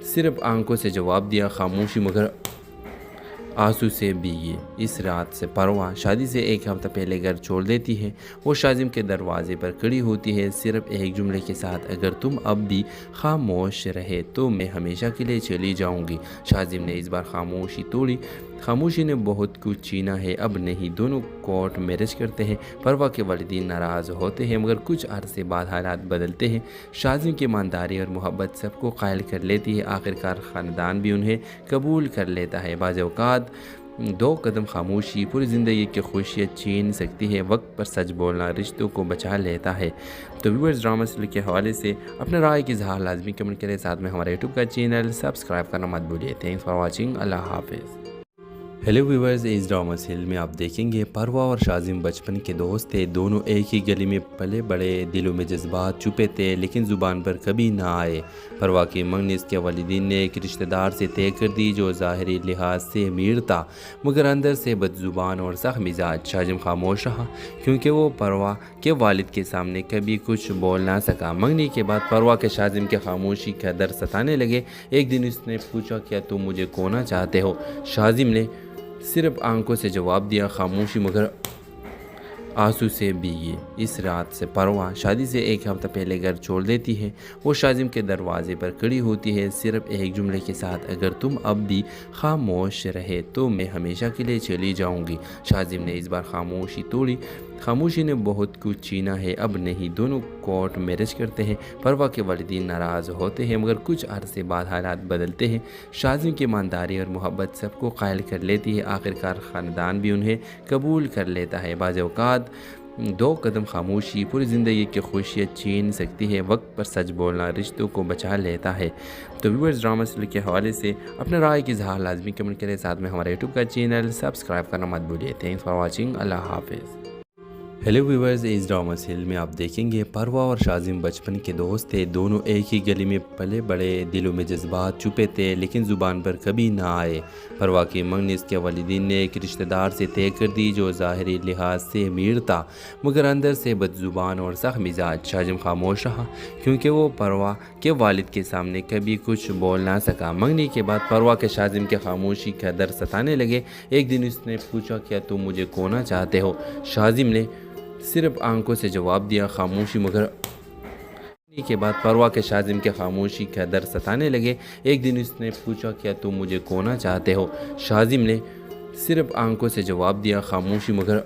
सिर्फ आंखों से जवाब दिया खामोशी मगर आंसू से भीगी। इस रात से परवा शादी से एक हफ्ता पहले घर छोड़ देती है। वो शाजिम के दरवाजे पर खड़ी होती है सिर्फ एक जुमले के साथ, अगर तुम अब भी खामोश रहे तो मैं हमेशा के लिए चली जाऊंगी। शाजिम ने इस बार खामोशी तोड़ी। खामोशी ने बहुत कुछ छीना है, अब नहीं। दोनों कोर्ट मैरिज करते हैं। परवा के वालिदीन नाराज़ होते हैं मगर कुछ अरसे बाद हालात बदलते हैं। शाजिम की ईमानदारी और मोहब्बत सबको कायल कर लेती है। आखिरकार ख़ानदान भी उन्हें कबूल कर लेता है। बाज़ औक़ात दो कदम खामोशी पूरी ज़िंदगी की खुशियाँ छीन सकती है। वक्त पर सच बोलना रिश्तों को बचा लेता है। तो व्यूअर्स, ड्रामा सीरियल के हवाले से अपने राय की इज़हार लाजमी कमेंट करें। साथ में हमारे यूट्यूब का चैनल सब्सक्राइब करना मत भूलिए। Thanks for watching. अल्लाह हाफिज़। हेलो व्यूअर्स, इस ड्रामा सीरियल में आप देखेंगे परवा और शाजिम बचपन के दोस्त थे। दोनों एक ही गली में पले बड़े, दिलों में जज्बात छुपे थे लेकिन ज़ुबान पर कभी ना आए। परवा की मंगनी इसके वालिदीन ने एक रिश्तेदार से तय कर दी जो ज़ाहिरी लिहाज से अमीर था मगर अंदर से बदज़ुबान और सख्त मिजाज। शाजिम खामोश रहा क्योंकि वो परवा के वालिद के सामने कभी कुछ बोल ना सका। मंगनी के बाद परवा के शाजिम के खामोशी का दर्द सताने लगे। एक दिन उसने पूछा, क्या तुम मुझे खोना चाहते हो? शाजिम ने सिर्फ आंखों से जवाब दिया खामोशी मगर आंसू से भीगी। इस रात से परवा शादी से एक हफ्ता पहले घर छोड़ देती है। वो शाजिम के दरवाजे पर खड़ी होती है सिर्फ एक जुमले के साथ, अगर तुम अब भी खामोश रहे तो मैं हमेशा के लिए चली जाऊंगी। शाजिम ने इस बार खामोशी तोड़ी। खामोशी ने बहुत कुछ छीना है, अब नहीं। दोनों कोर्ट मैरिज करते हैं। परवा के वालिदीन नाराज़ होते हैं मगर कुछ अरसे बाद हालात बदलते हैं। शाजिम की ईमानदारी और मोहब्बत सबको कायल कर लेती है। आखिरकार ख़ानदान भी उन्हें कबूल कर लेता है। बाज़ औक़ात दो कदम खामोशी पूरी ज़िंदगी की खुशियाँ छीन सकती है। वक्त पर सच बोलना रिश्तों को बचा लेता है। तो व्यूअर्स, ड्रामा सीरियल के हवाले से अपने राय की इज़हार लाजमी कमेंट करें। साथ में हमारे यूट्यूब का चैनल सब्सक्राइब करना मत भूलिए। Thanks for watching. अल्लाह हाफिज़। हेलो व्यूअर्स, इस ड्रामा सीरियल में आप देखेंगे परवा और शाजिम बचपन के दोस्त थे। दोनों एक ही गली में पले बड़े, दिलों में जज्बात छुपे थे लेकिन ज़ुबान पर कभी ना आए। परवा की मंगनी इसके वालिदीन ने एक रिश्तेदार से तय कर दी जो ज़ाहिरी लिहाज से अमीर था मगर अंदर से बदज़ुबान और सख्त मिजाज। शाजिम खामोश रहा क्योंकि वो परवा के वालिद के सामने कभी कुछ बोल ना सका। मंगनी के बाद परवा के शाजिम के खामोशी का दर्द सताने लगे। एक दिन उसने पूछा, क्या तुम मुझे खोना चाहते हो? शाजिम ने सिर्फ आंखों से जवाब दिया खामोशी मगर के बाद परवा के शाजिम के खामोशी का दर्द सताने लगे। एक दिन उसने पूछा, क्या तुम मुझे खोना चाहते हो? शाजिम ने सिर्फ आंखों से जवाब दिया खामोशी मगर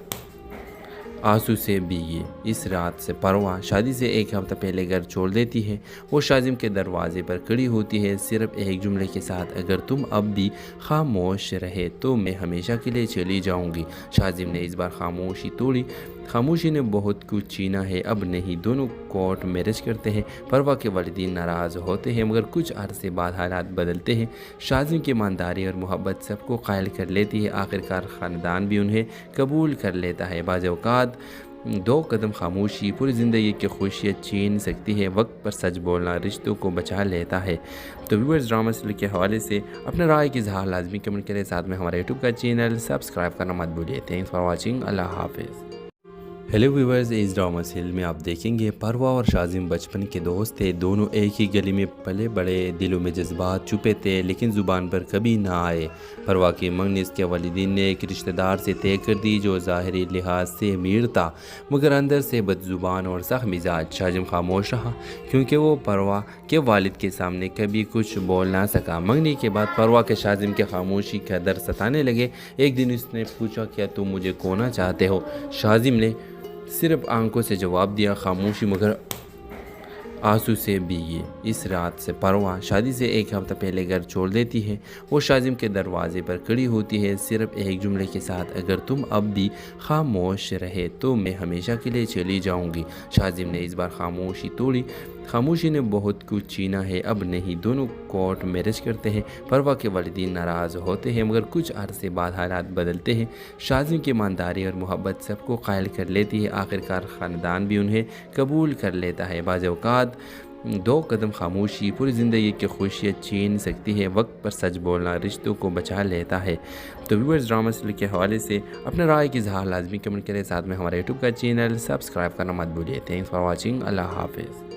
आंसू से भीगी। इस रात से परवा शादी से एक हफ्ता पहले घर छोड़ देती है। वो शाजिम के दरवाजे पर खड़ी होती है सिर्फ एक जुमले के साथ, अगर तुम अब भी खामोश रहे तो मैं हमेशा के लिए चली जाऊंगी। शाजिम ने इस बार खामोशी तोड़ी। खामोशी ने बहुत कुछ छीना है, अब नहीं। दोनों कोर्ट मैरिज करते हैं। परवा के वालिदीन नाराज़ होते हैं मगर कुछ अरसे बाद हालात बदलते हैं। शाजिम की ईमानदारी और मोहब्बत सबको कायल कर लेती है। आखिरकार ख़ानदान भी उन्हें कबूल कर लेता है। बाज़ औक़ात दो कदम खामोशी पूरी ज़िंदगी की खुशियाँ छीन सकती है। वक्त पर सच बोलना रिश्तों को बचा लेता है। तो व्यूअर्स, ड्रामा सीरियल के हवाले से अपने राय की इज़हार लाजमी कमेंट करें। साथ में हमारे यूट्यूब का चैनल सब्सक्राइब करना मत भूलिए। Thanks for watching. अल्लाह हाफिज़। हेलो व्यूअर्स, इस ड्रामा सीरियल में आप देखेंगे परवा और शाजिम बचपन के दोस्त थे। दोनों एक ही गली में पले बड़े, दिलों में जज्बात छुपे थे लेकिन ज़ुबान पर कभी ना आए। परवा की मंगनी इसके वालिदीन ने एक रिश्तेदार से तय कर दी जो ज़ाहिरी लिहाज से अमीर था मगर अंदर से बदज़ुबान और सख्त मिजाज। शाजिम खामोश रहा क्योंकि वो परवा के वालिद के सामने कभी कुछ बोल ना सका। मंगनी के बाद परवा के शाजिम के खामोशी का दर्द सताने लगे। एक दिन उसने पूछा, क्या तुम मुझे खोना चाहते हो? शाजिम ने सिर्फ आंखों से जवाब दिया खामोशी मगर आंसू से भीगी। इस रात से परवा शादी से एक हफ्ता पहले घर छोड़ देती है। वो शाजिम के दरवाजे पर खड़ी होती है सिर्फ एक जुमले के साथ, अगर तुम अब भी खामोश रहे तो मैं हमेशा के लिए चली जाऊंगी। शाजिम ने इस बार खामोशी तोड़ी। खामोशी ने बहुत कुछ छीना है, अब नहीं। दोनों कोर्ट मैरिज करते हैं। परवा के वालिदीन नाराज़ होते हैं मगर कुछ अरसे बाद हालात बदलते हैं। शाजिम की ईमानदारी और मोहब्बत सबको कायल कर लेती है। आखिरकार ख़ानदान भी उन्हें कबूल कर लेता है। बाज़ औक़ात दो कदम खामोशी पूरी ज़िंदगी की खुशियाँ छीन सकती है। वक्त पर सच बोलना रिश्तों को बचा लेता है। तो व्यूअर्स, ड्रामा सीरियल के हवाले से अपने राय की इज़हार लाजमी कमेंट करें। साथ में हमारे यूट्यूब का चैनल सब्सक्राइब करना मत भूलिए। Thanks for watching. अल्लाह हाफिज़।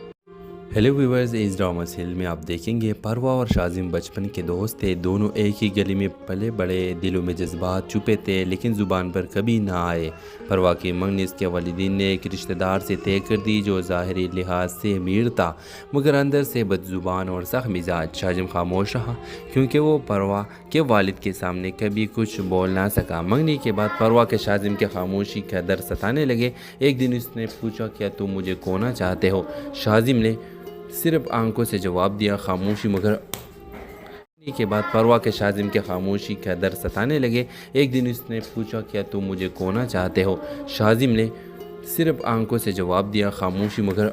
हेलो व्यूवर्स, इस ड्रामा सीरियल में आप देखेंगे परवा और शाजिम बचपन के दोस्त थे। दोनों एक ही गली में पले बड़े, दिलों में जज्बात छुपे थे लेकिन ज़ुबान पर कभी ना आए। परवा की मंगनी इसके वालिदीन ने एक रिश्तेदार से तय कर दी जो ज़ाहिरी लिहाज से अमीर था मगर अंदर से बदज़ुबान और सख्त मिजाज। शाजिम खामोश रहा क्योंकि वो परवा के वालिद के सामने कभी कुछ बोल ना सका। मंगनी के बाद परवा के शाजिम के खामोशी का दर्द सताने लगे। एक दिन उसने पूछा, क्या तुम मुझे खोना चाहते हो? शाजिम ने सिर्फ आंखों से जवाब दिया, खामोशी। मगर के बाद परवा के शाजिम के खामोशी का दर्द सताने लगे। एक दिन उसने पूछा, क्या तुम मुझे खोना चाहते हो? शाजिम ने सिर्फ आंखों से जवाब दिया, खामोशी। मगर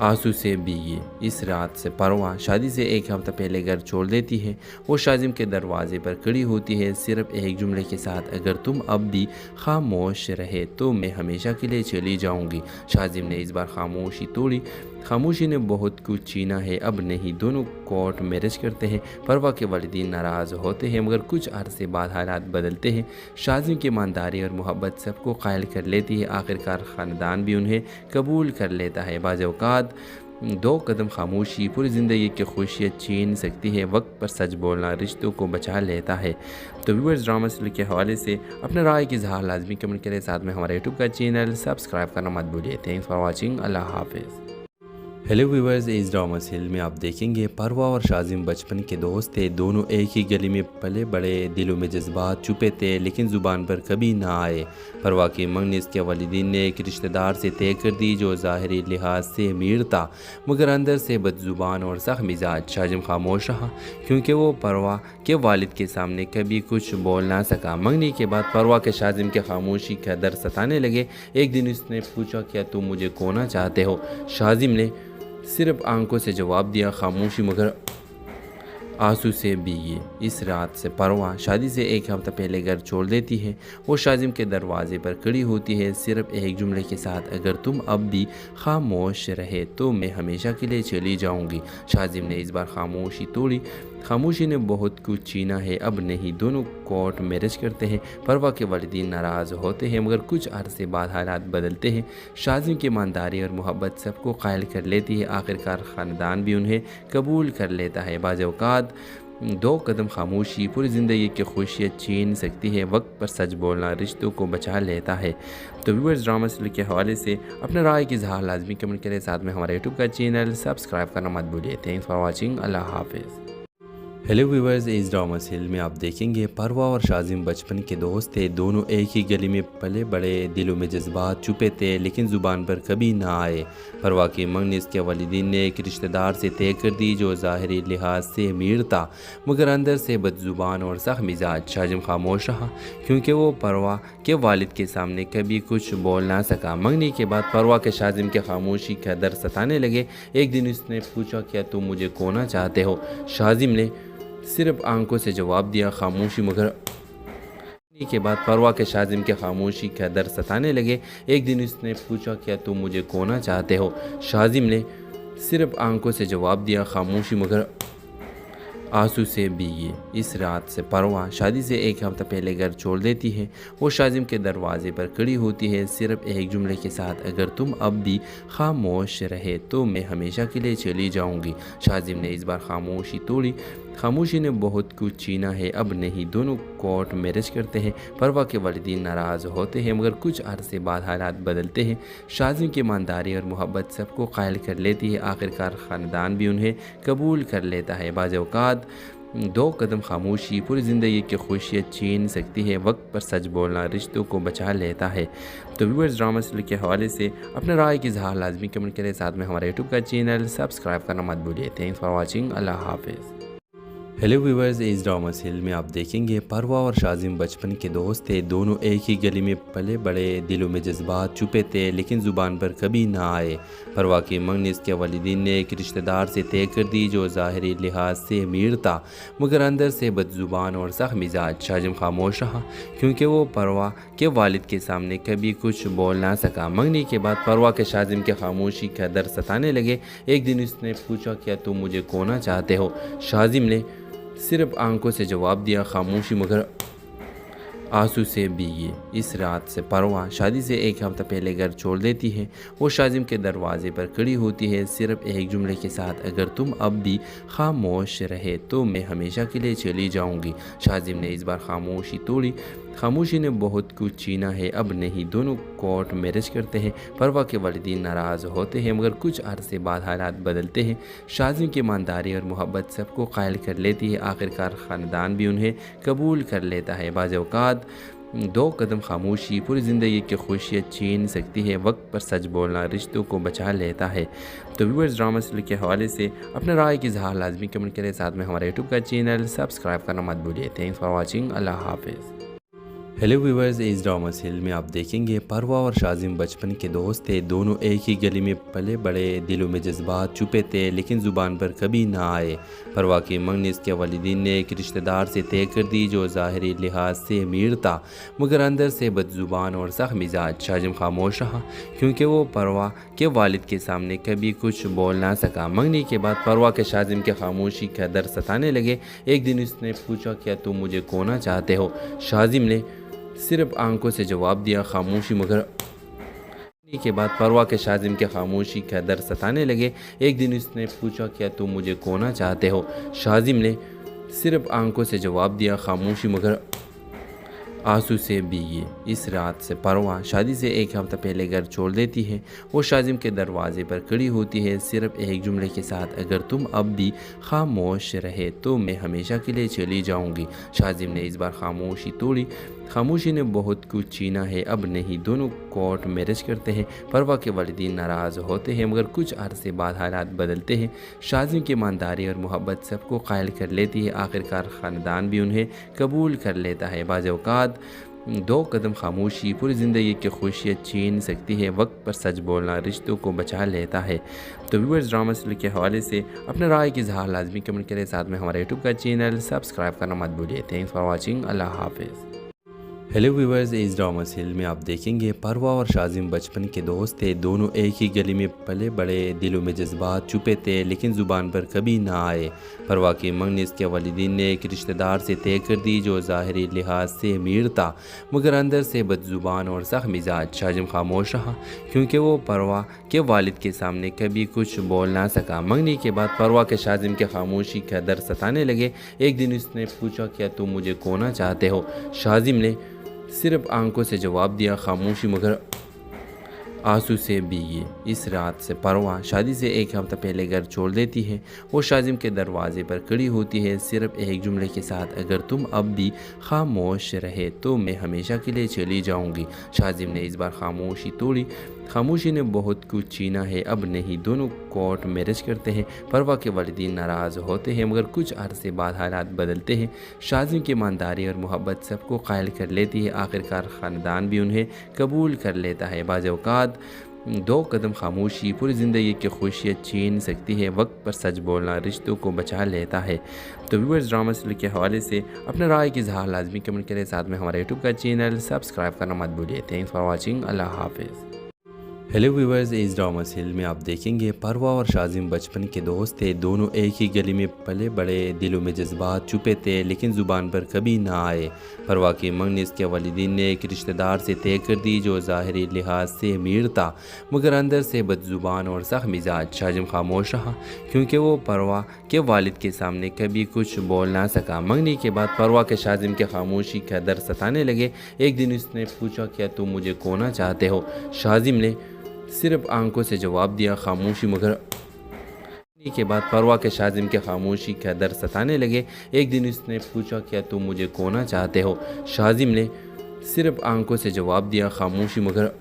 आंसू से भीगी। इस रात से परवा शादी से एक हफ्ता पहले घर छोड़ देती है। वो शाजिम के दरवाजे पर खड़ी होती है सिर्फ एक जुमले के साथ, अगर तुम अब भी खामोश रहे तो मैं हमेशा के लिए चली जाऊंगी। शाजिम ने इस बार खामोशी तोड़ी। खामोशी ने बहुत कुछ छीना है, अब नहीं। दोनों कोर्ट मैरिज करते हैं। परवा के वालिदीन नाराज़ होते हैं मगर कुछ अरसे बाद हालात बदलते हैं। शाजिम की ईमानदारी और मोहब्बत सबको कायल कर लेती है। आखिरकार ख़ानदान भी उन्हें कबूल कर लेता है। बाज़ औक़ात दो कदम खामोशी पूरी ज़िंदगी की खुशियाँ छीन सकती है। वक्त पर सच बोलना रिश्तों को बचा लेता है। तो व्यूअर्स, ड्रामा सीरियल के हवाले से अपने राय की इज़हार लाजमी कमेंट करें। साथ में हमारे यूट्यूब का चैनल सब्सक्राइब करना मत भूलिए। Thanks for watching. अल्लाह हाफिज़। हेलो व्यूवर्स, इस ड्रामा सीरियल में आप देखेंगे परवा और शाजिम बचपन के दोस्त थे। दोनों एक ही गली में पले बड़े, दिलों में जज्बात छुपे थे लेकिन ज़ुबान पर कभी ना आए। परवा की मंगनी इसके वालिदीन ने एक रिश्तेदार से तय कर दी जो ज़ाहिरी लिहाज से अमीर था मगर अंदर से बदज़ुबान और सख्त मिजाज। शाजिम खामोश रहा क्योंकि वो परवा के वालिद के सामने कभी कुछ बोल ना सका। मंगनी के बाद परवा के शाजिम के खामोशी का दर्द सताने लगे। एक दिन उसने पूछा, क्या तुम मुझे खोना चाहते हो? शाजिम ने सिर्फ आंखों से जवाब दिया, खामोशी। मगर आंसू से भीगी। इस रात से परवा शादी से एक हफ्ता पहले घर छोड़ देती है। वो शाजिम के दरवाजे पर खड़ी होती है सिर्फ एक जुमले के साथ, अगर तुम अब भी खामोश रहे तो मैं हमेशा के लिए चली जाऊंगी। शाजिम ने इस बार खामोशी तोड़ी। खामोशी ने बहुत कुछ छीना है, अब नहीं। दोनों कोर्ट मैरिज करते हैं। परवा के वालिदीन नाराज़ होते हैं मगर कुछ अरसे बाद हालात बदलते हैं। शाजिम की ईमानदारी और मोहब्बत सबको कायल कर लेती है। आखिरकार ख़ानदान भी उन्हें कबूल कर लेता है। बाज़ औक़ात दो कदम खामोशी पूरी ज़िंदगी की खुशियाँ छीन सकती है। वक्त पर सच बोलना रिश्तों को बचा लेता है। तो व्यूअर्स, ड्रामा सीरियल के हवाले से अपने राय की इज़हार लाजमी कमेंट करें। साथ में हमारे यूट्यूब का चैनल सब्सक्राइब करना मत भूलिए। Thanks for watching. अल्लाह हाफिज़। हेलो व्यूवर्स, इस ड्रामा सीरियल में आप देखेंगे परवा और शाजिम बचपन के दोस्त थे। दोनों एक ही गली में पले बड़े, दिलों में जज्बात छुपे थे लेकिन ज़ुबान पर कभी ना आए। परवा की मंगनी इसके वालिदीन ने एक रिश्तेदार से तय कर दी जो ज़ाहिरी लिहाज से अमीर था मगर अंदर से बदज़ुबान और सख्त मिजाज। शाजिम खामोश रहा क्योंकि वो परवा के वालिद के सामने कभी कुछ बोल ना सका। मंगनी के बाद परवा के शाजिम के खामोशी का दर्द सताने लगे। एक दिन उसने पूछा, क्या तुम मुझे खोना चाहते हो? शाजिम ने सिर्फ आंखों से जवाब दिया, खामोशी। मगर के बाद परवा के शाजिम के खामोशी का दर्द सताने लगे। एक दिन उसने पूछा, क्या तुम मुझे खोना चाहते हो? शाजिम ने सिर्फ आंखों से जवाब दिया, खामोशी। मगर आंसू से भीगी। इस रात से परवा शादी से एक हफ्ता पहले घर छोड़ देती है। वो शाजिम के दरवाजे पर खड़ी होती है सिर्फ एक जुमले के साथ, अगर तुम अब भी खामोश रहे तो मैं हमेशा के लिए चली जाऊंगी। शाजिम ने इस बार खामोशी तोड़ी। खामोशी ने बहुत कुछ छीना है, अब नहीं। दोनों कोर्ट मैरिज करते हैं। परवा के वालिदीन नाराज़ होते हैं मगर कुछ अरसे बाद हालात बदलते हैं। शाजिम की ईमानदारी और मोहब्बत सबको कायल कर लेती है। आखिरकार ख़ानदान भी उन्हें कबूल कर लेता है। बाज़ औक़ात दो कदम खामोशी पूरी ज़िंदगी की खुशियाँ छीन सकती है। वक्त पर सच बोलना रिश्तों को बचा लेता है। तो व्यूअर्स, ड्रामा सीरियल के हवाले से अपने राय की इज़हार लाजमी कमेंट करें। साथ में हमारे यूट्यूब का चैनल सब्सक्राइब करना मत भूलिए। Thanks for watching. अल्लाह हाफिज़। हेलो व्यूवर्स, इस ड्रामा सीरियल में आप देखेंगे परवा और शाजिम बचपन के दोस्त थे। दोनों एक ही गली में पले बड़े, दिलों में जज्बात छुपे थे लेकिन ज़ुबान पर कभी ना आए। परवा की मंगनी इसके वालिदीन ने एक रिश्तेदार से तय कर दी जो ज़ाहिरी लिहाज से अमीर था मगर अंदर से बदज़ुबान और सख्त मिजाज। शाजिम खामोश रहा क्योंकि वो परवा के वालिद के सामने कभी कुछ बोल ना सका। मंगनी के बाद परवा के शाजिम के खामोशी का दर्द सताने लगे। एक दिन उसने पूछा, क्या तुम मुझे खोना चाहते हो? शाजिम ने सिर्फ आंखों से जवाब दिया, खामोशी। मगर आंसू से भीगी इस रात से परवाह शादी से एक हफ्ता पहले घर छोड़ देती है। वो शाजिम के दरवाजे पर खड़ी होती है सिर्फ एक जुमले के साथ, अगर तुम अब भी खामोश रहे तो मैं हमेशा के लिए चली जाऊंगी। शाजिम ने इस बार खामोशी तोड़ी। खामोशी ने बहुत कुछ छीना है, अब नहीं। दोनों कोर्ट मैरिज करते हैं। परवा के वालिदीन नाराज़ होते हैं मगर कुछ अरसे बाद हालात बदलते हैं। शाजिम की ईमानदारी और मोहब्बत सबको कायल कर लेती है। आखिरकार ख़ानदान भी उन्हें कबूल कर लेता है। बाज़ औक़ात दो कदम खामोशी पूरी ज़िंदगी की खुशियाँ छीन सकती है। वक्त पर सच बोलना रिश्तों को बचा लेता है। तो व्यूअर्स, ड्रामा सीरियल के हवाले से अपने राय की इज़हार लाजमी कमेंट करें। साथ में हमारे यूट्यूब का चैनल सब्सक्राइब करना मत भूलिए। Thanks for watching. अल्लाह हाफिज़। हेलो व्यूअर्स, इस ड्रामा सीरियल में आप देखेंगे परवा और शाजिम बचपन के दोस्त थे। दोनों एक ही गली में पले बड़े, दिलों में जज्बात छुपे थे लेकिन ज़ुबान पर कभी ना आए। परवा की मंगनी इसके वालिदीन ने एक रिश्तेदार से तय कर दी जो ज़ाहिरी लिहाज से अमीर था मगर अंदर से बदज़ुबान और सख्त मिजाज। शाजिम खामोश रहा क्योंकि वो परवा के वालिद के सामने कभी कुछ बोल ना सका। मंगनी के बाद परवा के शाजिम के खामोशी का दर्द सताने लगे। एक दिन उसने पूछा, क्या तुम मुझे खोना चाहते हो? शाजिम ने सिर्फ आंखों से जवाब दिया, खामोशी। मगर के बाद परवा के शाजिम के खामोशी का दर्द सताने लगे। एक दिन उसने पूछा, क्या तुम मुझे खोना चाहते हो? शाजिम ने सिर्फ आंखों से जवाब दिया, खामोशी। मगर आंसू से भीगी इस रात से परवा शादी से एक हफ्ता पहले घर छोड़ देती है। वो शाजिम के दरवाजे पर खड़ी होती है सिर्फ एक जुमले के साथ, अगर तुम अब भी खामोश रहे तो मैं हमेशा के लिए चली जाऊंगी। शाजिम ने इस बार खामोशी तोड़ी। खामोशी ने बहुत कुछ छीना है, अब नहीं। दोनों कोर्ट मैरिज करते हैं। परवा के वालिदीन नाराज़ होते हैं मगर कुछ अरसे बाद हालात बदलते हैं। शाजिम की ईमानदारी और मोहब्बत सबको कायल कर लेती है। आखिरकार ख़ानदान भी उन्हें कबूल कर लेता है। बाज़ औक़ात दो कदम खामोशी पूरी ज़िंदगी की खुशियाँ छीन सकती है। वक्त पर सच बोलना रिश्तों को बचा लेता है। तो व्यूअर्स, ड्रामा सीरियल के हवाले से अपने राय की इज़हार लाजमी कमेंट करें। साथ में हमारे यूट्यूब का चैनल सब्सक्राइब करना मत भूलिए। Thanks for watching. अल्लाह हाफिज़। हेलो व्यूअर्स, इस ड्रामा सीरियल में आप देखेंगे परवा और शाजिम बचपन के दोस्त थे। दोनों एक ही गली में पले बड़े, दिलों में जज्बात छुपे थे लेकिन ज़ुबान पर कभी ना आए। परवा की मंगनी इसके वालिदीन ने एक रिश्तेदार से तय कर दी जो ज़ाहिरी लिहाज से अमीर था मगर अंदर से बदज़ुबान और सख्त मिजाज। शाजिम खामोश रहा क्योंकि वो परवा के वालिद के सामने कभी कुछ बोल ना सका। मंगनी के बाद परवा के शाजिम के खामोशी का दर्द सताने लगे। एक दिन उसने पूछा, क्या तुम मुझे खोना चाहते हो? शाजिम ने सिर्फ आंखों से जवाब दिया, खामोशी। मगर आंसू से भीगी इस रात से परवा शादी से एक हफ्ता पहले घर छोड़ देती है। वो शाजिम के दरवाजे पर खड़ी होती है सिर्फ एक जुमले के साथ, अगर तुम अब भी खामोश रहे तो मैं हमेशा के लिए चली जाऊंगी। शाजिम ने इस बार खामोशी तोड़ी। खामोशी ने बहुत कुछ छीना है, अब नहीं। दोनों कोर्ट मैरिज करते हैं। परवा के वालिदीन नाराज़ होते हैं मगर कुछ अरसे बाद हालात बदलते हैं। शाजिम की ईमानदारी और मोहब्बत सबको कायल कर लेती है। आखिरकार ख़ानदान भी उन्हें कबूल कर लेता है। बाज़ औक़ात दो कदम खामोशी पूरी ज़िंदगी की खुशियाँ छीन सकती है। वक्त पर सच बोलना रिश्तों को बचा लेता है। तो व्यूअर्स, ड्रामा सीरियल के हवाले से अपने राय की इज़हार लाजमी कमेंट करें। साथ में हमारे यूट्यूब का चैनल सब्सक्राइब करना मत भूलिए। Thanks for watching. अल्लाह हाफिज़। हेलो व्यूअर्स, इस ड्रामा सीरियल में आप देखेंगे परवा और शाजिम बचपन के दोस्त थे। दोनों एक ही गली में पले बड़े, दिलों में जज्बात छुपे थे लेकिन ज़ुबान पर कभी ना आए। परवा की मंगनी इसके वालिदीन ने एक रिश्तेदार से तय कर दी जो ज़ाहिरी लिहाज से अमीर था मगर अंदर से बदज़ुबान और सख्त मिजाज। शाजिम खामोश रहा क्योंकि वो परवा के वालिद के सामने कभी कुछ बोल ना सका। मंगनी के बाद परवा के शाजिम के खामोशी का दर्द सताने लगे। एक दिन उसने पूछा, क्या तुम मुझे खोना चाहते हो? शाजिम ने सिर्फ आंखों से जवाब दिया, खामोशी। मगर के बाद परवा के शाजिम के खामोशी का दर्द सताने लगे। एक दिन उसने पूछा, क्या तुम मुझे खोना चाहते हो? शाजिम ने सिर्फ आंखों से जवाब दिया, खामोशी। मगर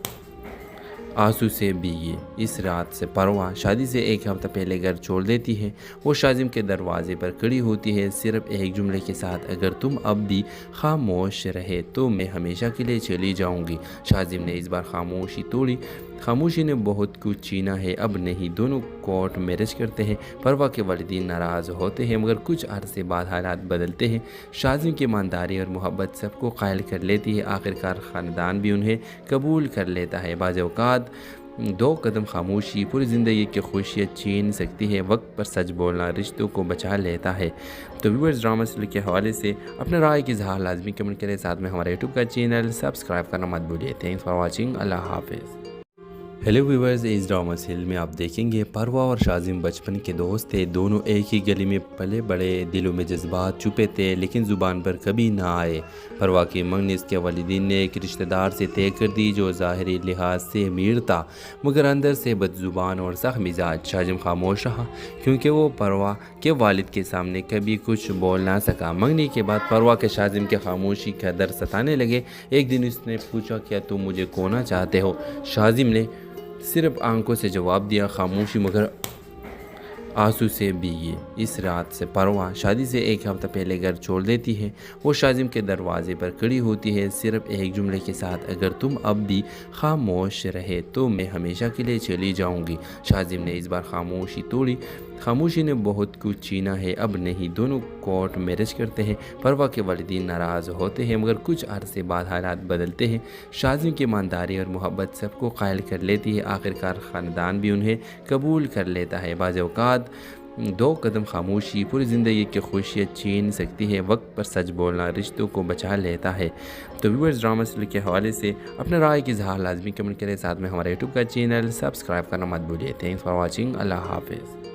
आंसू से भीगी इस रात से परवा शादी से एक हफ्ता पहले घर छोड़ देती है। वो शाजिम के दरवाजे पर खड़ी होती है सिर्फ एक जुमले के साथ, अगर तुम अब भी खामोश रहे तो मैं हमेशा के लिए चली जाऊंगी। शाजिम ने इस बार खामोशी तोड़ी। खामोशी ने बहुत कुछ छीना है, अब नहीं। दोनों कोर्ट मैरिज करते हैं। परवा के वालिदीन नाराज़ होते हैं मगर कुछ अरसे बाद हालात बदलते हैं। शाजिम की ईमानदारी और मोहब्बत सबको कायल कर लेती है। आखिरकार ख़ानदान भी उन्हें कबूल कर लेता है। बाज़ औक़ात दो कदम खामोशी पूरी ज़िंदगी की खुशियाँ छीन सकती है। वक्त पर सच बोलना रिश्तों को बचा लेता है। तो व्यूअर्स, ड्रामा सीरियल के हवाले से अपने राय की इज़हार लाजमी कमेंट करें। साथ में हमारे यूट्यूब का चैनल सब्सक्राइब करना मत भूलिए। Thanks for watching. अल्लाह हाफिज़। हेलो व्यूवर्स, इस ड्रामा सीरियल में आप देखेंगे परवा और शाजिम बचपन के दोस्त थे। दोनों एक ही गली में पले बड़े, दिलों में जज्बात छुपे थे लेकिन ज़ुबान पर कभी ना आए। परवा की मंगनी इसके वालिदीन ने एक रिश्तेदार से तय कर दी जो ज़ाहिरी लिहाज से अमीर था मगर अंदर से बदज़ुबान और सख्त मिजाज। शाजिम खामोश रहा क्योंकि वो परवा के वालिद के सामने कभी कुछ बोल ना सका। मंगनी के बाद परवा के शाजिम के खामोशी का दर्द सताने लगे। एक दिन उसने पूछा, क्या तुम मुझे खोना चाहते हो? शाजिम ने सिर्फ आंखों से जवाब दिया, खामोशी मगर आंसू से भीगी। इस रात से परवा शादी से एक हफ्ता पहले घर छोड़ देती है। वो शाजिम के दरवाजे पर खड़ी होती है सिर्फ एक जुमले के साथ, अगर तुम अब भी खामोश रहे तो मैं हमेशा के लिए चली जाऊंगी। शाजिम ने इस बार खामोशी तोड़ी। खामोशी ने बहुत कुछ छीना है, अब नहीं। दोनों कोर्ट मैरिज करते हैं। परवा के वालिदीन नाराज़ होते हैं मगर कुछ अरसे बाद हालात बदलते हैं। शाजिम की ईमानदारी और मोहब्बत सबको कायल कर लेती है। आखिरकार ख़ानदान भी उन्हें कबूल कर लेता है। बाज़ औक़ात दो कदम खामोशी पूरी ज़िंदगी की खुशियाँ छीन सकती है। वक्त पर सच बोलना रिश्तों को बचा लेता है। तो व्यूअर्स, ड्रामा सीरियल के हवाले से अपने राय की इज़हार लाजमी कमेंट करें। साथ में हमारे यूट्यूब का चैनल सब्सक्राइब करना मत भूलिए। Thanks for watching. अल्लाह हाफिज़।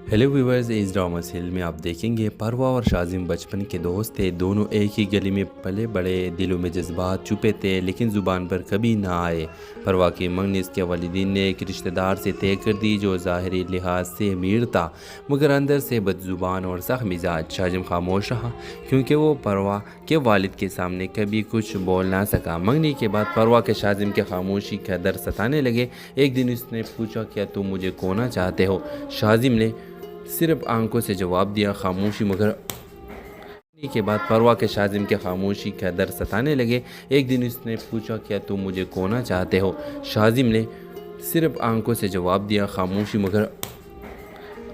हेलो व्यूवर्स, इस ड्रामा सीरियल में आप देखेंगे परवा और शाजिम बचपन के दोस्त थे। दोनों एक ही गली में पले बड़े, दिलों में जज्बात छुपे थे लेकिन ज़ुबान पर कभी ना आए। परवा की मंगनी इसके वालिदीन ने एक रिश्तेदार से तय कर दी जो ज़ाहिरी लिहाज से अमीर था मगर अंदर से बदज़ुबान और सख्त मिजाज। शाजिम खामोश रहा क्योंकि वो परवा के वालिद के सामने कभी कुछ बोल ना सका। मंगनी के बाद परवा के शाजिम के खामोशी का दर्द सताने लगे। एक दिन उसने पूछा, क्या तुम मुझे खोना चाहते हो? शाजिम ने सिर्फ आंखों से जवाब दिया, खामोशी मगर के बाद परवा के शाजिम के खामोशी का दर्द सताने लगे। एक दिन उसने पूछा, क्या तुम मुझे खोना चाहते हो? शाजिम ने सिर्फ आंखों से जवाब दिया, खामोशी मगर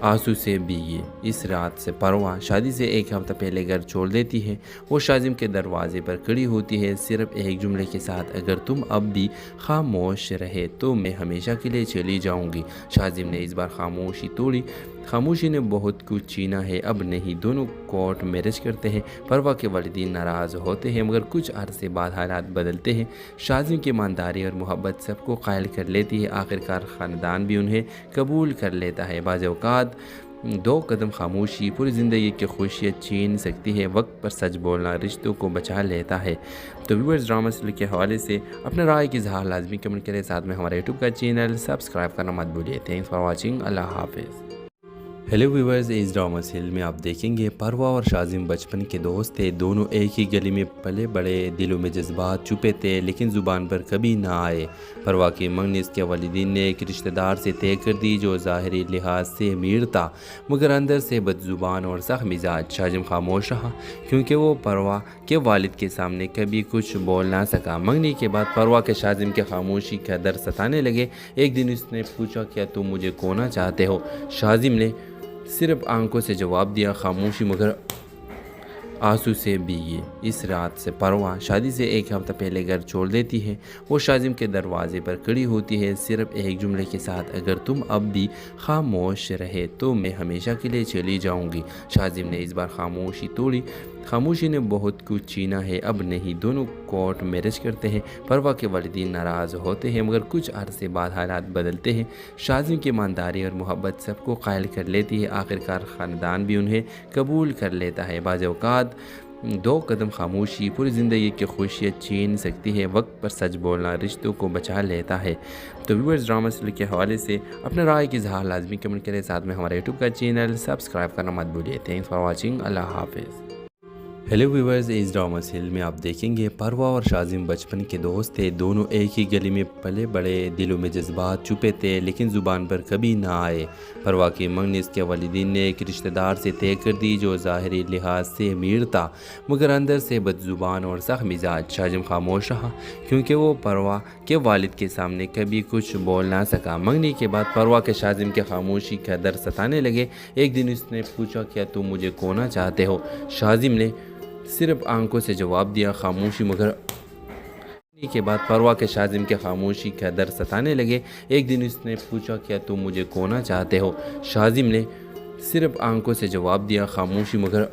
आंसू से भीगी। इस रात से परवा शादी से एक हफ्ता पहले घर छोड़ देती है। वो शाजिम के दरवाजे पर खड़ी होती है सिर्फ एक जुमले के साथ, अगर तुम अब भी खामोश रहे तो मैं हमेशा के लिए चली जाऊंगी। शाजिम ने इस बार खामोशी तोड़ी। खामोशी ने बहुत कुछ छीना है, अब नहीं। दोनों कोर्ट मैरिज करते हैं। परवा के वालिदीन नाराज़ होते हैं मगर कुछ अरसे बाद हालात बदलते हैं। शाजिम की ईमानदारी और मोहब्बत सबको कायल कर लेती है। आखिरकार ख़ानदान भी उन्हें कबूल कर लेता है। बाज़ औक़ात दो कदम खामोशी पूरी ज़िंदगी की खुशियाँ छीन सकती है। वक्त पर सच बोलना रिश्तों को बचा लेता है। तो व्यूअर्स, ड्रामा सीरियल के हवाले से अपने राय की इज़हार लाजमी कमेंट करें। साथ में हमारे यूट्यूब का चैनल सब्सक्राइब करना मत भूलिए। Thanks for watching. अल्लाह हाफिज़। हेलो व्यूवर्स, इस ड्रामा सीरियल में आप देखेंगे परवा और शाजिम बचपन के दोस्त थे। दोनों एक ही गली में पले बड़े, दिलों में जज्बात छुपे थे लेकिन ज़ुबान पर कभी ना आए। परवा की मंगनी इसके वालिदीन ने एक रिश्तेदार से तय कर दी जो ज़ाहिरी लिहाज से अमीर था मगर अंदर से बदज़ुबान और सख्त मिजाज। शाजिम खामोश रहा क्योंकि वो परवा के वालिद के सामने कभी कुछ बोल ना सका। मंगनी के बाद परवा के शाजिम के खामोशी का दर्द सताने लगे। एक दिन उसने पूछा, क्या तुम मुझे खोना चाहते हो? शाजिम ने सिर्फ आंखों से जवाब दिया, खामोशी मगर आंसू से भीगी। इस रात से परवा शादी से एक हफ्ता पहले घर छोड़ देती है। वो शाजिम के दरवाजे पर खड़ी होती है सिर्फ एक जुमले के साथ, अगर तुम अब भी खामोश रहे तो मैं हमेशा के लिए चली जाऊंगी। शाजिम ने इस बार खामोशी तोड़ी। खामोशी ने बहुत कुछ छीना है, अब नहीं। दोनों कोर्ट मैरिज करते हैं। परवा के वालिदीन नाराज़ होते हैं मगर कुछ अरसे बाद हालात बदलते हैं। शाजिम की ईमानदारी और मोहब्बत सबको कायल कर लेती है। आखिरकार ख़ानदान भी उन्हें कबूल कर लेता है। बाज़ औक़ात दो कदम खामोशी पूरी ज़िंदगी की खुशियाँ छीन सकती है। वक्त पर सच बोलना रिश्तों को बचा लेता है। तो व्यूअर्स, ड्रामा सीरियल के हवाले से अपने राय की इज़हार लाजमी कमेंट करें। साथ में हमारे यूट्यूब का चैनल सब्सक्राइब करना मत भूलिए। Thanks for watching. अल्लाह हाफिज़। हेलो व्यूवर्स, इस ड्रामा सीरियल में आप देखेंगे परवा और शाजिम बचपन के दोस्त थे। दोनों एक ही गली में पले बड़े, दिलों में जज्बात छुपे थे लेकिन ज़ुबान पर कभी ना आए। परवा की मंगनी इसके वालिदीन ने एक रिश्तेदार से तय कर दी जो ज़ाहिरी लिहाज से अमीर था मगर अंदर से बदज़ुबान और सख्त मिजाज। शाजिम खामोश रहा क्योंकि वो परवा के वालिद के सामने कभी कुछ बोल ना सका। मंगनी के बाद परवा के शाजिम के खामोशी का दर्द सताने लगे। एक दिन उसने पूछा, क्या तुम मुझे खोना चाहते हो? शाजिम ने सिर्फ आंखों से जवाब दिया, खामोशी मगर کے بعد پروا کے شازم کے خاموشی کا در ستانے لگے۔ ایک دن اس نے پوچھا کیا تم مجھے کھونا چاہتے ہو؟ شازم نے صرف آنکھوں سے جواب دیا خاموشی مگر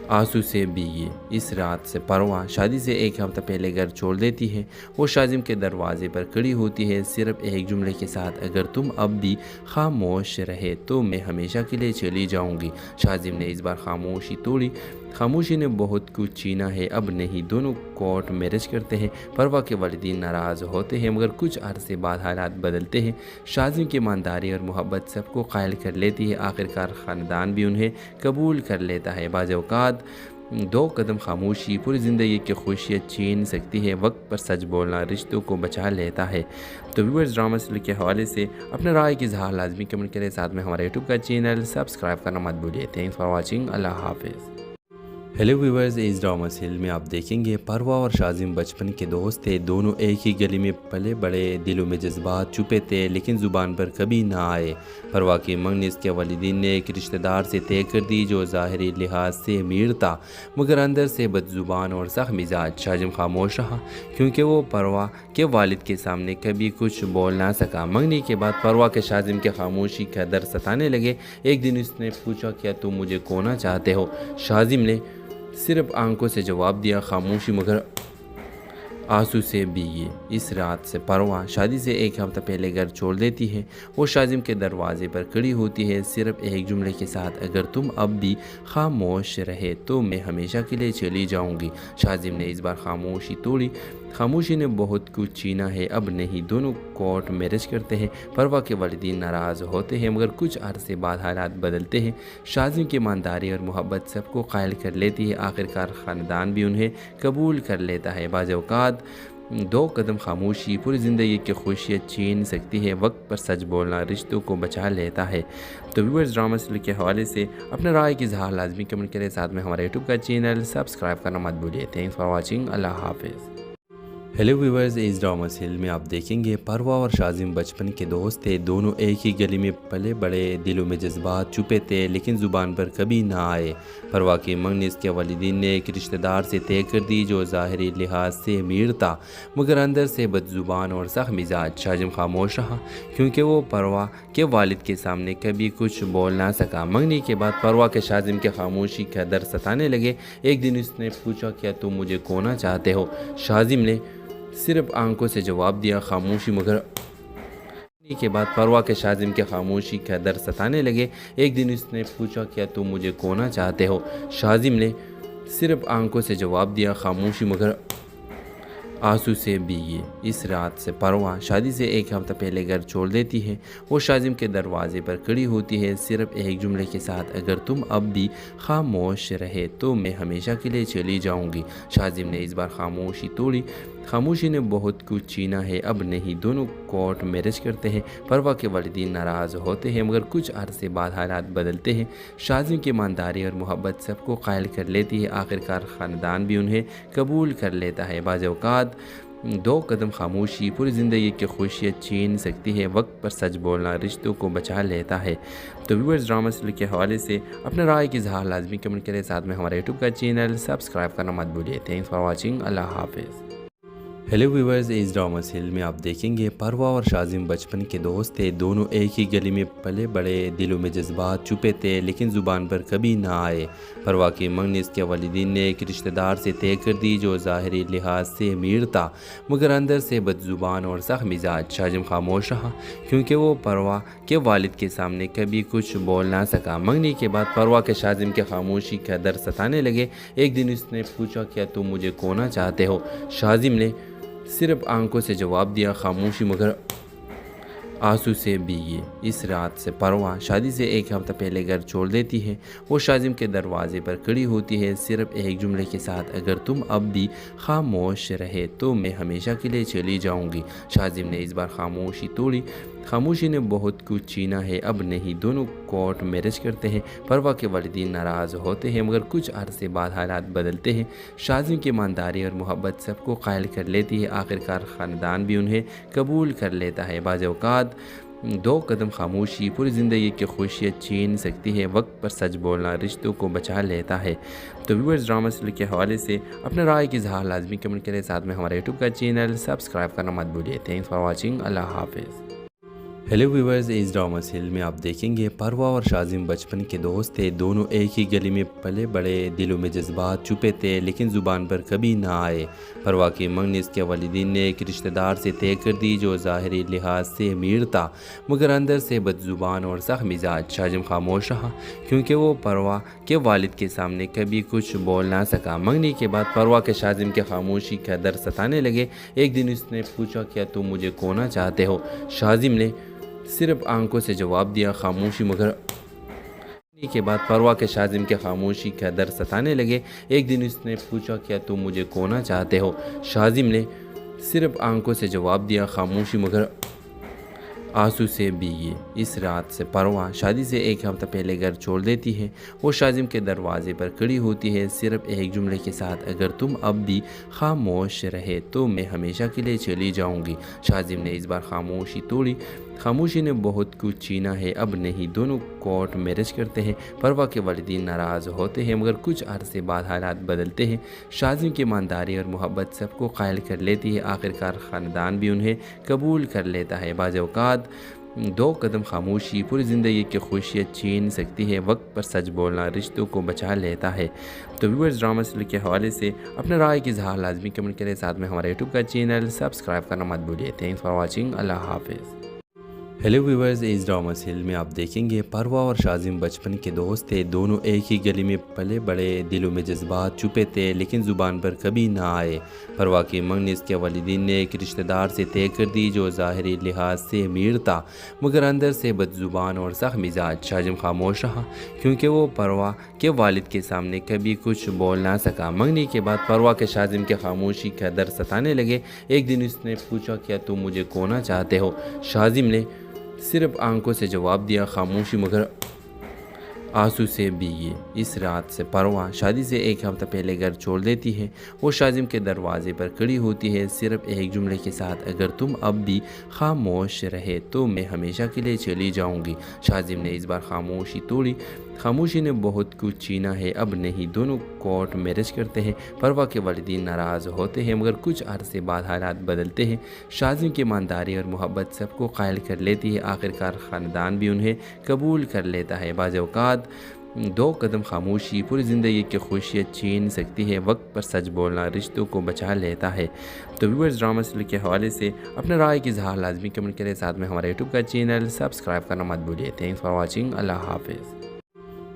آنسو سے بھیگی۔ اس رات سے پروا شادی سے ایک ہفتہ پہلے گھر چھوڑ دیتی ہے۔ وہ شازم کے دروازے پر کھڑی ہوتی ہے صرف ایک جملے کے ساتھ، اگر تم اب بھی خاموش رہے تو میں ہمیشہ کے لیے چلی جاؤں گی۔ شازم نے اس بار خاموشی توڑی۔ خاموشی نے بہت کچھ چھینا ہے، اب نہیں۔ دونوں کورٹ میرج کرتے ہیں۔ پروا کے والدین ناراض ہوتے ہیں مگر کچھ عرصے بعد حالات بدلتے ہیں۔ شازم کی ایمانداری اور محبت سب کو قائل کر لیتی ہے، آخرکار خاندان بھی انہیں قبول کر لیتا ہے۔ بعض اوقات دو قدم خاموشی پوری زندگی کی خوشیاں چھین سکتی ہے۔ وقت پر سچ بولنا رشتوں کو بچا لیتا ہے۔ تو ویورز، ڈرامہ سیریل کے حوالے سے اپنے رائے کی اظہار لازمی کمنٹ کریں، ساتھ میں ہمارے یوٹیوب کا چینل سبسکرائب کرنا مت بھولیے۔ Thanks for watching. اللہ حافظ۔ ہیلو ویورز، اس ڈرامہ سیریل میں آپ دیکھیں گے پروا اور شازم بچپن کے دوست تھے۔ دونوں ایک ہی گلی میں پلے بڑے، دلوں میں جذبات چھپے تھے لیکن زبان پر کبھی نہ آئے۔ پروا کی منگنی اس کے والدین نے ایک رشتہ دار سے طے کر دی جو ظاہری لحاظ سے امیر تھا مگر اندر سے بد زبان اور سخت مزاج۔ شازم خاموش رہا کیونکہ وہ پروا کے والد کے سامنے کبھی کچھ بول نہ سکا۔ منگنی کے بعد پروا کے شازم کے خاموشی کا در ستانے لگے۔ ایک دن اس نے پوچھا کیا تم مجھے کھونا چاہتے ہو؟ شازم نے صرف آنکھوں سے جواب دیا خاموشی مگر آنسو سے بھیگی۔ اس رات سے پروا شادی سے ایک ہفتہ پہلے گھر چھوڑ دیتی ہے۔ وہ شازم کے دروازے پر کھڑی ہوتی ہے صرف ایک جملے کے ساتھ، اگر تم اب بھی خاموش رہے تو میں ہمیشہ کے لیے چلی جاؤں گی۔ شازم نے اس بار خاموشی توڑی۔ خاموشی نے بہت کچھ چھینا ہے، اب نہیں۔ دونوں کورٹ میرج کرتے ہیں۔ پروا کے والدین ناراض ہوتے ہیں مگر کچھ عرصے بعد حالات بدلتے ہیں۔ شازم کی ایمانداری اور محبت سب کو قائل کر لیتی ہے، آخرکار خاندان بھی انہیں قبول کر لیتا ہے۔ بعض اوقات دو قدم خاموشی پوری زندگی کی خوشیاں چھین سکتی ہے۔ وقت پر سچ بولنا رشتوں کو بچا لیتا ہے۔ تو ویورز، ڈرامہ سیریل کے حوالے سے اپنے رائے کی اظہار لازمی کمنٹ کریں، ساتھ میں ہمارے یوٹیوب کا چینل سبسکرائب کرنا مت بھولیے۔ Thanks for watching. اللہ حافظ۔ ہیلو ویورز، اس ڈرامہ سیریل میں آپ دیکھیں گے پروا اور شازم بچپن کے دوست تھے۔ دونوں ایک ہی گلی میں پلے بڑے، دلوں میں جذبات چھپے تھے لیکن زبان پر کبھی نہ آئے۔ پروا کی منگنی اس کے والدین نے ایک رشتہ دار سے طے کر دی جو ظاہری لحاظ سے امیر تھا مگر اندر سے بد زبان اور سخت مزاج۔ شازم خاموش رہا کیونکہ وہ پروا کے والد کے سامنے کبھی کچھ بول نہ سکا۔ منگنی کے بعد پروا کے شازم کے خاموشی کا در ستانے لگے۔ ایک دن اس نے پوچھا کیا تم مجھے کھونا چاہتے ہو؟ شازم نے صرف آنکھوں سے جواب دیا خاموشی مگر کے بعد پروا کے شازم کے خاموشی کا در ستانے لگے۔ ایک دن اس نے پوچھا کیا تم مجھے کھونا چاہتے ہو؟ شازم نے صرف آنکھوں سے جواب دیا خاموشی مگر آنسو سے بھیگی۔ اس رات سے پروا شادی سے ایک ہفتہ پہلے گھر چھوڑ دیتی ہے۔ وہ شازم کے دروازے پر کھڑی ہوتی ہے صرف ایک جملے کے ساتھ، اگر تم اب بھی خاموش رہے تو میں ہمیشہ کے لیے چلی جاؤں گی۔ شازم نے اس بار خاموشی توڑی۔ خاموشی نے بہت کچھ چھینا ہے، اب نہیں۔ دونوں کورٹ میرج کرتے ہیں۔ پروا کے والدین ناراض ہوتے ہیں مگر کچھ عرصے بعد حالات بدلتے ہیں۔ شازم کی ایمانداری اور محبت سب کو قائل کر لیتی ہے، آخرکار خاندان بھی انہیں قبول کر لیتا ہے۔ بعض اوقات دو قدم خاموشی پوری زندگی کی خوشیاں چھین سکتی ہے۔ وقت پر سچ بولنا رشتوں کو بچا لیتا ہے۔ تو ویورز، ڈرامہ سیریل کے حوالے سے اپنے رائے کی اظہار لازمی کمنٹ کریں، ساتھ میں ہمارے یوٹیوب کا چینل سبسکرائب کرنا مت بھولیے۔ Thanks for watching. اللہ حافظ۔ ہیلو ویورز، اس ڈرامہ سیریل میں آپ دیکھیں گے پروا اور شازم بچپن کے دوست تھے۔ دونوں ایک ہی گلی میں پلے بڑے، دلوں میں جذبات چھپے تھے لیکن زبان پر کبھی نہ آئے۔ پروا کی منگنی اس کے والدین نے ایک رشتہ دار سے طے کر دی جو ظاہری لحاظ سے امیر تھا مگر اندر سے بد زبان اور سخت مزاج۔ شازم خاموش رہا کیونکہ وہ پروا کے والد کے سامنے کبھی کچھ بول نہ سکا۔ منگنی کے بعد پروا کے شازم کے خاموشی کا در ستانے لگے۔ ایک دن اس نے پوچھا کیا تم مجھے کھونا چاہتے ہو؟ شازم نے صرف آنکھوں سے جواب دیا خاموشی مگر آنسو سے بھیگی۔ اس رات سے پروا شادی سے ایک ہفتہ پہلے گھر چھوڑ دیتی ہے۔ وہ شازم کے دروازے پر کھڑی ہوتی ہے صرف ایک جملے کے ساتھ، اگر تم اب بھی خاموش رہے تو میں ہمیشہ کے لیے چلی جاؤں گی۔ شازم نے اس بار خاموشی توڑی۔ خاموشی نے بہت کچھ چھینا ہے، اب نہیں۔ دونوں کورٹ میرج کرتے ہیں۔ پروا کے والدین ناراض ہوتے ہیں مگر کچھ عرصے بعد حالات بدلتے ہیں۔ شازم کی ایمانداری اور محبت سب کو قائل کر لیتی ہے، آخرکار خاندان بھی انہیں قبول کر لیتا ہے۔ بعض اوقات दो कदम खामोशी पूरी ज़िंदगी की खुशियाँ छीन सकती है। वक्त पर सच बोलना रिश्तों को बचा लेता है। तो व्यूअर्स, ड्रामा सीरियल के हवाले से अपने राय की इज़हार लाजमी कमेंट करें। साथ में हमारे यूट्यूब का चैनल सब्सक्राइब करना मत भूलिए। Thanks for watching. अल्लाह हाफिज़। हेलो व्यूवर्स, इस ड्रामा सीरियल में आप देखेंगे परवा और शाजिम बचपन के दोस्त थे। दोनों एक ही गली में पले बड़े, दिलों में जज्बात छुपे थे लेकिन ज़ुबान पर कभी ना आए। परवा की मंगनी इसके वालिदीन ने एक रिश्तेदार से तय कर दी जो ज़ाहिरी लिहाज से अमीर था मगर अंदर से बदज़ुबान और सख्त मिजाज। शाजिम खामोश रहा क्योंकि वो परवा के वालिद के सामने कभी कुछ बोल ना सका। मंगनी के बाद परवा के शाजिम के खामोशी का दर्द सताने लगे। एक दिन उसने पूछा, क्या तुम मुझे खोना चाहते हो? शाजिम ने सिर्फ आंखों से जवाब दिया, खामोशी। मगर के बाद परवा के शाजिम के खामोशी का दर्द सताने लगे। एक दिन उसने पूछा, क्या तुम मुझे खोना चाहते हो? शाजिम ने सिर्फ आंखों से जवाब दिया, खामोशी। मगर आंसू से भीगे। इस रात से परवा शादी से एक हफ्ता पहले घर छोड़ देती है। वो शाजिम के दरवाजे पर खड़ी होती है सिर्फ एक जुमले के साथ, अगर तुम अब भी खामोश रहे तो मैं हमेशा के लिए चली जाऊंगी। शाजिम ने इस बार खामोशी तोड़ी। खामोशी ने बहुत कुछ छीना है, अब नहीं। दोनों कोर्ट मैरिज करते हैं। परवा के वालिदीन नाराज़ होते हैं मगर कुछ अरसे बाद हालात बदलते हैं। शाजिम की ईमानदारी और मोहब्बत सबको कायल कर लेती है। आखिरकार ख़ानदान भी उन्हें कबूल कर लेता है। बाज़ औक़ात दो कदम खामोशी पूरी ज़िंदगी की खुशियाँ छीन सकती है। वक्त पर सच बोलना रिश्तों को बचा लेता है। तो व्यूअर्स, ड्रामा सीरियल के हवाले से अपने राय की इज़हार लाजमी कमेंट करें। साथ में हमारे यूट्यूब का चैनल सब्सक्राइब करना मत भूलिए। Thanks for watching. अल्लाह हाफिज़। हेलो व्यूवर्स, इस ड्रामा सीरियल में आप देखेंगे परवा और शाजिम बचपन के दोस्त थे। दोनों एक ही गली में पले बड़े, दिलों में जज्बात छुपे थे लेकिन ज़ुबान पर कभी ना आए। परवा की मंगनी इसके वालिदीन ने एक रिश्तेदार से तय कर दी जो ज़ाहिरी लिहाज से अमीर था मगर अंदर से बदज़ुबान और सख्त मिजाज। शाजिम खामोश रहा क्योंकि वो परवा के वालिद के सामने कभी कुछ बोल ना सका। मंगनी के बाद परवा के शाजिम के खामोशी का दर्द सताने लगे। एक दिन उसने पूछा, क्या तुम मुझे खोना चाहते हो? शाजिम ने सिर्फ आंखों से जवाब दिया, खामोशी। मगर आंसू से भीगे। इस रात से परवा शादी से एक हफ्ता पहले घर छोड़ देती है। वो शाजिम के दरवाजे पर खड़ी होती है सिर्फ एक जुमले के साथ, अगर तुम अब भी खामोश रहे तो मैं हमेशा के लिए चली जाऊंगी। शाजिम ने इस बार खामोशी तोड़ी। खामोशी ने बहुत कुछ छीना है, अब नहीं। दोनों कोर्ट मैरिज करते हैं। परवा के वालिदीन नाराज़ होते हैं मगर कुछ अरसे बाद हालात बदलते हैं। शाजिम की ईमानदारी और मोहब्बत सबको कायल कर लेती है। आखिरकार ख़ानदान भी उन्हें कबूल कर लेता है। बाज़ औक़ात दो कदम खामोशी पूरी ज़िंदगी की खुशियाँ छीन सकती है। वक्त पर सच बोलना रिश्तों को बचा लेता है। तो व्यूअर्स, ड्रामा सीरियल के हवाले से अपने राय की इज़हार लाजमी कमेंट करें। साथ में हमारे यूट्यूब का चैनल सब्सक्राइब करना मत भूलिए। Thanks for watching. अल्लाह हाफिज़।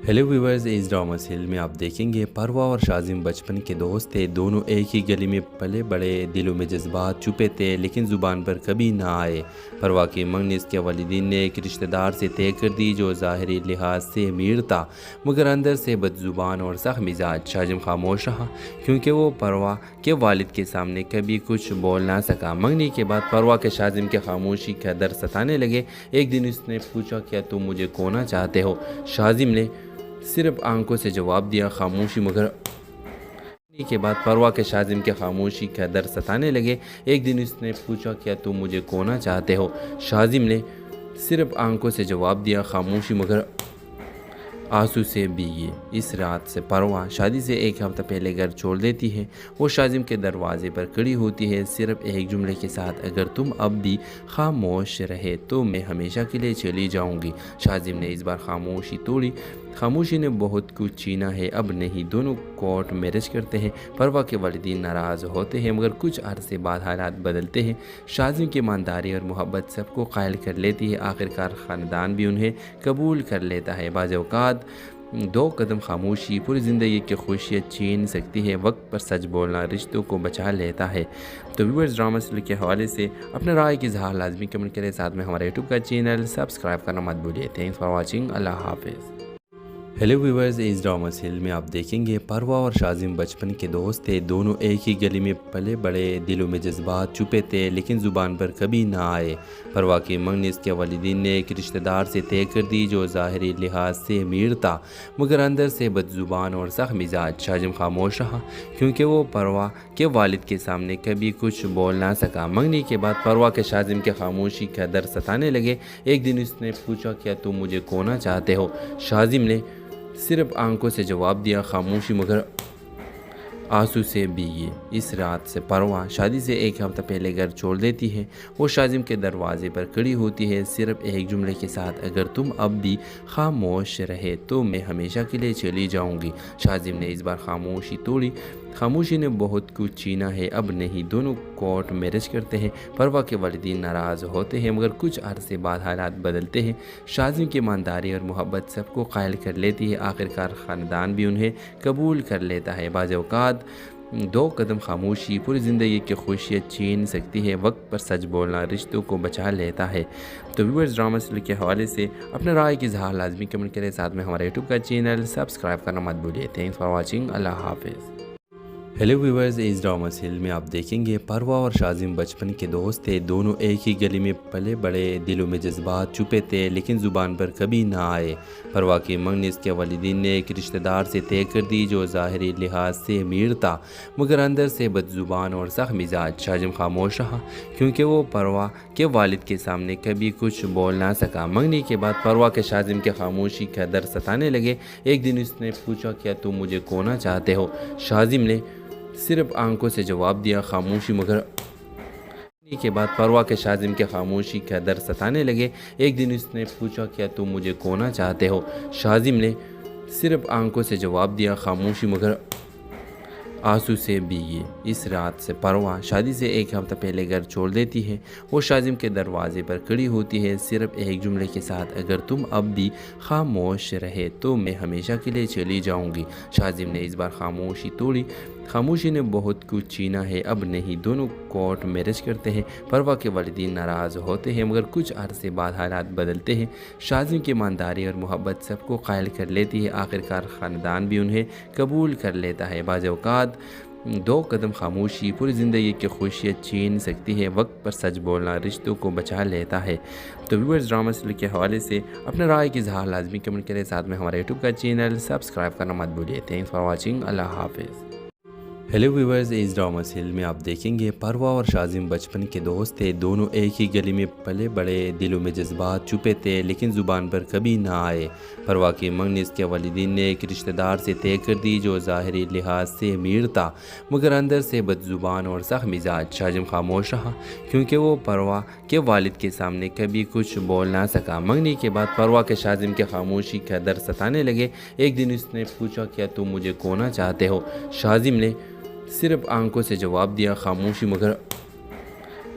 हेलो व्यूवर्स, इस ड्रामा सीरियल में आप देखेंगे परवा और शाजिम बचपन के दोस्त थे। दोनों एक ही गली में पले बड़े, दिलों में जज्बात छुपे थे लेकिन ज़ुबान पर कभी ना आए। परवा की मंगनी इसके वालिदीन ने एक रिश्तेदार से तय कर दी जो ज़ाहिरी लिहाज से अमीर था मगर अंदर से बदज़ुबान और सख्त मिजाज। शाजिम खामोश रहा क्योंकि वो परवा के वालिद के सामने कभी कुछ बोल ना सका। मंगनी के बाद परवा के शाजिम के खामोशी का दर्द सताने लगे। एक दिन उसने पूछा, क्या तुम मुझे खोना चाहते हो? शाजिम ने सिर्फ आंखों से जवाब दिया, खामोशी। मगर के बाद परवा के शाजिम के खामोशी का दर्द सताने लगे। एक दिन उसने पूछा, क्या तुम मुझे खोना चाहते हो? शाजिम ने सिर्फ आंखों से जवाब दिया, खामोशी। मगर आंसू से भीगे। इस रात से परवा शादी से एक हफ्ता पहले घर छोड़ देती है। वो शाजिम के दरवाजे पर खड़ी होती है सिर्फ एक जुमले के साथ, अगर तुम अब भी खामोश रहे तो मैं हमेशा के लिए चली जाऊंगी। शाजिम ने इस बार खामोशी तोड़ी। खामोशी ने बहुत कुछ छीना है, अब नहीं। दोनों कोर्ट मैरिज करते हैं। परवा के वालिदीन नाराज़ होते हैं मगर कुछ अरसे बाद हालात बदलते हैं। शाजिम की ईमानदारी और मोहब्बत सबको कायल कर लेती है। आखिरकार ख़ानदान भी उन्हें कबूल कर लेता है। बाज़ औक़ात दो कदम खामोशी पूरी ज़िंदगी की खुशियाँ छीन सकती है। वक्त पर सच बोलना रिश्तों को बचा लेता है। तो व्यूअर्स, ड्रामा सीरियल के हवाले से अपने राय की इज़हार लाजमी कमेंट करें। साथ में हमारे यूट्यूब का चैनल सब्सक्राइब करना मत भूलिए। Thanks for watching. अल्लाह हाफिज़। हेलो व्यूवर्स, इस ड्रामा सीरियल में आप देखेंगे परवा और शाजिम बचपन के दोस्त थे। दोनों एक ही गली में पले बड़े, दिलों में जज्बात छुपे थे लेकिन ज़ुबान पर कभी ना आए। परवा की मंगनी इसके वालिदीन ने एक रिश्तेदार से तय कर दी जो ज़ाहिरी लिहाज से अमीर था मगर अंदर से बदज़ुबान और सख्त मिजाज। शाजिम खामोश रहा क्योंकि वो परवा के वालिद के सामने कभी कुछ बोल ना सका। मंगनी के बाद परवा के शाजिम के खामोशी का दर्द सताने लगे। एक दिन उसने पूछा, क्या तुम मुझे खोना चाहते हो? शाजिम ने सिर्फ आंखों से जवाब दिया, खामोशी मगर आंसू से भीगी। इस रात से परवा शादी से एक हफ्ता पहले घर छोड़ देती है। वो शाजिम के दरवाजे पर खड़ी होती है सिर्फ एक जुमले के साथ, अगर तुम अब भी खामोश रहे तो मैं हमेशा के लिए चली जाऊंगी। शाजिम ने इस बार खामोशी तोड़ी। खामोशी ने बहुत कुछ छीना है, अब नहीं। दोनों कोर्ट मैरिज करते हैं। परवा के वालिदीन नाराज़ होते हैं मगर कुछ अरसे बाद हालात बदलते हैं। शाजिम की ईमानदारी और मोहब्बत सबको कायल कर लेती है। आखिरकार ख़ानदान भी उन्हें कबूल कर लेता है। बाज़ औक़ात दो कदम खामोशी पूरी ज़िंदगी की खुशियाँ छीन सकती है। वक्त पर सच बोलना रिश्तों को बचा लेता है। तो व्यूअर्स, ड्रामा सीरियल के हवाले से अपने राय की इज़हार लाजमी कमेंट करें। साथ में हमारे यूट्यूब का चैनल सब्सक्राइब करना मत भूलिए। Thanks for watching. अल्लाह हाफिज़। हेलो व्यूवर्स, इस ड्रामा सीरियल में आप देखेंगे परवा और शाजिम बचपन के दोस्त थे। दोनों एक ही गली में पले बड़े, दिलों में जज्बात छुपे थे लेकिन ज़ुबान पर कभी ना आए। परवा की मंगनी इसके वालिदीन ने एक रिश्तेदार से तय कर दी जो ज़ाहिरी लिहाज से अमीर था मगर अंदर से बदज़ुबान और सख्त मिजाज। शाजिम खामोश रहा क्योंकि वो परवा के वालिद के सामने कभी कुछ बोल ना सका। मंगनी के बाद परवा के शाजिम के खामोशी का दर्द सताने लगे। एक दिन उसने पूछा, क्या तुम मुझे खोना चाहते हो? शाजिम ने सिर्फ आंखों से जवाब दिया, खामोशी मगर के बाद परवा के शाजिम के खामोशी का दर्द सताने लगे। एक दिन उसने पूछा, क्या तुम मुझे खोना चाहते हो? शाजिम ने सिर्फ आंखों से जवाब दिया, खामोशी मगर आंसू से भीगी। इस रात से परवा शादी से एक हफ्ता पहले घर छोड़ देती है। वो शाजिम के दरवाजे पर खड़ी होती है सिर्फ एक जुमले के साथ, अगर तुम अब भी खामोश रहे तो मैं हमेशा के लिए चली जाऊंगी। शाजिम ने इस बार खामोशी तोड़ी। खामोशी ने बहुत कुछ छीना है, अब नहीं। दोनों कोर्ट मैरिज करते हैं। परवा के वालिदीन नाराज़ होते हैं मगर कुछ अरसे बाद हालात बदलते हैं। शाजिम की ईमानदारी और मोहब्बत सबको कायल कर लेती है। आखिरकार ख़ानदान भी उन्हें कबूल कर लेता है। बाज़ औक़ात दो कदम खामोशी पूरी ज़िंदगी की खुशियाँ छीन सकती है। वक्त पर सच बोलना रिश्तों को बचा लेता है। तो व्यूअर्स, ड्रामा सीरियल के हवाले से अपने राय की इज़हार लाजमी कमेंट करें। साथ में हमारे यूट्यूब का चैनल सब्सक्राइब करना मत भूलिए। Thanks for watching. अल्लाह हाफिज़। हेलो व्यूवर्स, इस ड्रामा सीरियल में आप देखेंगे परवा और शाजिम बचपन के दोस्त थे। दोनों एक ही गली में पले बड़े, दिलों में जज्बात छुपे थे लेकिन ज़ुबान पर कभी ना आए। परवा की मंगनी इसके वालिदीन ने एक रिश्तेदार से तय कर दी जो ज़ाहिरी लिहाज से अमीर था मगर अंदर से बदज़ुबान और सख्त मिजाज। शाजिम खामोश रहा क्योंकि वो परवा के वालिद के सामने कभी कुछ बोल ना सका। मंगनी के बाद परवा के शाजिम के खामोशी का दर्द सताने लगे। एक दिन उसने पूछा, क्या तुम मुझे खोना चाहते हो? शाजिम ने सिर्फ आंखों से जवाब दिया, खामोशी मगर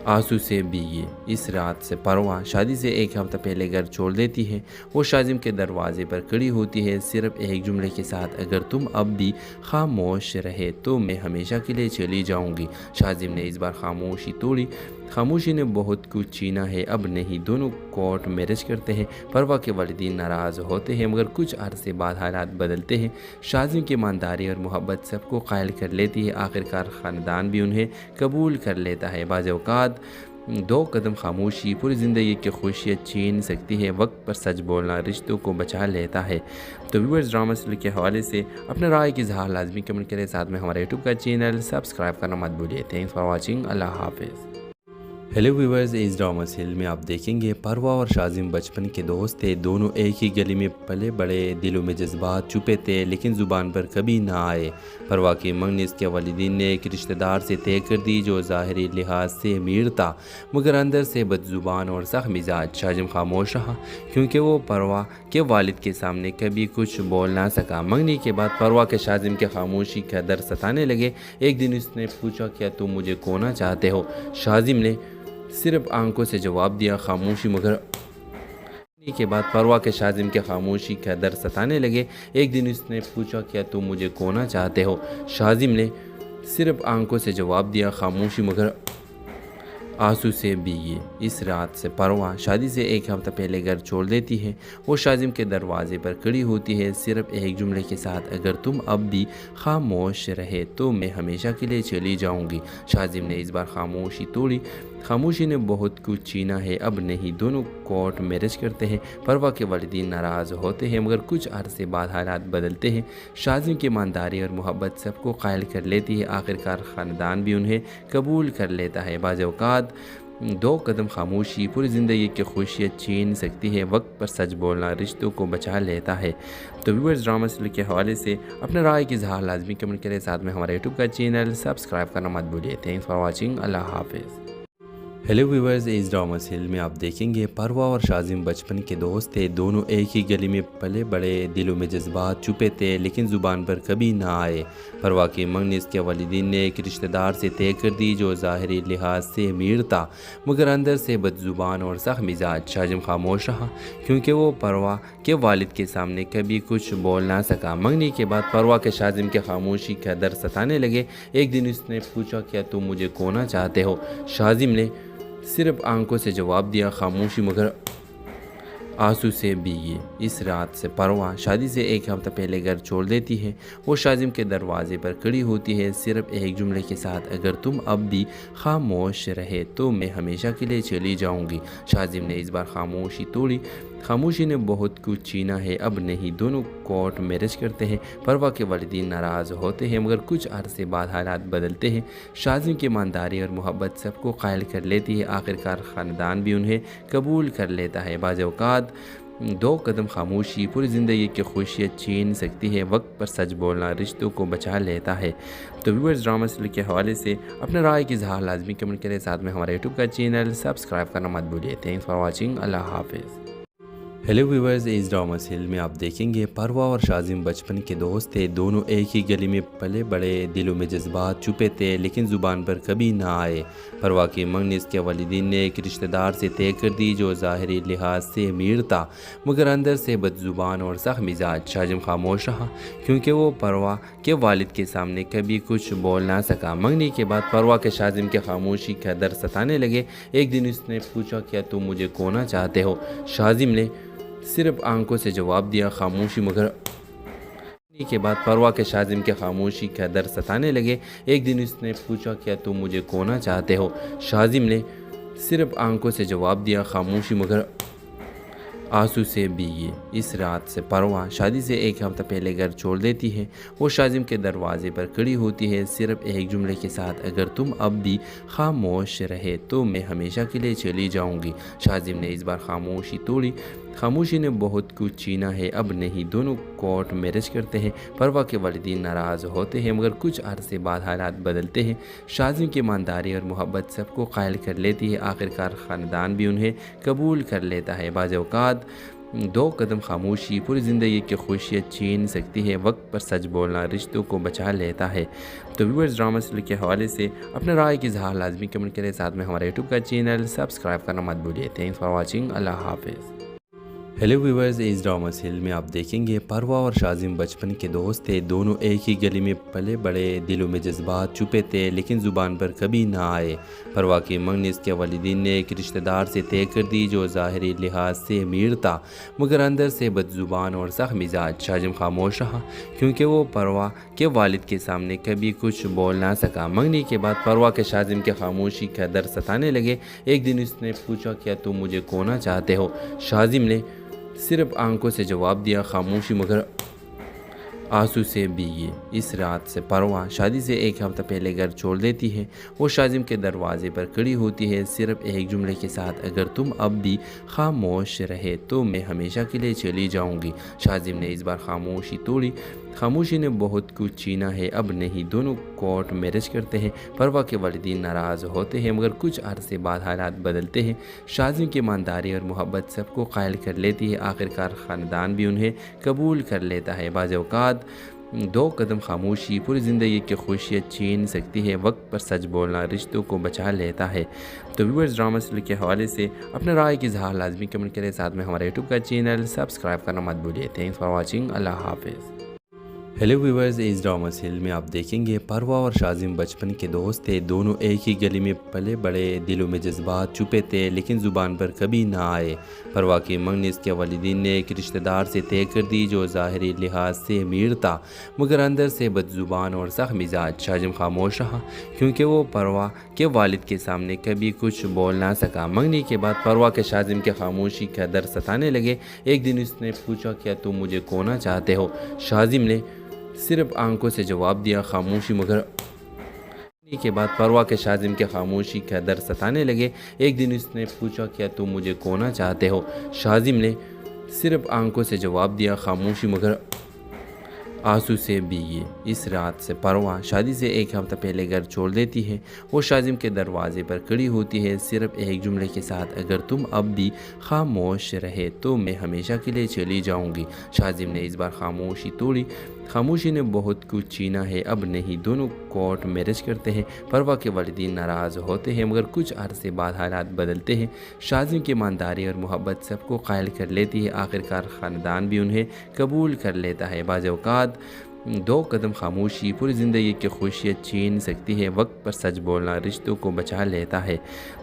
आंसू से भीगी। इस रात से परवा शादी से एक हफ्ता पहले घर छोड़ देती है। वो शाजिम के दरवाजे पर खड़ी होती है सिर्फ एक जुमले के साथ, अगर तुम अब भी खामोश रहे तो मैं हमेशा के लिए चली जाऊंगी। शाजिम ने इस बार खामोशी तोड़ी। खामोशी ने बहुत कुछ छीना है, अब नहीं। दोनों कोर्ट मैरिज करते हैं। परवा के वालिदीन नाराज़ होते हैं मगर कुछ अरसे बाद हालात बदलते हैं। शाजिम की ईमानदारी और मोहब्बत सबको कायल कर लेती है। आखिरकार ख़ानदान भी उन्हें कबूल कर लेता है। बाज़ औक़ात दो कदम खामोशी पूरी ज़िंदगी की खुशियाँ छीन सकती है। वक्त पर सच बोलना रिश्तों को बचा लेता है। तो व्यूअर्स, ड्रामा सीरियल के हवाले से अपने राय की इज़हार लाजमी कमेंट करें। साथ में हमारे यूट्यूब का चैनल सब्सक्राइब करना मत भूलिए। Thanks for watching. अल्लाह हाफिज़। हेलो व्यूवर्स, इस ड्रामा सीरियल में आप देखेंगे परवा और शाजिम बचपन के दोस्त थे। दोनों एक ही गली में पले बड़े, दिलों में जज्बात छुपे थे लेकिन ज़ुबान पर कभी ना आए। परवा की मंगनी इसके वालिदीन ने एक रिश्तेदार से तय कर दी जो ज़ाहिरी लिहाज से अमीर था मगर अंदर से बदज़ुबान और सख्त मिजाज। शाजिम खामोश रहा क्योंकि वो परवा के वालिद के सामने कभी कुछ बोल ना सका। मंगनी के बाद परवा के शाजिम के खामोशी का दर्द सताने लगे। एक दिन उसने पूछा, क्या तुम मुझे खोना चाहते हो? शाजिम ने सिर्फ आंखों से जवाब दिया, खामोशी मगर के बाद परवा के शाजिम के खामोशी का दर्द सताने लगे। एक दिन उसने पूछा, क्या तुम मुझे खोना चाहते हो? शाजिम ने सिर्फ आंखों से जवाब दिया, खामोशी मगर आंसू से भीगी इस रात से परवा शादी से एक हफ्ता पहले घर छोड़ देती है। वो शाजिम के दरवाजे पर खड़ी होती है सिर्फ एक जुमले के साथ, अगर तुम अब भी खामोश रहे तो मैं हमेशा के लिए चली जाऊंगी। शाजिम ने इस बार खामोशी तोड़ी। खामोशी ने बहुत कुछ छीना है, अब नहीं। दोनों कोर्ट मैरिज करते हैं। परवा के वालिदीन नाराज़ होते हैं मगर कुछ अरसे बाद हालात बदलते हैं। शाजिम की ईमानदारी और मोहब्बत सबको कायल कर लेती है। आखिरकार ख़ानदान भी उन्हें कबूल कर लेता है। बाज़ औक़ात दो कदम खामोशी पूरी ज़िंदगी की खुशियाँ छीन सकती है। वक्त पर सच बोलना रिश्तों को बचा लेता है। तो व्यूअर्स, ड्रामा सीरियल के हवाले से अपने राय की इज़हार लाजमी कमेंट करें। साथ में हमारे यूट्यूब का चैनल सब्सक्राइब करना मत भूलिए। Thanks for watching. अल्लाह हाफिज़। हेलो व्यूअर्स, इस ड्रामा सीरियल में आप देखेंगे परवा और शाजिम बचपन के दोस्त थे। दोनों एक ही गली में पले बड़े, दिलों में जज्बात छुपे थे लेकिन ज़ुबान पर कभी ना आए। परवा की मंगनी इसके वालिदीन ने एक रिश्तेदार से तय कर दी जो ज़ाहिरी लिहाज से अमीर था मगर अंदर से बदजुबान और सख्त मिजाज। शाजिम खामोश रहा क्योंकि वो परवा के वालिद के सामने कभी कुछ बोल ना सका। मंगनी के बाद परवा के शाजिम के खामोशी का दर्द सताने लगे। एक दिन उसने पूछा, क्या तुम मुझे खोना चाहते हो? शाजिम ने सिर्फ आंखों से जवाब दिया, खामोशी मगर आंसू से भीगी इस रात से परवा शादी से एक हफ्ता पहले घर छोड़ देती है। वो शाजिम के दरवाजे पर खड़ी होती है सिर्फ एक जुमले के साथ, अगर तुम अब भी खामोश रहे तो मैं हमेशा के लिए चली जाऊंगी। शाजिम ने इस बार खामोशी तोड़ी। खामोशी ने बहुत कुछ छीना है, अब नहीं। दोनों कोर्ट मैरिज करते हैं। परवा के वालिदीन नाराज़ होते हैं मगर कुछ अरसे बाद हालात बदलते हैं। शाजिम की ईमानदारी और मोहब्बत सबको कायल कर लेती है। आखिरकार ख़ानदान भी उन्हें कबूल कर लेता है। बाज़ औक़ात दो कदम खामोशी पूरी ज़िंदगी की खुशियाँ छीन सकती है। वक्त पर सच बोलना रिश्तों को बचा लेता है। तो व्यूअर्स, ड्रामा सीरियल के हवाले से अपने राय की इज़हार लाजमी कमेंट करें। साथ में हमारे यूट्यूब का चैनल सब्सक्राइब करना मत भूलिए। Thanks for watching. अल्लाह हाफिज़। हेलो व्यूअर्स, इस ड्रामा सीरियल में आप देखेंगे परवा और शाजिम बचपन के दोस्त थे। दोनों एक ही गली में पले बड़े, दिलों में जज्बात छुपे थे लेकिन ज़ुबान पर कभी ना आए। परवा की मंगनी इसके वालिदीन ने एक रिश्तेदार से तय कर दी जो ज़ाहिरी लिहाज से अमीर था मगर अंदर से बदजुबान और सख्त मिजाज। शाजिम खामोश रहा क्योंकि वो परवा के वालिद के सामने कभी कुछ बोल ना सका। मंगनी के बाद परवा के शाजिम के खामोशी का दर्द सताने लगे। एक दिन उसने पूछा, क्या तुम मुझे खोना चाहते हो? शाजिम ने सिर्फ आंखों से जवाब दिया, खामोशी मगर के बाद परवा के शाजिम के खामोशी का दर्द सताने लगे। एक दिन उसने पूछा, क्या तुम मुझे खोना चाहते हो? शाजिम ने सिर्फ आंखों से जवाब दिया, खामोशी मगर आंसू से भीगी इस रात से परवा शादी से एक हफ्ता पहले घर छोड़ देती है। वो शाजिम के दरवाजे पर खड़ी होती है सिर्फ एक जुमले के साथ, अगर तुम अब भी खामोश रहे तो मैं हमेशा के लिए चली जाऊंगी। शाजिम ने इस बार खामोशी तोड़ी। खामोशी ने बहुत कुछ छीना है, अब नहीं। दोनों कोर्ट मैरिज करते हैं। परवा के वालिदीन नाराज़ होते हैं मगर कुछ अरसे बाद हालात बदलते हैं। शाजिम की ईमानदारी और मोहब्बत सबको कायल कर लेती है। आखिरकार ख़ानदान भी उन्हें कबूल कर लेता है। बाज़ औक़ात दो कदम खामोशी पूरी ज़िंदगी की खुशियाँ छीन सकती है। वक्त पर सच बोलना रिश्तों को बचा लेता है। तो व्यूअर्स, ड्रामा सीरियल के हवाले से अपने राय की इज़हार लाजमी कमेंट करें। साथ में हमारे यूट्यूब का चैनल सब्सक्राइब करना मत भूलिए। Thanks for watching. अल्लाह हाफिज़। हेलो व्यूअर्स, इस ड्रामा सीरियल में आप देखेंगे परवा और शाजिम बचपन के दोस्त थे। दोनों एक ही गली में पले बड़े, दिलों में जज्बात छुपे थे लेकिन ज़ुबान पर कभी ना आए। परवा की मंगनी इसके वालिदीन ने एक रिश्तेदार से तय कर दी जो ज़ाहिरी लिहाज से अमीर था मगर अंदर से बदजुबान और सख्त मिजाज। शाजिम खामोश रहा क्योंकि वो परवा के वालिद के सामने कभी कुछ बोल ना सका। मंगनी के बाद परवा के शाजिम के खामोशी का दर्द सताने लगे। एक दिन उसने पूछा, क्या तुम मुझे खोना चाहते हो? शाजिम ने सिर्फ आंखों से जवाब दिया, खामोशी मगर आंसू से भीगी इस रात से परवा शादी से एक हफ्ता पहले घर छोड़ देती है। वो शाजिम के दरवाजे पर खड़ी होती है सिर्फ एक जुमले के साथ, अगर तुम अब भी खामोश रहे तो मैं हमेशा के लिए चली जाऊंगी। शाजिम ने इस बार खामोशी तोड़ी। खामोशी ने बहुत कुछ छीना है, अब नहीं। दोनों कोर्ट मैरिज करते हैं। परवा के वालिदीन नाराज़ होते हैं मगर कुछ अरसे बाद हालात बदलते हैं। शाजिम की ईमानदारी और मोहब्बत सबको कायल कर लेती है। आखिरकार ख़ानदान भी उन्हें कबूल कर लेता है। बाज़ औक़ात दो कदम खामोशी पूरी ज़िंदगी की खुशियाँ छीन सकती है। वक्त पर सच बोलना रिश्तों को बचा लेता है। तो व्यूअर्स, ड्रामा सीरियल के हवाले से अपने राय की इज़हार लाजमी कमेंट करें। साथ में हमारे यूट्यूब का चैनल सब्सक्राइब करना मत भूलिए। Thanks for watching. अल्लाह हाफिज़। हेलो व्यूवर्स, इस ड्रामा सीरियल में आप देखेंगे परवा और शाजिम बचपन के दोस्त थे। दोनों एक ही गली में पले बड़े, दिलों में जज्बात छुपे थे लेकिन ज़ुबान पर कभी ना आए। परवा की मंगनी इसके वालिदीन ने एक रिश्तेदार से तय कर दी जो ज़ाहिरी लिहाज से अमीर था मगर अंदर से बदज़ुबान और सख्त मिजाज। शाजिम खामोश रहा क्योंकि वो परवा के वालिद के सामने कभी कुछ बोल ना सका। मंगनी के बाद परवा के शाजिम के खामोशी का दर्द सताने लगे। एक दिन उसने पूछा, क्या तुम मुझे खोना चाहते हो? शाजिम ने सिर्फ आंखों से जवाब दिया, खामोशी। मगर के बाद परवा के शाजिम के खामोशी का दर्द सताने लगे। एक दिन उसने पूछा, क्या तुम मुझे खोना चाहते हो? शाजिम ने सिर्फ आंखों से जवाब दिया, खामोशी। मगर आंसू से भीगी इस रात से परवा शादी से एक हफ्ता पहले घर छोड़ देती है। वो शाजिम के दरवाजे पर खड़ी होती है सिर्फ एक जुमले के साथ, अगर तुम अब भी खामोश रहे तो मैं हमेशा के लिए चली जाऊंगी। शाजिम ने इस बार खामोशी तोड़ी। खामोशी ने बहुत कुछ छीना है, अब नहीं। दोनों कोर्ट मैरिज करते हैं। परवा के वालिदीन नाराज़ होते हैं मगर कुछ अरसे बाद हालात बदलते हैं। शाजिम की ईमानदारी और मोहब्बत सबको कायल कर लेती है। आखिरकार ख़ानदान भी उन्हें कबूल कर लेता है। बाज़ औक़ात दो कदम खामोशी पूरी ज़िंदगी की खुशियाँ छीन सकती है। वक्त पर सच बोलना रिश्तों को बचा लेता है।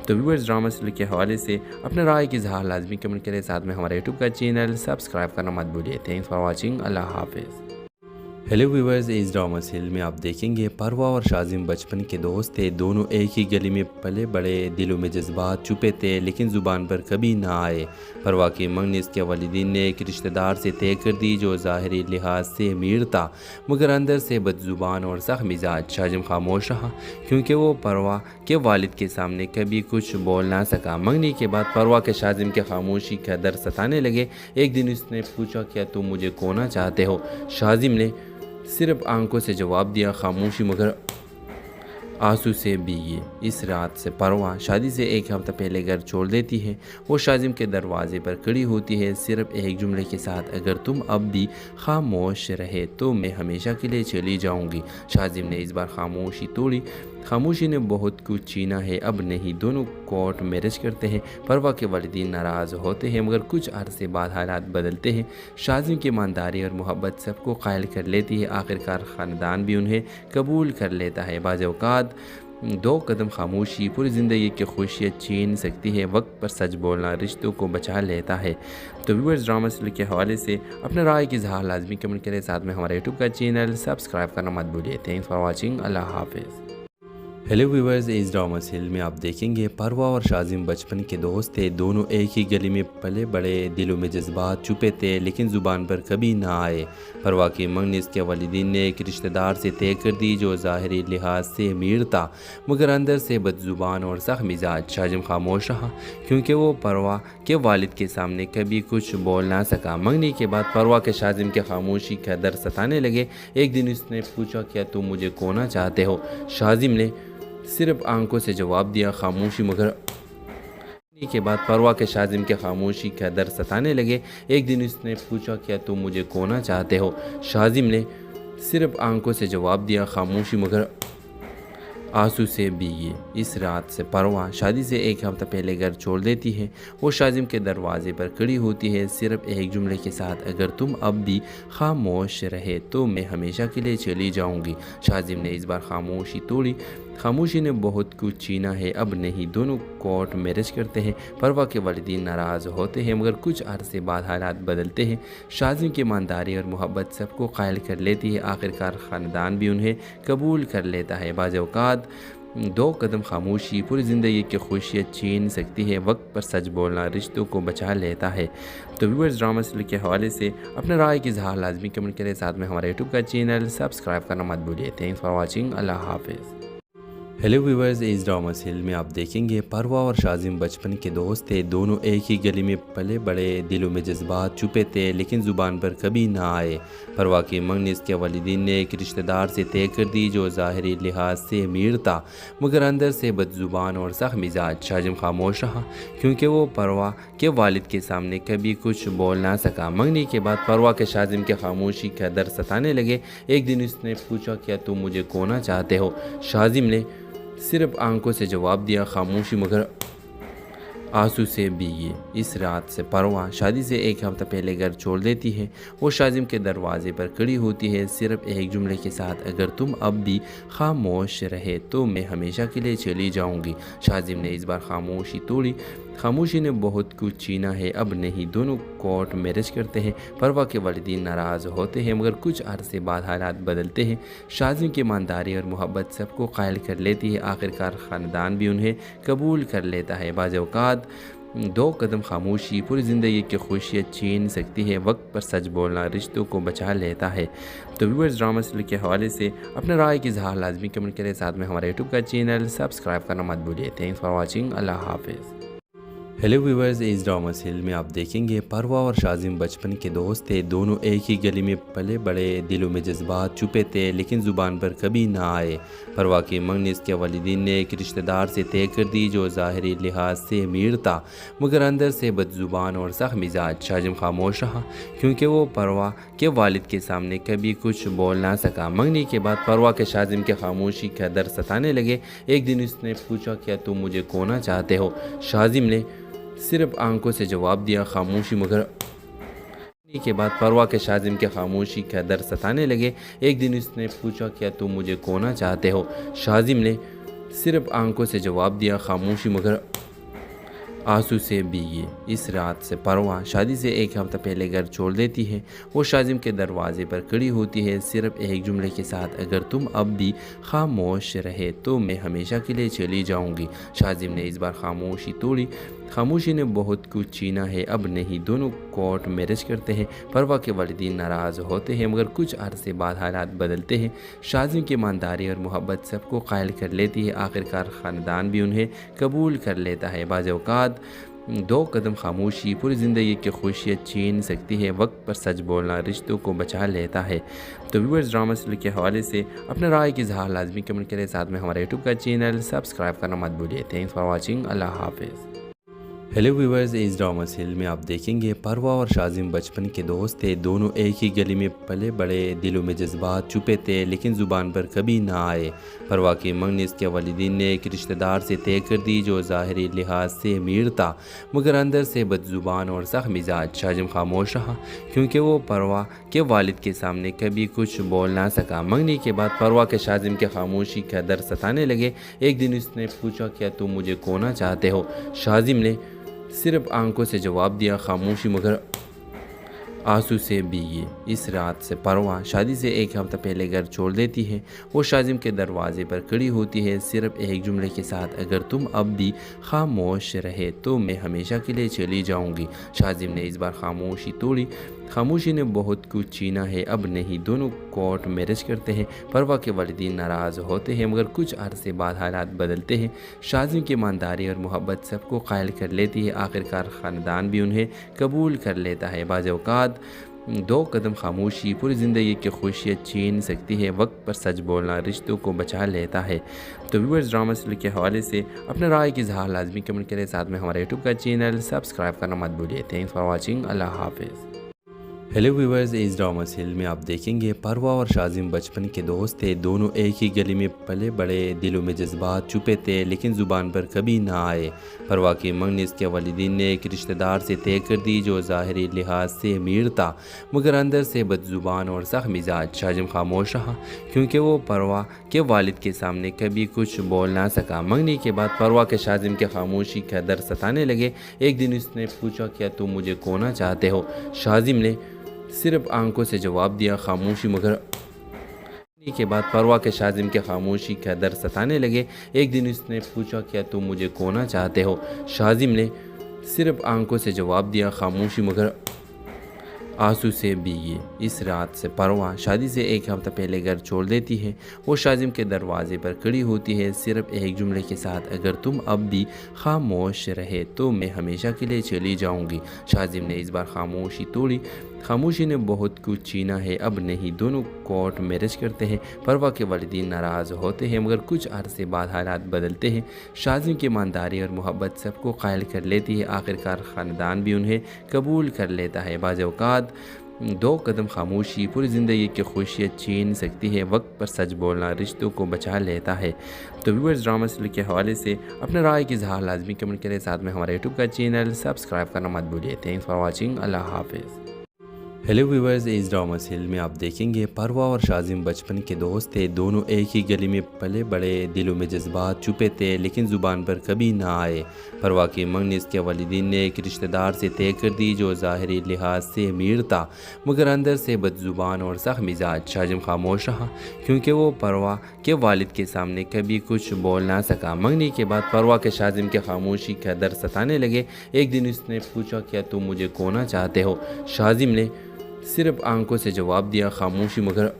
तो व्यूअर्स, ड्रामा सीरियल के हवाले से अपने राय की इज़हार लाजमी कमेंट करें। साथ में हमारे यूट्यूब का चैनल सब्सक्राइब करना मत भूलिए। Thanks for watching. अल्लाह हाफिज़। हेलो व्यूवर्स, इस ड्रामा सीरियल में आप देखेंगे परवा और शाजिम बचपन के दोस्त थे। दोनों एक ही गली में पले बड़े, दिलों में जज्बात छुपे थे लेकिन ज़ुबान पर कभी ना आए। परवा की मंगनी इसके वालिदीन ने एक रिश्तेदार से तय कर दी जो ज़ाहिरी लिहाज से अमीर था मगर अंदर से बदज़ुबान और सख्त मिजाज। शाजिम खामोश रहा क्योंकि वो परवा के वालिद के सामने कभी कुछ बोल ना सका। मंगनी के बाद परवा के शाजिम के खामोशी का दर्द सताने लगे। एक दिन उसने पूछा, क्या तुम मुझे खोना चाहते हो? शाजिम ने सिर्फ आंखों से जवाब दिया, खामोशी। मगर आंसू से भीगी इस रात से परवा शादी से एक हफ्ता पहले घर छोड़ देती है। वो शाजिम के दरवाजे पर खड़ी होती है सिर्फ एक जुमले के साथ, अगर तुम अब भी खामोश रहे तो मैं हमेशा के लिए चली जाऊंगी। शाजिम ने इस बार खामोशी तोड़ी। खामोशी ने बहुत कुछ छीना है, अब नहीं। दोनों कोर्ट मैरिज करते हैं। परवा के वालिदीन नाराज़ होते हैं मगर कुछ अरसे बाद हालात बदलते हैं। शाजिम की ईमानदारी और मोहब्बत सबको कायल कर लेती है। आखिरकार ख़ानदान भी उन्हें कबूल कर लेता है। बाज़ औक़ात दो कदम खामोशी पूरी ज़िंदगी की खुशियाँ छीन सकती है। वक्त पर सच बोलना रिश्तों को बचा लेता है। तो व्यूअर्स, ड्रामा सीरियल के हवाले से अपने राय की इज़हार लाजमी कमेंट करें। साथ में हमारे यूट्यूब का चैनल सब्सक्राइब करना मत भूलिए। Thanks for watching. अल्लाह हाफिज़। हेलो व्यूवर्स, इस ड्रामा सीरियल में आप देखेंगे परवा और शाजिम बचपन के दोस्त थे। दोनों एक ही गली में पले बड़े, दिलों में जज्बात छुपे थे लेकिन ज़ुबान पर कभी ना आए। परवा की मंगनी इसके वालिदीन ने एक रिश्तेदार से तय कर दी जो ज़ाहिरी लिहाज से अमीर था मगर अंदर से बदज़ुबान और सख्त मिजाज। शाजिम खामोश रहा क्योंकि वो परवा के वालिद के सामने कभी कुछ बोल ना सका। मंगनी के बाद परवा के शाजिम के खामोशी का दर्द सताने लगे। एक दिन उसने पूछा, क्या तुम मुझे खोना चाहते हो? शाजिम ने सिर्फ आंखों से जवाब दिया, खामोशी। मगर के बाद परवा के शाजिम के खामोशी का दर्द सताने लगे। एक दिन उसने पूछा, क्या तुम मुझे खोना चाहते हो? शाजिम ने सिर्फ आंखों से जवाब दिया, खामोशी। मगर आंसू से भीगी इस रात से परवा शादी से एक हफ्ता पहले घर छोड़ देती है। वो शाजिम के दरवाजे पर खड़ी होती है सिर्फ एक जुमले के साथ, अगर तुम अब भी खामोश रहे तो मैं हमेशा के लिए चली जाऊंगी। शाजिम ने इस बार खामोशी तोड़ी। खामोशी ने बहुत कुछ छीना है, अब नहीं। दोनों कोर्ट मैरिज करते हैं। परवा के वालिदीन नाराज़ होते हैं मगर कुछ अरसे बाद हालात बदलते हैं। शाजिम की ईमानदारी और मोहब्बत सबको कायल कर लेती है। आखिरकार ख़ानदान भी उन्हें कबूल कर लेता है। बाज़ औक़ात दो कदम खामोशी पूरी ज़िंदगी की खुशियाँ छीन सकती है। वक्त पर सच बोलना रिश्तों को बचा लेता है। तो व्यूअर्स, ड्रामा सीरियल के हवाले से अपने राय की इज़हार लाजमी कमेंट करें। साथ में हमारे यूट्यूब का चैनल सब्सक्राइब करना मत भूलिए। Thanks for watching. अल्लाह हाफिज़। हेलो व्यूवर्स, इस ड्रामा सीरियल में आप देखेंगे परवा और शाजिम बचपन के दोस्त थे। दोनों एक ही गली में पले बड़े, दिलों में जज्बात छुपे थे लेकिन ज़ुबान पर कभी ना आए। परवा की मंगनी इसके वालिदीन ने एक रिश्तेदार से तय कर दी जो ज़ाहिरी लिहाज से अमीर था मगर अंदर से बदज़ुबान और सख्त मिजाज। शाजिम खामोश रहा क्योंकि वो परवा के वालिद के सामने कभी कुछ बोल ना सका। मंगनी के बाद परवा के शाजिम के खामोशी का दर्द सताने लगे। एक दिन उसने पूछा, क्या तुम मुझे खोना चाहते हो? शाजिम ने सिर्फ आंखों से जवाब दिया, खामोशी। मगर आंसू से भीगी इस रात से परवाह शादी से एक हफ्ता पहले घर छोड़ देती है। वो शाजिम के दरवाजे पर खड़ी होती है सिर्फ एक जुमले के साथ, अगर तुम अब भी खामोश रहे तो मैं हमेशा के लिए चली जाऊंगी। शाजिम ने इस बार खामोशी तोड़ी। खामोशी ने बहुत कुछ छीना है, अब नहीं। दोनों कोर्ट मैरिज करते हैं। परवा के वालिदीन नाराज़ होते हैं मगर कुछ अरसे बाद हालात बदलते हैं। शाजिम की ईमानदारी और मोहब्बत सबको कायल कर लेती है। आखिरकार ख़ानदान भी उन्हें कबूल कर लेता है। बाज़ औक़ात दो कदम खामोशी पूरी ज़िंदगी की खुशियाँ छीन सकती है। वक्त पर सच बोलना रिश्तों को बचा लेता है। तो व्यूअर्स, ड्रामा सीरियल के हवाले से अपने राय की इज़हार लाजमी कमेंट करें। साथ में हमारे यूट्यूब का चैनल सब्सक्राइब करना मत भूलिए। Thanks for watching. अल्लाह हाफिज़। हेलो व्यूअर्स, इस ड्रामा सीरियल में आप देखेंगे परवा और शाजिम बचपन के दोस्त थे। दोनों एक ही गली में पले बड़े, दिलों में जज्बात छुपे थे लेकिन ज़ुबान पर कभी ना आए। परवा की मंगनी इसके वालिदीन ने एक रिश्तेदार से तय कर दी जो ज़ाहिरी लिहाज से अमीर था मगर अंदर से बदज़ुबान और सख्त मिजाज। शाजिम खामोश रहा क्योंकि वो परवा के वालिद के सामने कभी कुछ बोल ना सका। मंगनी के बाद परवा के शाजिम के खामोशी का दर्द सताने लगे। एक दिन उसने पूछा, क्या तुम मुझे खोना चाहते हो? शाजिम ने सिर्फ आंखों से जवाब दिया, खामोशी। मगर के बाद परवा के शाजिम के खामोशी का दर्द सताने लगे। एक दिन उसने पूछा, क्या तुम मुझे खोना चाहते हो? शाजिम ने सिर्फ आंखों से जवाब दिया, खामोशी। मगर आंसू से भीगी इस रात से परवा शादी से एक हफ्ता पहले घर छोड़ देती है। वो शाजिम के दरवाजे पर खड़ी होती है सिर्फ एक जुमले के साथ, अगर तुम अब भी खामोश रहे तो मैं हमेशा के लिए चली जाऊंगी। शाजिम ने इस बार खामोशी तोड़ी। खामोशी ने बहुत कुछ छीना है, अब नहीं। दोनों कोर्ट मैरिज करते हैं। परवा के वालिदीन नाराज़ होते हैं मगर कुछ अरसे बाद हालात बदलते हैं। शाजिम की ईमानदारी और मोहब्बत सबको कायल कर लेती है। आखिरकार ख़ानदान भी उन्हें कबूल कर लेता है। बाज़ औक़ात दो कदम खामोशी पूरी ज़िंदगी की खुशियाँ छीन सकती है। वक्त पर सच बोलना रिश्तों को बचा लेता है। तो व्यूअर्स, ड्रामा सीरियल के हवाले से अपने राय की इज़हार लाजमी कमेंट करें। साथ में हमारे यूट्यूब का चैनल सब्सक्राइब करना मत भूलिए। Thanks for watching. अल्लाह हाफिज़। हेलो व्यूअर्स, इस ड्रामा सीरियल में आप देखेंगे परवा और शाजिम बचपन के दोस्त थे। दोनों एक ही गली में पले बड़े, दिलों में जज्बात छुपे थे लेकिन ज़ुबान पर कभी ना आए। परवा की मंगनी इसके वालिदीन ने एक रिश्तेदार से तय कर दी जो ज़ाहिरी लिहाज से अमीर था मगर अंदर से बदज़ुबान और सख्त मिजाज। शाजिम खामोश रहा क्योंकि वो परवा के वालिद के सामने कभी कुछ बोल ना सका। मंगनी के बाद परवा के शाजिम के खामोशी का दर्द सताने लगे। एक दिन उसने पूछा, क्या तुम मुझे खोना चाहते हो? शाजिम ने सिर्फ आंखों से जवाब दिया, खामोशी। मगर आंसू से भीगी इस रात से परवा शादी से एक हफ्ता पहले घर छोड़ देती है। वो शाजिम के दरवाजे पर खड़ी होती है सिर्फ एक जुमले के साथ, अगर तुम अब भी खामोश रहे तो मैं हमेशा के लिए चली जाऊंगी। शाजिम ने इस बार खामोशी तोड़ी। खामोशी ने बहुत कुछ छीना है, अब नहीं। दोनों कोर्ट मैरिज करते हैं। परवा के वालिदीन नाराज़ होते हैं मगर कुछ अरसे बाद हालात बदलते हैं। शाजिम की ईमानदारी और मोहब्बत सबको कायल कर लेती है। आखिरकार ख़ानदान भी उन्हें कबूल कर लेता है। बाज़ औक़ात दो कदम खामोशी पूरी ज़िंदगी की खुशियाँ छीन सकती है। वक्त पर सच बोलना रिश्तों को बचा लेता है। तो व्यूअर्स, ड्रामा सीरियल के हवाले से अपने राय की इज़हार लाजमी कमेंट करें। साथ में हमारे यूट्यूब का चैनल सब्सक्राइब करना मत भूलिए। Thanks for watching. अल्लाह हाफिज़। हेलो व्यूअर्स, इस ड्रामा सीरियल में आप देखेंगे परवा और शाजिम बचपन के दोस्त थे। दोनों एक ही गली में पले बड़े, दिलों में जज्बात छुपे थे लेकिन ज़ुबान पर कभी ना आए। परवा की मंगनी इसके वालिदीन ने एक रिश्तेदार से तय कर दी जो ज़ाहिरी लिहाज से अमीर था मगर अंदर से बदज़ुबान और सख्त मिजाज। शाजिम खामोश रहा क्योंकि वो परवा के वालिद के सामने कभी कुछ बोल ना सका। मंगनी के बाद परवा के शाजिम के खामोशी का दर्द सताने लगे। एक दिन उसने पूछा, क्या तुम मुझे खोना चाहते हो? शाजिम ने सिर्फ आंखों से जवाब दिया, खामोशी। मगर के बाद परवा के शाजिम के खामोशी का दर्द सताने लगे। एक दिन उसने पूछा, क्या तुम मुझे खोना चाहते हो? शाजिम ने सिर्फ आंखों से जवाब दिया, खामोशी। मगर आंसू से भीगी इस रात से परवा शादी से एक हफ्ता पहले घर छोड़ देती है। वो शाजिम के दरवाजे पर खड़ी होती है सिर्फ एक जुमले के साथ, अगर तुम अब भी खामोश रहे तो मैं हमेशा के लिए चली जाऊंगी। शाजिम ने इस बार खामोशी तोड़ी। खामोशी ने बहुत कुछ छीना है, अब नहीं। दोनों कोर्ट मैरिज करते हैं। परवा के वालिदीन नाराज़ होते हैं मगर कुछ अरसे बाद हालात बदलते हैं। शाजिम की ईमानदारी और मोहब्बत सबको कायल कर लेती है। आखिरकार ख़ानदान भी उन्हें कबूल कर लेता है। बाज़ औक़ात दो कदम खामोशी पूरी ज़िंदगी की खुशियाँ छीन सकती है। वक्त पर सच बोलना रिश्तों को बचा लेता है। तो व्यूअर्स, ड्रामा सीरियल के हवाले से अपने राय की इज़हार लाजमी कमेंट करें। साथ में हमारे यूट्यूब का चैनल सब्सक्राइब करना मत भूलिए। Thanks for watching. अल्लाह हाफिज़। हेलो व्यूवर्स, इस ड्रामा सीरियल में आप देखेंगे परवा और शाजिम बचपन के दोस्त थे। दोनों एक ही गली में पले बड़े, दिलों में जज्बात छुपे थे लेकिन ज़ुबान पर कभी ना आए। परवा की मंगनी इसके वालिदीन ने एक रिश्तेदार से तय कर दी जो ज़ाहिरी लिहाज से अमीर था मगर अंदर से बदज़ुबान और सख्त मिजाज। शाजिम खामोश रहा क्योंकि वो परवा के वालिद के सामने कभी कुछ बोल ना सका। मंगनी के बाद परवा के शाजिम के खामोशी का दर्द सताने लगे। एक दिन उसने पूछा, क्या तुम मुझे खोना चाहते हो? शाजिम ने सिर्फ आंखों से जवाब दिया, खामोशी मगर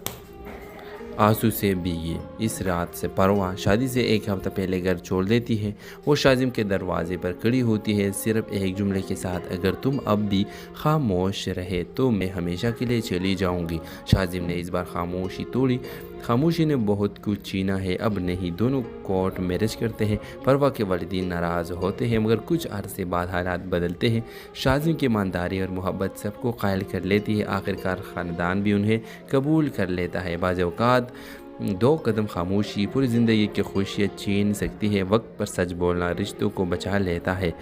आंसू से भीगी। इस रात से परवा शादी से एक हफ्ता पहले घर छोड़ देती है। वो शाजिम के दरवाजे पर खड़ी होती है सिर्फ एक जुमले के साथ, अगर तुम अब भी खामोश रहे तो मैं हमेशा के लिए चली जाऊंगी। शाजिम ने इस बार खामोशी तोड़ी। खामोशी ने बहुत कुछ छीना है, अब नहीं। दोनों कोर्ट मैरिज करते हैं। परवा के वालिदीन नाराज़ होते हैं मगर कुछ अरसे बाद हालात बदलते हैं। शाजिम की ईमानदारी और मोहब्बत सबको कायल कर लेती है। आखिरकार ख़ानदान भी उन्हें कबूल कर लेता है। बाज़ औक़ात दो कदम खामोशी पूरी ज़िंदगी की खुशियाँ छीन सकती है। वक्त पर सच बोलना रिश्तों को बचा लेता है।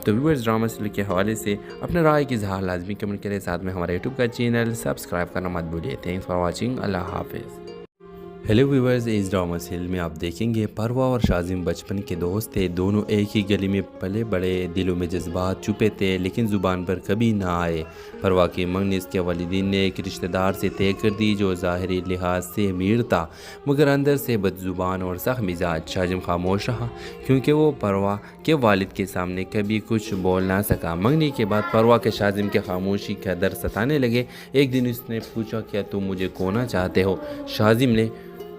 तो व्यूअर्स, ड्रामा सीरियल के हवाले से अपने राय की इज़हार लाजमी कमेंट करें। साथ में हमारे यूट्यूब का चैनल सब्सक्राइब करना मत भूलिए। Thanks for watching. अल्लाह हाफिज़। हेलो व्यूवर्स, इस ड्रामा सीरियल में आप देखेंगे परवा और शाजिम बचपन के दोस्त थे। दोनों एक ही गली में पले बड़े, दिलों में जज्बात छुपे थे लेकिन ज़ुबान पर कभी ना आए। परवा की मंगनी इसके वालिदीन ने एक रिश्तेदार से तय कर दी जो ज़ाहिरी लिहाज से अमीर था मगर अंदर से बदज़ुबान और सख्त मिजाज। शाजिम खामोश रहा क्योंकि वो परवा के वालिद के सामने कभी कुछ बोल ना सका। मंगनी के बाद परवा के शाजिम के खामोशी का दर्द सताने लगे। एक दिन उसने पूछा, क्या तुम मुझे खोना चाहते हो? शाजिम ने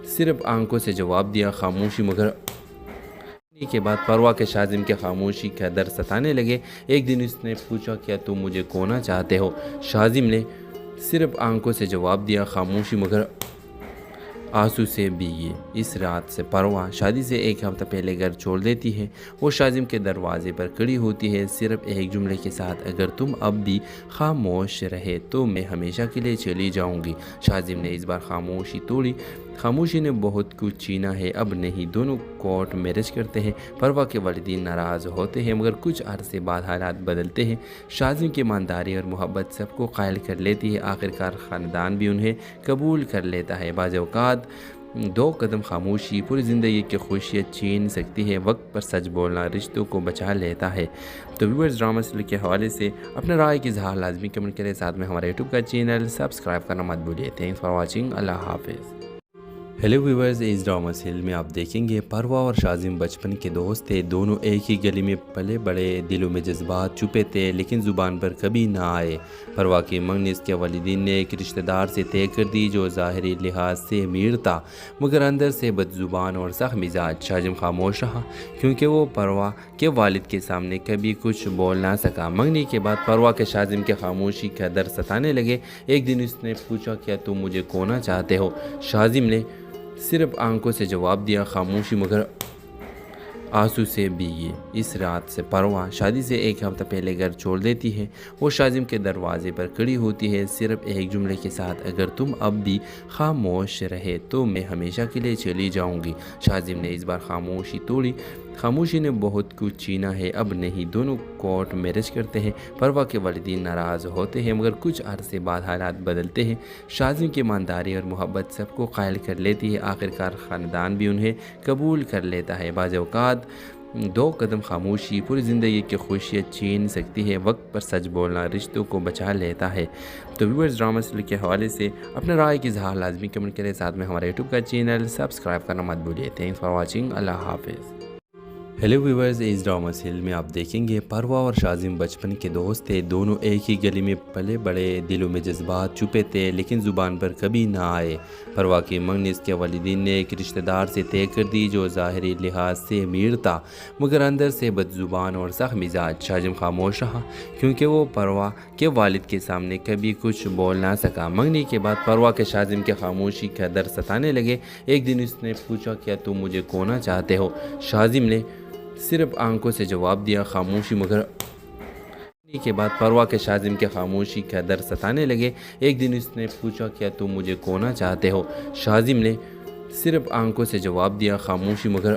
सिर्फ आंखों से जवाब दिया, खामोशी मगर के बाद परवा के शाजिम के खामोशी का दर्द सताने लगे। एक दिन उसने पूछा, क्या तुम मुझे खोना चाहते हो? शाजिम ने सिर्फ आंखों से जवाब दिया, खामोशी मगर आंसू से भीगी। इस रात से परवा शादी से एक हफ्ता पहले घर छोड़ देती है। वो शाजिम के दरवाजे पर खड़ी होती है सिर्फ एक जुमले के साथ, अगर तुम अब भी खामोश रहे तो मैं हमेशा के लिए चली जाऊंगी। शाजिम ने इस बार खामोशी तोड़ी। खामोशी ने बहुत कुछ छीना है, अब नहीं। दोनों कोर्ट मैरिज करते हैं। परवा के वालिदीन नाराज़ होते हैं मगर कुछ अरसे बाद हालात बदलते हैं। शाजिम की ईमानदारी और मोहब्बत सबको कायल कर लेती है। आखिरकार ख़ानदान भी उन्हें कबूल कर लेता है। बाज़ औक़ात दो कदम खामोशी पूरी ज़िंदगी की खुशियाँ छीन सकती है। वक्त पर सच बोलना रिश्तों को बचा लेता है। तो व्यूअर्स, ड्रामा सीरियल के हवाले से अपने राय की इज़हार लाजमी कमेंट करें। साथ में हमारे यूट्यूब का चैनल सब्सक्राइब करना मत भूलिए। Thanks for watching. अल्लाह हाफिज़। हेलो व्यूवर्स, इस ड्रामा सीरियल में आप देखेंगे परवा और शाजिम बचपन के दोस्त थे। दोनों एक ही गली में पले बड़े, दिलों में जज्बात छुपे थे लेकिन ज़ुबान पर कभी ना आए। परवा की मंगनी इसके वालिदीन ने एक रिश्तेदार से तय कर दी जो ज़ाहिरी लिहाज से अमीर था मगर अंदर से बदज़ुबान और सख्त मिजाज। शाजिम खामोश रहा क्योंकि वो परवा के वालिद के सामने कभी कुछ बोल ना सका। मंगनी के बाद परवा के शाजिम के खामोशी का दर्द सताने लगे। एक दिन उसने पूछा, क्या तुम मुझे खोना चाहते हो? शाजिम ने सिर्फ आंखों से जवाब दिया, खामोशी मगर आंसू से भीगी। इस रात से परवा शादी से एक हफ्ता पहले घर छोड़ देती है। वो शाजिम के दरवाजे पर खड़ी होती है सिर्फ एक जुमले के साथ, अगर तुम अब भी खामोश रहे तो मैं हमेशा के लिए चली जाऊंगी। शाजिम ने इस बार खामोशी तोड़ी। खामोशी ने बहुत कुछ छीना है, अब नहीं। दोनों कोर्ट मैरिज करते हैं। परवा के वालिदीन नाराज़ होते हैं मगर कुछ अरसे बाद हालात बदलते हैं। शाजिम की ईमानदारी और मोहब्बत सबको कायल कर लेती है। आखिरकार ख़ानदान भी उन्हें कबूल कर लेता है। बाज़ औक़ात दो कदम खामोशी पूरी ज़िंदगी की खुशियाँ छीन सकती है। वक्त पर सच बोलना रिश्तों को बचा लेता है। तो व्यूअर्स, ड्रामा सीरियल के हवाले से अपने राय की इज़हार लाजमी कमेंट करें। साथ में हमारे यूट्यूब का चैनल सब्सक्राइब करना मत भूलिए। Thanks for watching. अल्लाह हाफिज़। हेलो व्यूवर्स, इस ड्रामा सीरियल में आप देखेंगे परवा और शाजिम बचपन के दोस्त थे। दोनों एक ही गली में पले बड़े, दिलों में जज्बात छुपे थे लेकिन ज़ुबान पर कभी ना आए। परवा की मंगनी इसके वालिदीन ने एक रिश्तेदार से तय कर दी जो ज़ाहिरी लिहाज से अमीर था मगर अंदर से बदज़ुबान और सख्त मिजाज। शाजिम खामोश रहा क्योंकि वो परवा के वालिद के सामने कभी कुछ बोल ना सका। मंगनी के बाद परवा के शाजिम के खामोशी का दर्द सताने लगे। एक दिन उसने पूछा, क्या तुम मुझे खोना चाहते हो? शाजिम ने सिर्फ आंखों से जवाब दिया, खामोशी मगर کے بعد پروا کے شازم کے خاموشی کا در ستانے لگے۔ ایک دن اس نے پوچھا کیا تم مجھے کھونا چاہتے ہو؟ شازم نے صرف آنکھوں سے جواب دیا خاموشی مگر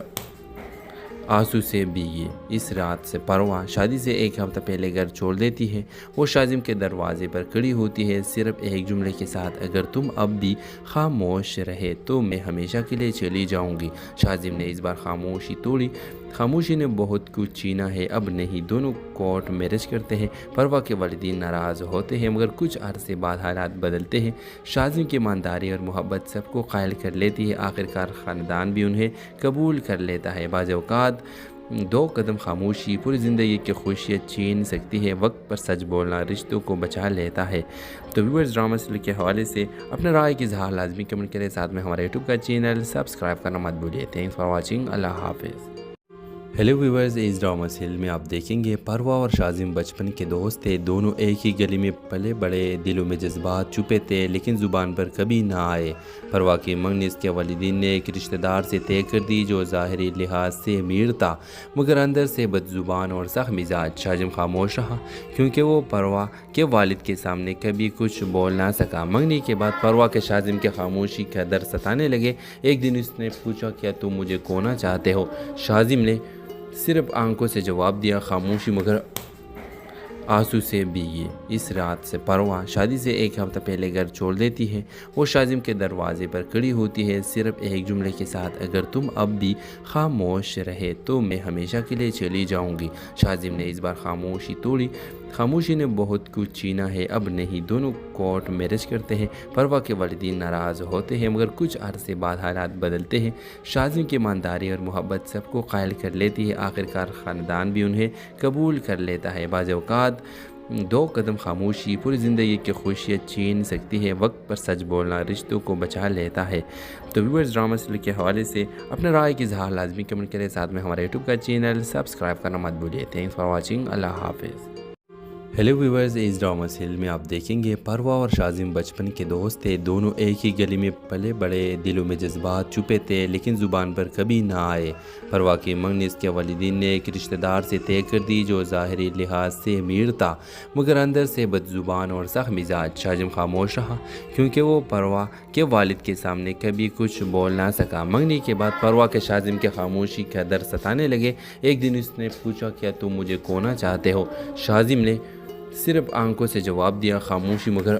آنسو سے بھیگی۔ اس رات سے پروا شادی سے ایک ہفتہ پہلے گھر چھوڑ دیتی ہے۔ وہ شازم کے دروازے پر کھڑی ہوتی ہے صرف ایک جملے کے ساتھ، اگر تم اب بھی خاموش رہے تو میں ہمیشہ کے لیے چلی جاؤں گی۔ شازم نے اس بار خاموشی توڑی۔ خاموشی نے بہت کچھ چھینا ہے، اب نہیں۔ دونوں کورٹ میرج کرتے ہیں۔ پروا کے والدین ناراض ہوتے ہیں مگر کچھ عرصے بعد حالات بدلتے ہیں۔ شازم کی ایمانداری اور محبت سب کو قائل کر لیتی ہے، آخرکار خاندان بھی انہیں قبول کر لیتا ہے۔ بعض اوقات دو قدم خاموشی پوری زندگی کی خوشیاں چھین سکتی ہے۔ وقت پر سچ بولنا رشتوں کو بچا لیتا ہے۔ تو ویورز، ڈرامہ سیریل کے حوالے سے اپنے رائے کی اظہار لازمی کمنٹ کریں، ساتھ میں ہمارے یوٹیوب کا چینل سبسکرائب کرنا مت بھولیے۔ Thanks for watching. اللہ حافظ۔ ہیلو ویورز، اس ڈرامہ سیریل میں آپ دیکھیں گے پروا اور شازم بچپن کے دوست تھے۔ دونوں ایک ہی گلی میں پلے بڑے، دلوں میں جذبات چھپے تھے لیکن زبان پر کبھی نہ آئے۔ پروا کی منگنی اس کے والدین نے ایک رشتہ دار سے طے کر دی جو ظاہری لحاظ سے امیر تھا مگر اندر سے بد زبان اور سخت مزاج۔ شازم خاموش رہا کیونکہ وہ پروا کے والد کے سامنے کبھی کچھ بول نہ سکا۔ منگنی کے بعد پروا کے شازم کے خاموشی کا در ستانے لگے۔ ایک دن اس نے پوچھا کیا تم مجھے کھونا چاہتے ہو؟ شازم نے صرف آنکھوں سے جواب دیا خاموشی مگر آنسو سے بھیگی۔ اس رات سے پروا شادی سے ایک ہفتہ پہلے گھر چھوڑ دیتی ہے۔ وہ شازم کے دروازے پر کھڑی ہوتی ہے صرف ایک جملے کے ساتھ، اگر تم اب بھی خاموش رہے تو میں ہمیشہ کے لیے چلی جاؤں گی۔ شازم نے اس بار خاموشی توڑی۔ خاموشی نے بہت کچھ چھینا ہے، اب نہیں۔ دونوں کورٹ میرج کرتے ہیں۔ پروا کے والدین ناراض ہوتے ہیں مگر کچھ عرصے بعد حالات بدلتے ہیں۔ شازم کی ایمانداری اور محبت سب کو قائل کر لیتی ہے، آخرکار خاندان بھی انہیں قبول کر لیتا ہے۔ بعض اوقات دو قدم خاموشی پوری زندگی کی خوشیاں چھین سکتی ہے۔ وقت پر سچ بولنا رشتوں کو بچا لیتا ہے۔ تو ویورز، ڈرامہ سیریل کے حوالے سے اپنے رائے کی اظہار لازمی کمنٹ کریں، ساتھ میں ہمارے یوٹیوب کا چینل سبسکرائب کرنا مت بھولیے۔ Thanks for watching. اللہ حافظ۔ ہیلو ویورز، اس ڈرامہ سیریل میں آپ دیکھیں گے پروا اور شازم بچپن کے دوست تھے۔ دونوں ایک ہی گلی میں پلے بڑے، دلوں میں جذبات چھپے تھے لیکن زبان پر کبھی نہ آئے۔ پروا کی منگنی اس کے والدین نے ایک رشتہ دار سے طے کر دی جو ظاہری لحاظ سے امیر تھا مگر اندر سے بد زبان اور سخت مزاج۔ شازم خاموش رہا کیونکہ وہ پروا کے والد کے سامنے کبھی کچھ بول نہ سکا۔ منگنی کے بعد پروا کے شازم کے خاموشی کا در ستانے لگے۔ ایک دن اس نے پوچھا کیا تم مجھے کھونا چاہتے ہو؟ شازم نے صرف آنکھوں سے جواب دیا خاموشی مگر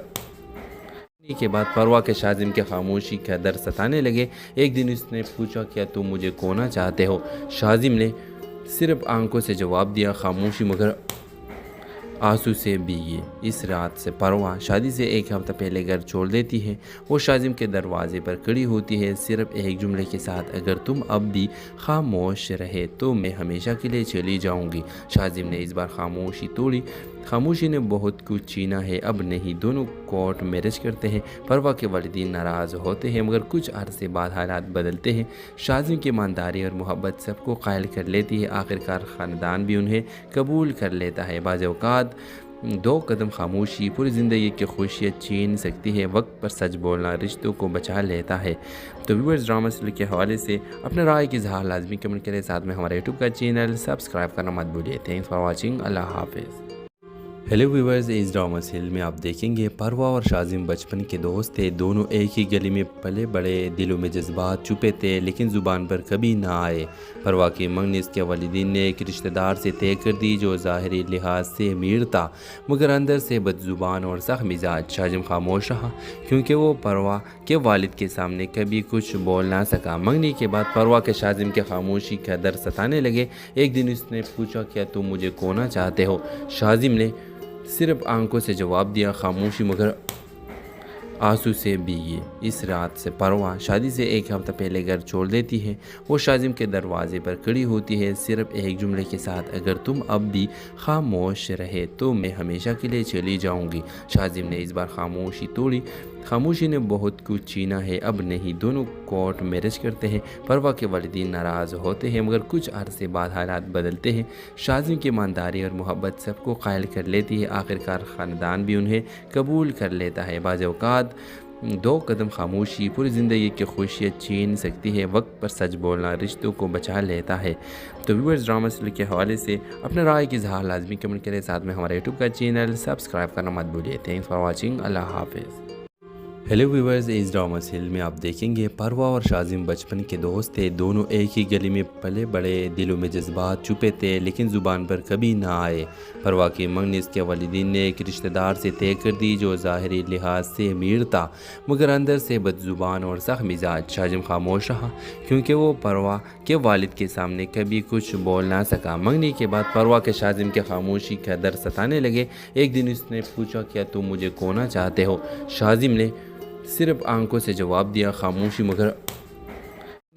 کے بعد پروا کے شازم کے خاموشی کا در ستانے لگے۔ ایک دن اس نے پوچھا کیا تم مجھے کھونا چاہتے ہو؟ شازم نے صرف آنکھوں سے جواب دیا خاموشی مگر آنسو سے بھیگی۔ اس رات سے پروا شادی سے ایک ہفتہ پہلے گھر چھوڑ دیتی ہے۔ وہ شازم کے دروازے پر کھڑی ہوتی ہے صرف ایک جملے کے ساتھ، اگر تم اب بھی خاموش رہے تو میں ہمیشہ کے لیے چلی جاؤں گی۔ شازم نے اس بار خاموشی توڑی۔ خاموشی نے بہت کچھ چھینا ہے، اب نہیں۔ دونوں کورٹ میرج کرتے ہیں۔ پروا کے والدین ناراض ہوتے ہیں مگر کچھ عرصے بعد حالات بدلتے ہیں۔ شازم کی ایمانداری اور محبت سب کو قائل کر لیتی ہے، آخرکار خاندان بھی انہیں قبول کر لیتا ہے۔ بعض اوقات دو قدم خاموشی پوری زندگی کی خوشیاں چھین سکتی ہے۔ وقت پر سچ بولنا رشتوں کو بچا لیتا ہے۔ تو ویورز، ڈرامہ سیریل کے حوالے سے اپنے رائے کی اظہار لازمی کمنٹ کریں، ساتھ میں ہمارے یوٹیوب کا چینل سبسکرائب کرنا مت بھولیے۔ Thanks for watching. اللہ حافظ۔ ہیلو ویورز، اس ڈرامہ سیریل میں آپ دیکھیں گے پروا اور شازم بچپن کے دوست تھے۔ دونوں ایک ہی گلی میں پلے بڑے، دلوں میں جذبات چھپے تھے لیکن زبان پر کبھی نہ آئے۔ پروا کی منگنی اس کے والدین نے ایک رشتہ دار سے طے کر دی جو ظاہری لحاظ سے امیر تھا مگر اندر سے بد زبان اور سخت مزاج۔ شازم خاموش رہا کیونکہ وہ پروا کے والد کے سامنے کبھی کچھ بول نہ سکا۔ منگنی کے بعد پروا کے شازم کے خاموشی کا در ستانے لگے۔ ایک دن اس نے پوچھا کیا تم مجھے کھونا چاہتے ہو؟ شازم نے صرف آنکھوں سے جواب دیا خاموشی مگر آنسو سے بھیگی۔ اس رات سے پروا شادی سے ایک ہفتہ پہلے گھر چھوڑ دیتی ہے۔ وہ شازم کے دروازے پر کھڑی ہوتی ہے صرف ایک جملے کے ساتھ، اگر تم اب بھی خاموش رہے تو میں ہمیشہ کے لیے چلی جاؤں گی۔ شازم نے اس بار خاموشی توڑی۔ خاموشی نے بہت کچھ چھینا ہے، اب نہیں۔ دونوں کورٹ میرج کرتے ہیں۔ پروا کے والدین ناراض ہوتے ہیں مگر کچھ عرصے بعد حالات بدلتے ہیں۔ شازم کی ایمانداری اور محبت سب کو قائل کر لیتی ہے، آخرکار خاندان بھی انہیں قبول کر لیتا ہے۔ بعض اوقات दो कदम खामोशी पूरी ज़िंदगी की खुशियाँ छीन सकती है। वक्त पर सच बोलना रिश्तों को बचा लेता है। तो व्यूअर्स, ड्रामा सीरियल के हवाले से अपने राय की इज़हार लाजमी कमेंट करें। साथ में हमारे यूट्यूब का चैनल सब्सक्राइब करना मत भूलिए। Thanks for watching. अल्लाह हाफिज़। हेलो व्यूवर्स, इस ड्रामा सीरियल में आप देखेंगे परवा और शाजिम बचपन के दोस्त थे। दोनों एक ही गली में पले बड़े, दिलों में जज्बात छुपे थे लेकिन ज़ुबान पर कभी ना आए। परवा की मंगनी इसके वालिदीन ने एक रिश्तेदार से तय कर दी जो ज़ाहिरी लिहाज से अमीर था मगर अंदर से बदज़ुबान और सख्त मिजाज। शाजिम खामोश रहा क्योंकि वो परवा के वालिद के सामने कभी कुछ बोल ना सका। मंगनी के बाद परवा के शाजिम के खामोशी का दर्द सताने लगे। एक दिन उसने पूछा, क्या तुम मुझे खोना चाहते हो? शाजिम ने सिर्फ आंखों से जवाब दिया, खामोशी। मगर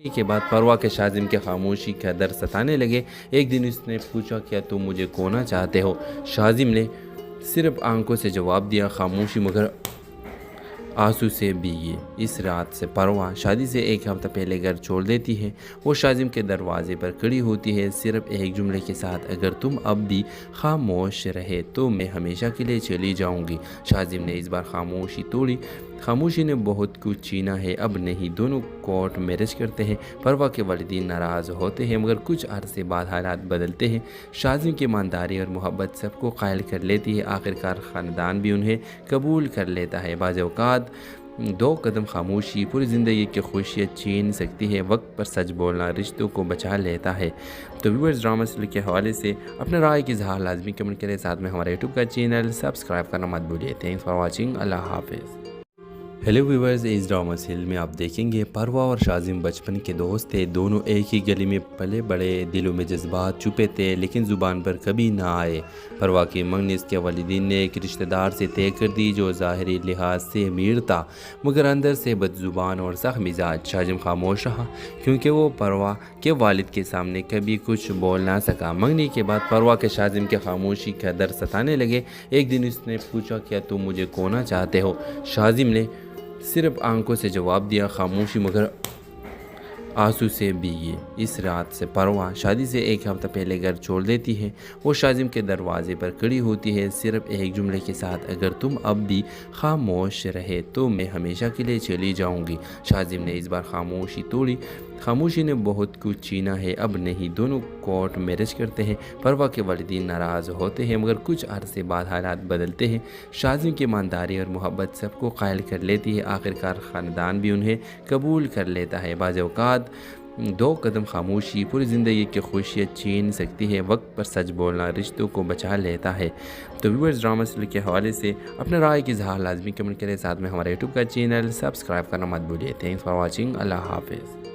के बाद परवा के शाजिम के खामोशी का दर्द सताने लगे। एक दिन उसने पूछा, क्या तुम मुझे खोना चाहते हो? शाजिम ने सिर्फ आंखों से जवाब दिया, खामोशी। मगर आंसू से भीगे। इस रात से परवा शादी से एक हफ्ता पहले घर छोड़ देती है। वो शाजिम के दरवाजे पर खड़ी होती है सिर्फ एक जुमले के साथ, अगर तुम अब भी खामोश रहे तो मैं हमेशा के लिए चली जाऊंगी। शाजिम ने इस बार खामोशी तोड़ी। खामोशी ने बहुत कुछ छीना है, अब नहीं। दोनों कोर्ट मैरिज करते हैं। परवा के वालिदीन नाराज़ होते हैं मगर कुछ अरसे बाद हालात बदलते हैं। शाजिम की ईमानदारी और मोहब्बत सबको कायल कर लेती है। आखिरकार ख़ानदान भी उन्हें कबूल कर लेता है। बाज़ औक़ात दो कदम खामोशी पूरी ज़िंदगी की खुशियाँ छीन सकती है। वक्त पर सच बोलना रिश्तों को बचा लेता है। तो व्यूअर्स, ड्रामा सीरियल के हवाले से अपने राय की इज़हार लाजमी कमेंट करें। साथ में हमारे यूट्यूब का चैनल सब्सक्राइब करना मत भूलिए। Thanks for watching. अल्लाह हाफिज़। हेलो व्यूवर्स, इस ड्रामा सीरियल में आप देखेंगे परवा और शाजिम बचपन के दोस्त थे। दोनों एक ही गली में पले बड़े, दिलों में जज्बात छुपे थे लेकिन ज़ुबान पर कभी ना आए। परवा की मंगनी इसके वालिदीन ने एक रिश्तेदार से तय कर दी जो ज़ाहिरी लिहाज से अमीर था मगर अंदर से बदज़ुबान और सख्त मिजाज। शाजिम खामोश रहा क्योंकि वो परवा के वालिद के सामने कभी कुछ बोल ना सका। मंगनी के बाद परवा के शाजिम के खामोशी का दर्द सताने लगे। एक दिन उसने पूछा, क्या तुम मुझे खोना चाहते हो? शाजिम ने सिर्फ आंखों से जवाब दिया, खामोशी। मगर आंसू से भीगे। इस रात से परवा शादी से एक हफ्ता पहले घर छोड़ देती है। वो शाजिम के दरवाजे पर खड़ी होती है सिर्फ एक जुमले के साथ, अगर तुम अब भी खामोश रहे तो मैं हमेशा के लिए चली जाऊंगी। शाजिम ने इस बार खामोशी तोड़ी। खामोशी ने बहुत कुछ छीना है, अब नहीं। दोनों कोर्ट मैरिज करते हैं। परवा के वालिदीन नाराज़ होते हैं मगर कुछ अरसे बाद हालात बदलते हैं। शाजिम की ईमानदारी और मोहब्बत सबको कायल कर लेती है। आखिरकार ख़ानदान भी उन्हें कबूल कर लेता है। बाज़ औक़ात दो कदम खामोशी पूरी ज़िंदगी की खुशियाँ छीन सकती है। वक्त पर सच बोलना रिश्तों को बचा लेता है। तो व्यूअर्स, ड्रामा सीरियल के हवाले से अपने राय की इज़हार लाजमी कमेंट करें। साथ में हमारे यूट्यूब का चैनल सब्सक्राइब करना मत भूलिए। Thanks for watching. अल्लाह हाफिज़।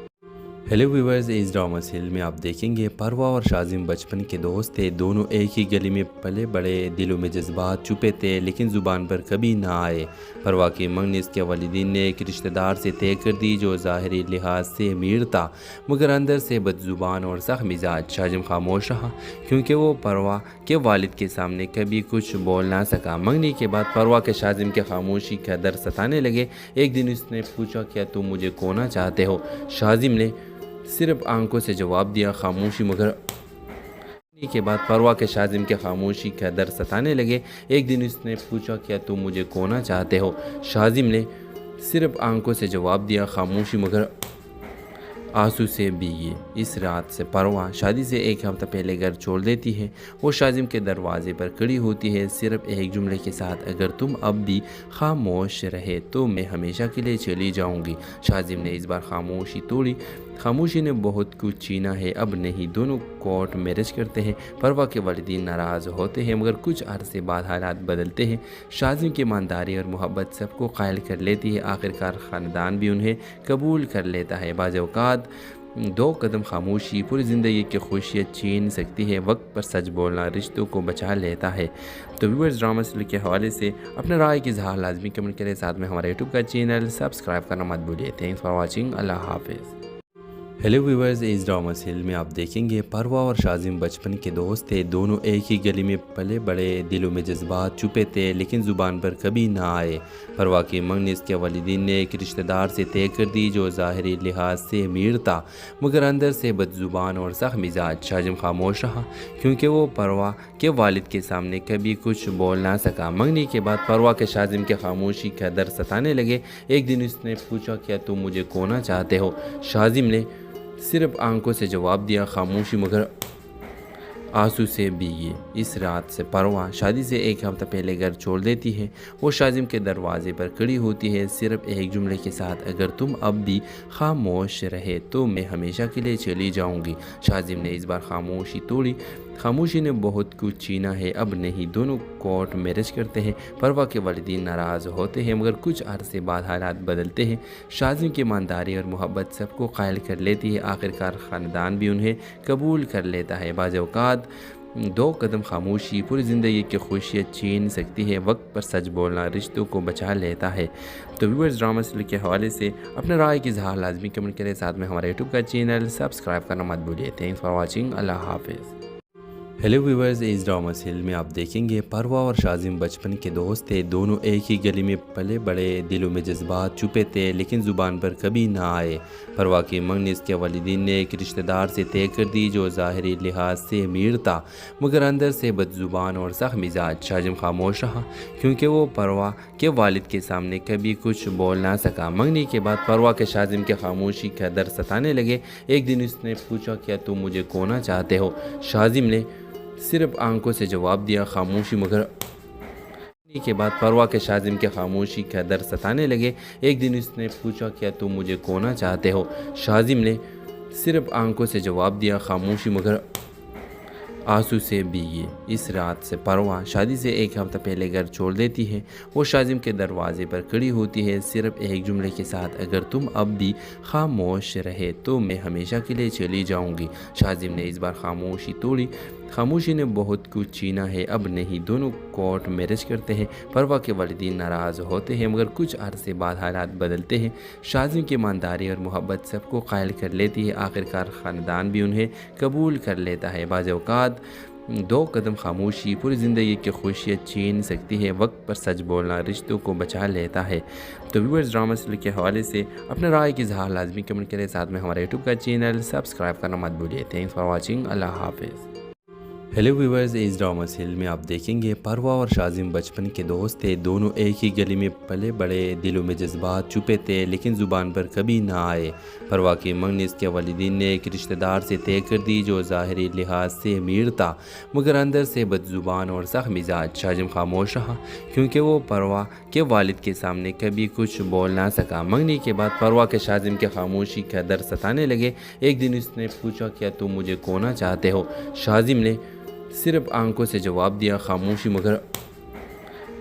हेलो व्यूवर्स, इस ड्रामा सीरियल में आप देखेंगे परवा और शाजिम बचपन के दोस्त थे। दोनों एक ही गली में पले बड़े, दिलों में जज्बात छुपे थे लेकिन ज़ुबान पर कभी ना आए। परवा की मंगनी इसके वालिदीन ने एक रिश्तेदार से तय कर दी जो ज़ाहिरी लिहाज से अमीर था मगर अंदर से बदज़ुबान और सख्त मिजाज। शाजिम खामोश रहा क्योंकि वो परवा के वालिद के सामने कभी कुछ बोल ना सका। मंगनी के बाद परवा के शाजिम के खामोशी का दर्द सताने लगे। एक दिन उसने पूछा, क्या तुम मुझे खोना चाहते हो? शाजिम ने सिर्फ आंखों से जवाब दिया, खामोशी। मगर के बाद परवा के शाजिम के खामोशी का दर्द सताने लगे। एक दिन उसने पूछा, क्या तुम मुझे खोना चाहते हो? शाजिम ने सिर्फ आंखों से जवाब दिया, खामोशी। मगर आंसू से भीगे। इस रात से परवा शादी से एक हफ्ता पहले घर छोड़ देती है। वो शाजिम के दरवाजे पर खड़ी होती है सिर्फ एक जुमले के साथ, अगर तुम अब भी खामोश रहे तो मैं हमेशा के लिए चली जाऊंगी। शाजिम ने इस बार खामोशी तोड़ी। खामोशी ने बहुत कुछ छीना है, अब नहीं। दोनों कोर्ट मैरिज करते हैं। परवा के वालिदीन नाराज़ होते हैं मगर कुछ अरसे बाद हालात बदलते हैं। शाजिम की ईमानदारी और मोहब्बत सबको कायल कर लेती है। आखिरकार ख़ानदान भी उन्हें कबूल कर लेता है। बाज़ औक़ात दो कदम खामोशी पूरी ज़िंदगी की खुशियाँ छीन सकती है। वक्त पर सच बोलना रिश्तों को बचा लेता है। तो व्यूअर्स, ड्रामा सीरियल के हवाले से अपने राय की इज़हार लाजमी कमेंट करें। साथ में हमारे यूट्यूब का चैनल सब्सक्राइब करना मत भूलिए। Thanks for watching. अल्लाह हाफिज़। हेलो व्यूवर्स, इस ड्रामा सीरियल में आप देखेंगे परवा और शाजिम बचपन के दोस्त थे। दोनों एक ही गली में पले बड़े, दिलों में जज्बात छुपे थे लेकिन ज़ुबान पर कभी ना आए। परवा की मंगनी इसके वालिदीन ने एक रिश्तेदार से तय कर दी जो ज़ाहिरी लिहाज से अमीर था मगर अंदर से बदज़ुबान और सख्त मिजाज। शाजिम खामोश रहा क्योंकि वो परवा के वालिद के सामने कभी कुछ बोल ना सका। मंगनी के बाद परवा के शाजिम के खामोशी का दर्द सताने लगे। एक दिन उसने पूछा, क्या तुम मुझे खोना चाहते हो? शाजिम ने सिर्फ आंखों से जवाब दिया, खामोशी मगर आंसू से भीगी। इस रात से परवा शादी से एक हफ्ता पहले घर छोड़ देती है। वो शाजिम के दरवाजे पर खड़ी होती है सिर्फ एक जुमले के साथ, अगर तुम अब भी खामोश रहे तो मैं हमेशा के लिए चली जाऊंगी। शाजिम ने इस बार खामोशी तोड़ी। खामोशी ने बहुत कुछ छीना है, अब नहीं। दोनों कोर्ट मैरिज करते हैं। परवा के वालिदीन नाराज़ होते हैं मगर कुछ अरसे बाद हालात बदलते हैं। शाजिम की ईमानदारी और मोहब्बत सबको कायल कर लेती है। आखिरकार ख़ानदान भी उन्हें कबूल कर लेता है। बाज़ औक़ात दो कदम खामोशी पूरी ज़िंदगी की खुशियाँ छीन सकती है। वक्त पर सच बोलना रिश्तों को बचा लेता है। तो व्यूअर्स, ड्रामा सीरियल के हवाले से अपने राय की इज़हार लाजमी कमेंट करें। साथ में हमारे यूट्यूब का चैनल सब्सक्राइब करना मत भूलिए। Thanks for watching. अल्लाह हाफिज़। हेलो व्यूवर्स, इस ड्रामा सीरियल में आप देखेंगे परवा और शाजिम बचपन के दोस्त थे। दोनों एक ही गली में पले बड़े, दिलों में जज्बात छुपे थे लेकिन ज़ुबान पर कभी ना आए। परवा की मंगनी इसके वालिदीन ने एक रिश्तेदार से तय कर दी जो ज़ाहिरी लिहाज से अमीर था मगर अंदर से बदज़ुबान और सख्त मिजाज। शाजिम खामोश रहा क्योंकि वो परवा के वालिद के सामने कभी कुछ बोल ना सका। मंगनी के बाद परवा के शाजिम के खामोशी का दर्द सताने लगे। एक दिन उसने पूछा, क्या तुम मुझे खोना चाहते हो? शाजिम ने सिर्फ आंखों से जवाब दिया, खामोशी मगर के बाद परवा के शाजिम के खामोशी का दर्द सताने लगे। एक दिन उसने पूछा, क्या तुम मुझे खोना चाहते हो? शाजिम ने सिर्फ आंखों से जवाब दिया, खामोशी मगर आंसू से भीगी। इस रात से परवा शादी से एक हफ्ता पहले घर छोड़ देती है। वो शाजिम के दरवाजे पर खड़ी होती है सिर्फ एक जुमले के साथ, अगर तुम अब भी खामोश रहे तो मैं हमेशा के लिए चली जाऊंगी। शाजिम ने इस बार खामोशी तोड़ी। खामोशी ने बहुत कुछ छीना है, अब नहीं। दोनों कोर्ट मैरिज करते हैं। परवा के वालिदीन नाराज़ होते हैं मगर कुछ अरसे बाद हालात बदलते हैं। शाजिम की ईमानदारी और मोहब्बत सबको कायल कर लेती है। आखिरकार ख़ानदान भी उन्हें कबूल कर लेता है। बाज़ औक़ात दो कदम खामोशी पूरी ज़िंदगी की खुशियाँ छीन सकती है। वक्त पर सच बोलना रिश्तों को बचा लेता है। तो व्यूअर्स, ड्रामा सीरियल के हवाले से अपने राय की इज़हार लाजमी कमेंट करें। साथ में हमारे यूट्यूब का चैनल सब्सक्राइब करना मत भूलिए। Thanks for watching. अल्लाह हाफिज़। हेलो व्यूवर्स, इस ड्रामा सीरियल में आप देखेंगे परवा और शाजिम बचपन के दोस्त थे। दोनों एक ही गली में पले बड़े, दिलों में जज्बात छुपे थे लेकिन ज़ुबान पर कभी ना आए। परवा की मंगनी इसके वालिदीन ने एक रिश्तेदार से तय कर दी जो ज़ाहिरी लिहाज से अमीर था मगर अंदर से बदज़ुबान और सख्त मिजाज। शाजिम खामोश रहा क्योंकि वो परवा के वालिद के सामने कभी कुछ बोल ना सका। मंगनी के बाद परवा के शाजिम के खामोशी का दर्द सताने लगे। एक दिन उसने पूछा, क्या तुम मुझे खोना चाहते हो? शाजिम ने सिर्फ आंखों से जवाब दिया, खामोशी मगर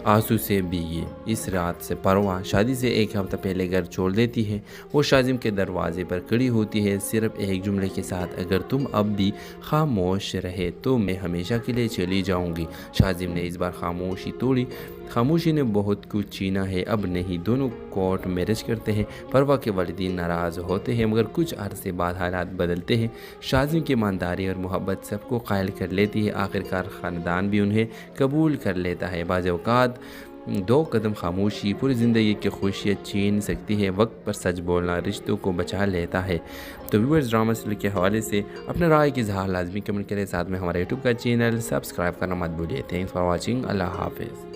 आंसू से भीगी। इस रात से परवा शादी से एक हफ्ता पहले घर छोड़ देती है। वो शाजिम के दरवाजे पर खड़ी होती है सिर्फ एक जुमले के साथ, अगर तुम अब भी खामोश रहे तो मैं हमेशा के लिए चली जाऊंगी। शाजिम ने इस बार खामोशी तोड़ी। खामोशी ने बहुत कुछ छीना है, अब नहीं। दोनों कोर्ट मैरिज करते हैं। परवा के वालिदीन नाराज़ होते हैं मगर कुछ अरसे बाद हालात बदलते हैं। शाजिम की ईमानदारी और मोहब्बत सबको कायल कर लेती है। आखिरकार ख़ानदान भी उन्हें कबूल कर लेता है। बाज़ औक़ात दो कदम खामोशी पूरी ज़िंदगी की खुशियाँ छीन सकती है। वक्त पर सच बोलना रिश्तों को बचा लेता है। तो व्यूअर्स, ड्रामा सीरियल के हवाले से अपने राय की इज़हार लाजमी कमेंट करें। साथ में हमारे यूट्यूब का चैनल सब्सक्राइब करना मत भूलिए। Thanks for watching. अल्लाह हाफिज़।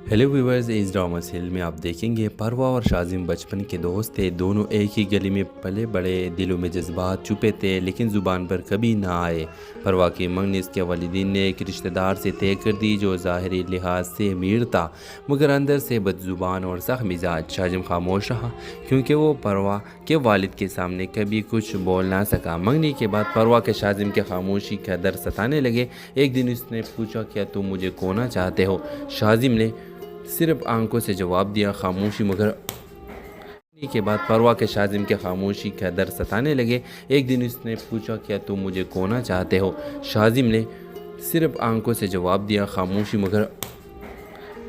हेलो व्यूवर्स, इस ड्रामा सीरियल में आप देखेंगे परवा और शाजिम बचपन के दोस्त थे। दोनों एक ही गली में पले बड़े, दिलों में जज्बात छुपे थे लेकिन ज़ुबान पर कभी ना आए। परवा की मंगनी इसके वालिदीन ने एक रिश्तेदार से तय कर दी जो ज़ाहिरी लिहाज से अमीर था मगर अंदर से बदज़ुबान और सख्त मिजाज। शाजिम खामोश रहा क्योंकि वो परवा के वालिद के सामने कभी कुछ बोल ना सका। मंगनी के बाद परवा के शाजिम के खामोशी का दर्द सताने लगे। एक दिन उसने पूछा, क्या तुम मुझे खोना चाहते हो? शाजिम ने सिर्फ आंखों से जवाब दिया, खामोशी मगर के बाद परवा के शाजिम के खामोशी का दर्द सताने लगे। एक दिन उसने पूछा, क्या तुम मुझे खोना चाहते हो? शाजिम ने सिर्फ आंखों से जवाब दिया, खामोशी मगर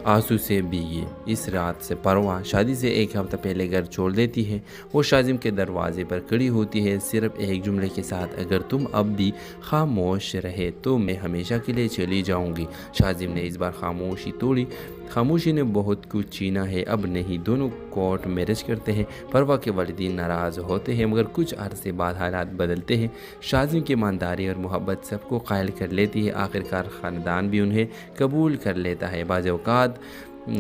आंसू से भीगी इस रात से परवाह शादी से एक हफ्ता पहले घर छोड़ देती है। वो शाजिम के दरवाजे पर खड़ी होती है सिर्फ एक जुमले के साथ, अगर तुम अब भी खामोश रहे तो मैं हमेशा के लिए चली जाऊंगी। शाजिम ने इस बार खामोशी तोड़ी। खामोशी ने बहुत कुछ छीना है, अब नहीं। दोनों कोर्ट मैरिज करते हैं। परवा के वालिदीन नाराज़ होते हैं मगर कुछ अरसे बाद हालात बदलते हैं। शाजिम की ईमानदारी और मोहब्बत सबको कायल कर लेती है। आखिरकार ख़ानदान भी उन्हें कबूल कर लेता है। बाज़ औक़ात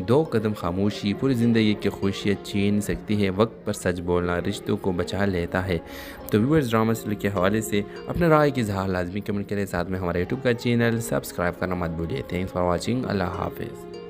दो कदम खामोशी पूरी ज़िंदगी की खुशियाँ छीन सकती है। वक्त पर सच बोलना रिश्तों को बचा लेता है। तो व्यूअर्स, ड्रामा सीरियल के हवाले से अपने राय की इज़हार लाजमी कमेंट करें। साथ में हमारे यूट्यूब का चैनल सब्सक्राइब करना मत भूलिए। Thanks for watching. अल्लाह हाफिज़।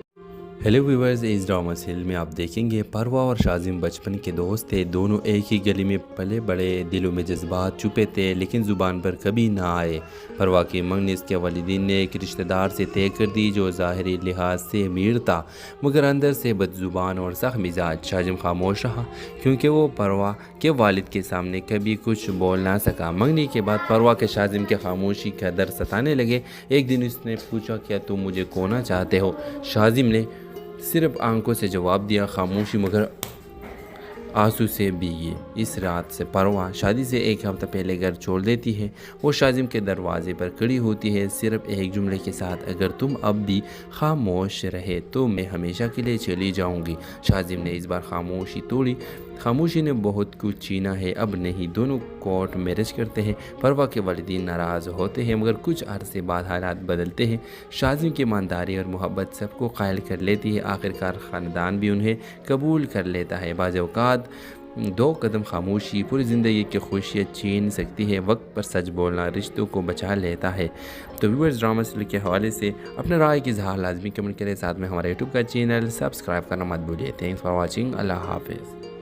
हेलो व्यूअर्स, इस ड्रामा सीरियल में आप देखेंगे परवा और शाजिम बचपन के दोस्त थे। दोनों एक ही गली में पले बड़े, दिलों में जज्बात छुपे थे लेकिन ज़ुबान पर कभी ना आए। परवा की मंगनी इसके वालिदीन ने एक रिश्तेदार से तय कर दी जो ज़ाहिरी लिहाज से अमीर था मगर अंदर से बदजुबान और सख्त मिजाज। शाजिम खामोश रहा क्योंकि वो परवा के वालिद के सामने कभी कुछ बोल ना सका। मंगनी के बाद परवा के शाजिम के खामोशी का दर्द सताने लगे। एक दिन उसने पूछा, क्या तुम मुझे खोना चाहते हो? शाजिम ने सिर्फ आंखों से जवाब दिया, खामोशी मगर आंसू से भीगी इस रात से परवा शादी से एक हफ्ता पहले घर छोड़ देती है। वो शाजिम के दरवाजे पर खड़ी होती है सिर्फ एक जुमले के साथ, अगर तुम अब भी खामोश रहे तो मैं हमेशा के लिए चली जाऊंगी। शाजिम ने इस बार खामोशी तोड़ी। खामोशी ने बहुत कुछ छीना है, अब नहीं। दोनों कोर्ट मैरिज करते हैं। परवा के वालिदीन नाराज़ होते हैं मगर कुछ अरसे बाद हालात बदलते हैं। शाजिम की ईमानदारी और मोहब्बत सबको कायल कर लेती है। आखिरकार ख़ानदान भी उन्हें कबूल कर लेता है। बाज़ औक़ात दो कदम खामोशी पूरी ज़िंदगी की खुशियाँ छीन सकती है। वक्त पर सच बोलना रिश्तों को बचा लेता है। तो व्यूअर्स, ड्रामा सीरियल के हवाले से अपने राय की इज़हार लाजमी कमेंट करें। साथ में हमारे यूट्यूब का चैनल सब्सक्राइब करना मत भूलिए। Thanks for watching. अल्लाह हाफिज़।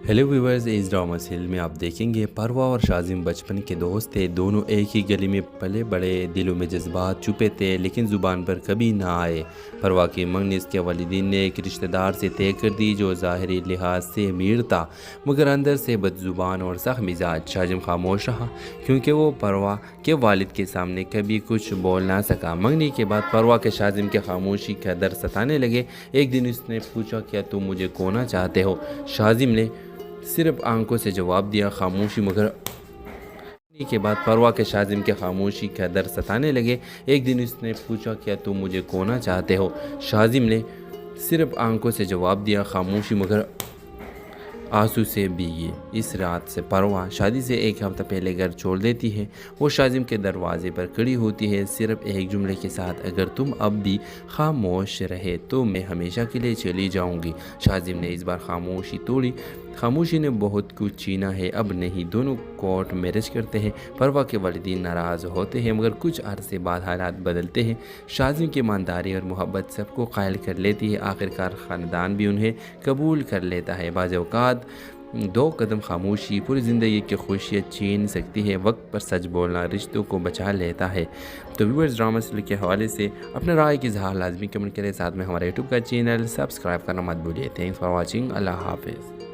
हेलो व्यूअर्स, इस ड्रामा सीरियल में आप देखेंगे परवा और शाजिम बचपन के दोस्त थे। दोनों एक ही गली में पले बड़े, दिलों में जज्बात छुपे थे लेकिन ज़ुबान पर कभी ना आए। परवा की मंगनी इसके वालिदीन ने एक रिश्तेदार से तय कर दी जो ज़ाहिरी लिहाज से अमीर था मगर अंदर से बदजुबान और सख्त मिजाज। शाजिम खामोश रहा क्योंकि वो परवा के वालिद के सामने कभी कुछ बोल ना सका। मंगनी के बाद परवा के शाजिम के खामोशी का दर्द सताने लगे। एक दिन उसने पूछा, क्या तुम मुझे खोना चाहते हो? शाजिम ने सिर्फ आंखों से जवाब दिया, खामोशी मगर के बाद परवा के शाजिम के खामोशी का दर्द सताने लगे। एक दिन उसने पूछा, क्या तुम मुझे खोना चाहते हो? शाजिम ने सिर्फ आंखों से जवाब दिया, खामोशी मगर आंसू से भीगी इस रात से परवा शादी से एक हफ्ता पहले घर छोड़ देती है। वो शाजिम के दरवाजे पर खड़ी होती है सिर्फ एक जुमले के साथ, अगर तुम अब भी खामोश रहे तो मैं हमेशा के लिए चली जाऊंगी। शाजिम ने इस बार खामोशी तोड़ी। खामोशी ने बहुत कुछ छीना है, अब नहीं। दोनों कोर्ट मैरिज करते हैं। परवा के वालिदीन नाराज़ होते हैं मगर कुछ अरसे बाद हालात बदलते हैं। शाजिम की ईमानदारी और मोहब्बत सबको कायल कर लेती है। आखिरकार ख़ानदान भी उन्हें कबूल कर लेता है। बाज़ औक़ात दो कदम खामोशी पूरी ज़िंदगी की खुशियाँ छीन सकती है। वक्त पर सच बोलना रिश्तों को बचा लेता है। तो व्यूअर्स, ड्रामा सीरियल के हवाले से अपने राय की इज़हार लाजमी कमेंट करें। साथ में हमारे यूट्यूब का चैनल सब्सक्राइब करना मत भूलिए। Thanks for watching. अल्लाह हाफिज़।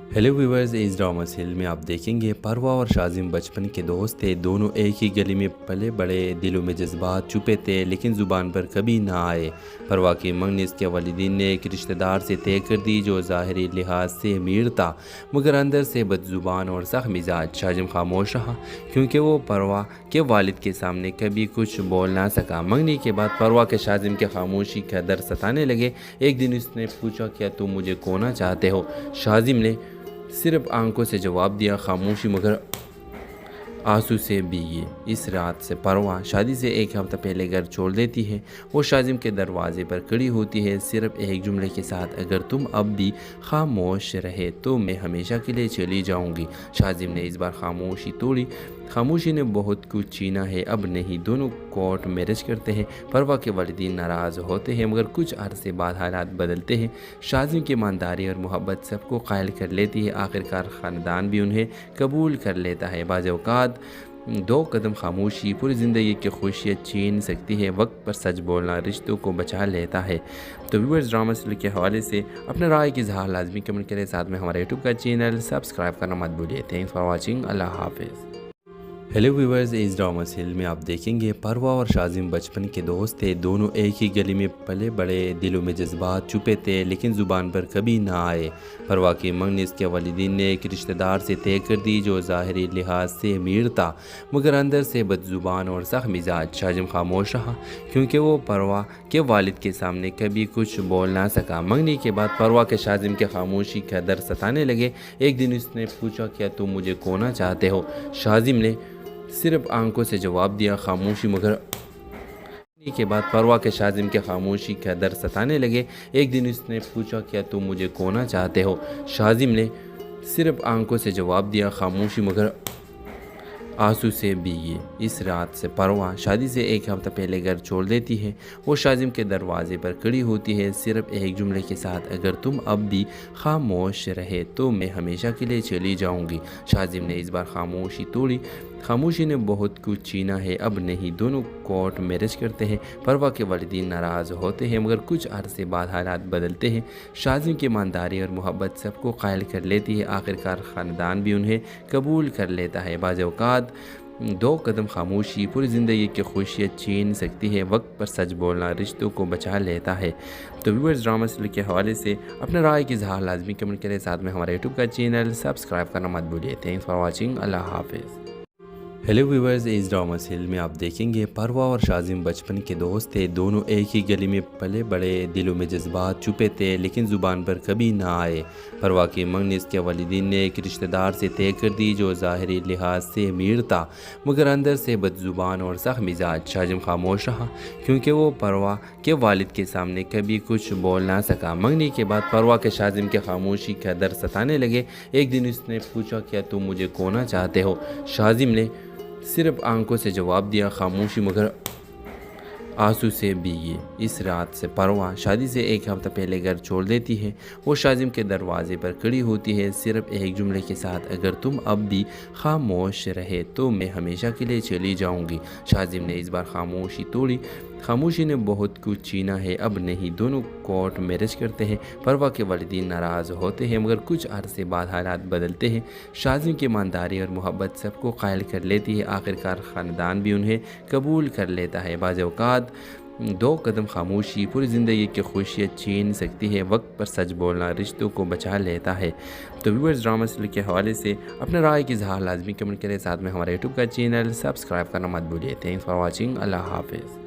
हेलो व्यूअर्स, इस ड्रामा सीरियल में आप देखेंगे परवा और शाजिम बचपन के दोस्त थे। दोनों एक ही गली में पले बड़े, दिलों में जज्बात छुपे थे लेकिन ज़ुबान पर कभी ना आए। परवा की मंगनी इसके वालिदीन ने एक रिश्तेदार से तय कर दी जो ज़ाहिरी लिहाज से अमीर था मगर अंदर से बदजुबान और सख्त मिजाज। शाजिम खामोश रहा क्योंकि वो परवा के वालिद के सामने कभी कुछ बोल ना सका। मंगनी के बाद परवा के शाजिम के खामोशी का दर्द सताने लगे। एक दिन उसने पूछा, क्या तुम मुझे खोना चाहते हो? शाजिम ने सिर्फ आंखों से जवाब दिया, खामोशी मगर आंसू से भीगी इस रात से परवा शादी से एक हफ्ता पहले घर छोड़ देती है। वो शाजिम के दरवाजे पर खड़ी होती है सिर्फ एक जुमले के साथ, अगर तुम अब भी खामोश रहे तो मैं हमेशा के लिए चली जाऊंगी। शाजिम ने इस बार खामोशी तोड़ी। खामोशी ने बहुत कुछ छीना है, अब नहीं। दोनों कोर्ट मैरिज करते हैं। परवा के वालिदीन नाराज़ होते हैं मगर कुछ अरसे बाद हालात बदलते हैं। शाजिम की ईमानदारी और मोहब्बत सबको कायल कर लेती है। आखिरकार ख़ानदान भी उन्हें कबूल कर लेता है। बाज़ औक़ात दो कदम खामोशी पूरी ज़िंदगी की खुशियाँ छीन सकती है। वक्त पर सच बोलना रिश्तों को बचा लेता है। तो व्यूअर्स, ड्रामा सीरियल के हवाले से अपने राय की इज़हार लाजमी कमेंट करें। साथ में हमारे यूट्यूब का चैनल सब्सक्राइब करना मत भूलिए। Thanks for watching. अल्लाह हाफिज़। हेलो व्यूवर्स, इस ड्रामा सीरियल में आप देखेंगे परवा और शाजिम बचपन के दोस्त थे। दोनों एक ही गली में पले बड़े, दिलों में जज्बात छुपे थे लेकिन ज़ुबान पर कभी ना आए। परवा की मंगनी इसके वालिदीन ने एक रिश्तेदार से तय कर दी जो ज़ाहिरी लिहाज से अमीर था मगर अंदर से बदज़ुबान और सख्त मिजाज। शाजिम खामोश रहा क्योंकि वो परवा के वालिद के सामने कभी कुछ बोल ना सका। मंगनी के बाद परवा के शाजिम के खामोशी का दर्द सताने लगे। एक दिन उसने पूछा, क्या तुम मुझे खोना चाहते हो? शाजिम ने सिर्फ आंखों से जवाब दिया, खामोशी। मगर के बाद परवा के शाजिम के खामोशी का दर्द सताने लगे। एक दिन उसने पूछा, क्या तुम मुझे खोना चाहते हो? शाजिम ने सिर्फ आंखों से जवाब दिया, खामोशी। मगर आंसू से भीगी इस रात से परवा शादी से एक हफ्ता पहले घर छोड़ देती है। वो शाजिम के दरवाजे पर खड़ी होती है सिर्फ एक जुमले के साथ, अगर तुम अब भी खामोश रहे तो मैं हमेशा के लिए चली जाऊंगी। शाजिम ने इस बार खामोशी तोड़ी। खामोशी ने बहुत कुछ छीना है, अब नहीं। दोनों कोर्ट मैरिज करते हैं। परवा के वालिदीन नाराज़ होते हैं मगर कुछ अरसे बाद हालात बदलते हैं। शाजिम की ईमानदारी और मोहब्बत सबको कायल कर लेती है। आखिरकार ख़ानदान भी उन्हें कबूल कर लेता है। बाज़ औक़ात दो कदम खामोशी पूरी ज़िंदगी की खुशियाँ छीन सकती है। वक्त पर सच बोलना रिश्तों को बचा लेता है। तो व्यूअर्स, ड्रामा सीरियल के हवाले से अपने राय की इज़हार लाजमी कमेंट करें। साथ में हमारे यूट्यूब का चैनल सब्सक्राइब करना मत भूलिए। Thanks for watching. अल्लाह हाफिज़। हेलो व्यूवर्स, इस ड्रामा सीरियल में आप देखेंगे परवा और शाजिम बचपन के दोस्त थे। दोनों एक ही गली में पले बड़े, दिलों में जज्बात छुपे थे लेकिन ज़ुबान पर कभी ना आए। परवा की मंगनी इसके वालिदीन ने एक रिश्तेदार से तय कर दी जो ज़ाहिरी लिहाज से अमीर था मगर अंदर से बदज़ुबान और सख्त मिजाज। शाजिम खामोश रहा क्योंकि वो परवा के वालिद के सामने कभी कुछ बोल ना सका। मंगनी के बाद परवा के शाजिम के खामोशी का दर्द सताने लगे। एक दिन उसने पूछा, क्या तुम मुझे खोना चाहते हो? शाजिम ने सिर्फ आंखों से जवाब दिया, खामोशी। मगर आंसू से भीगी इस रात से परवा शादी से एक हफ्ता पहले घर छोड़ देती है। वो शाजिम के दरवाजे पर खड़ी होती है सिर्फ एक जुमले के साथ, अगर तुम अब भी खामोश रहे तो मैं हमेशा के लिए चली जाऊंगी। शाजिम ने इस बार खामोशी तोड़ी। खामोशी ने बहुत कुछ छीना है, अब नहीं। दोनों कोर्ट मैरिज करते हैं। परवा के वालिदीन नाराज़ होते हैं मगर कुछ अरसे बाद हालात बदलते हैं। शाजिम की ईमानदारी और मोहब्बत सबको कायल कर लेती है। आखिरकार ख़ानदान भी उन्हें कबूल कर लेता है। बाज़ औक़ात दो कदम खामोशी पूरी ज़िंदगी की खुशियाँ छीन सकती है। वक्त पर सच बोलना रिश्तों को बचा लेता है। तो व्यूअर्स, ड्रामा सीरियल के हवाले से अपने राय की इज़हार लाजमी कमेंट करें। साथ में हमारे यूट्यूब का चैनल सब्सक्राइब करना मत भूलिए। Thanks for watching. अल्लाह हाफिज़।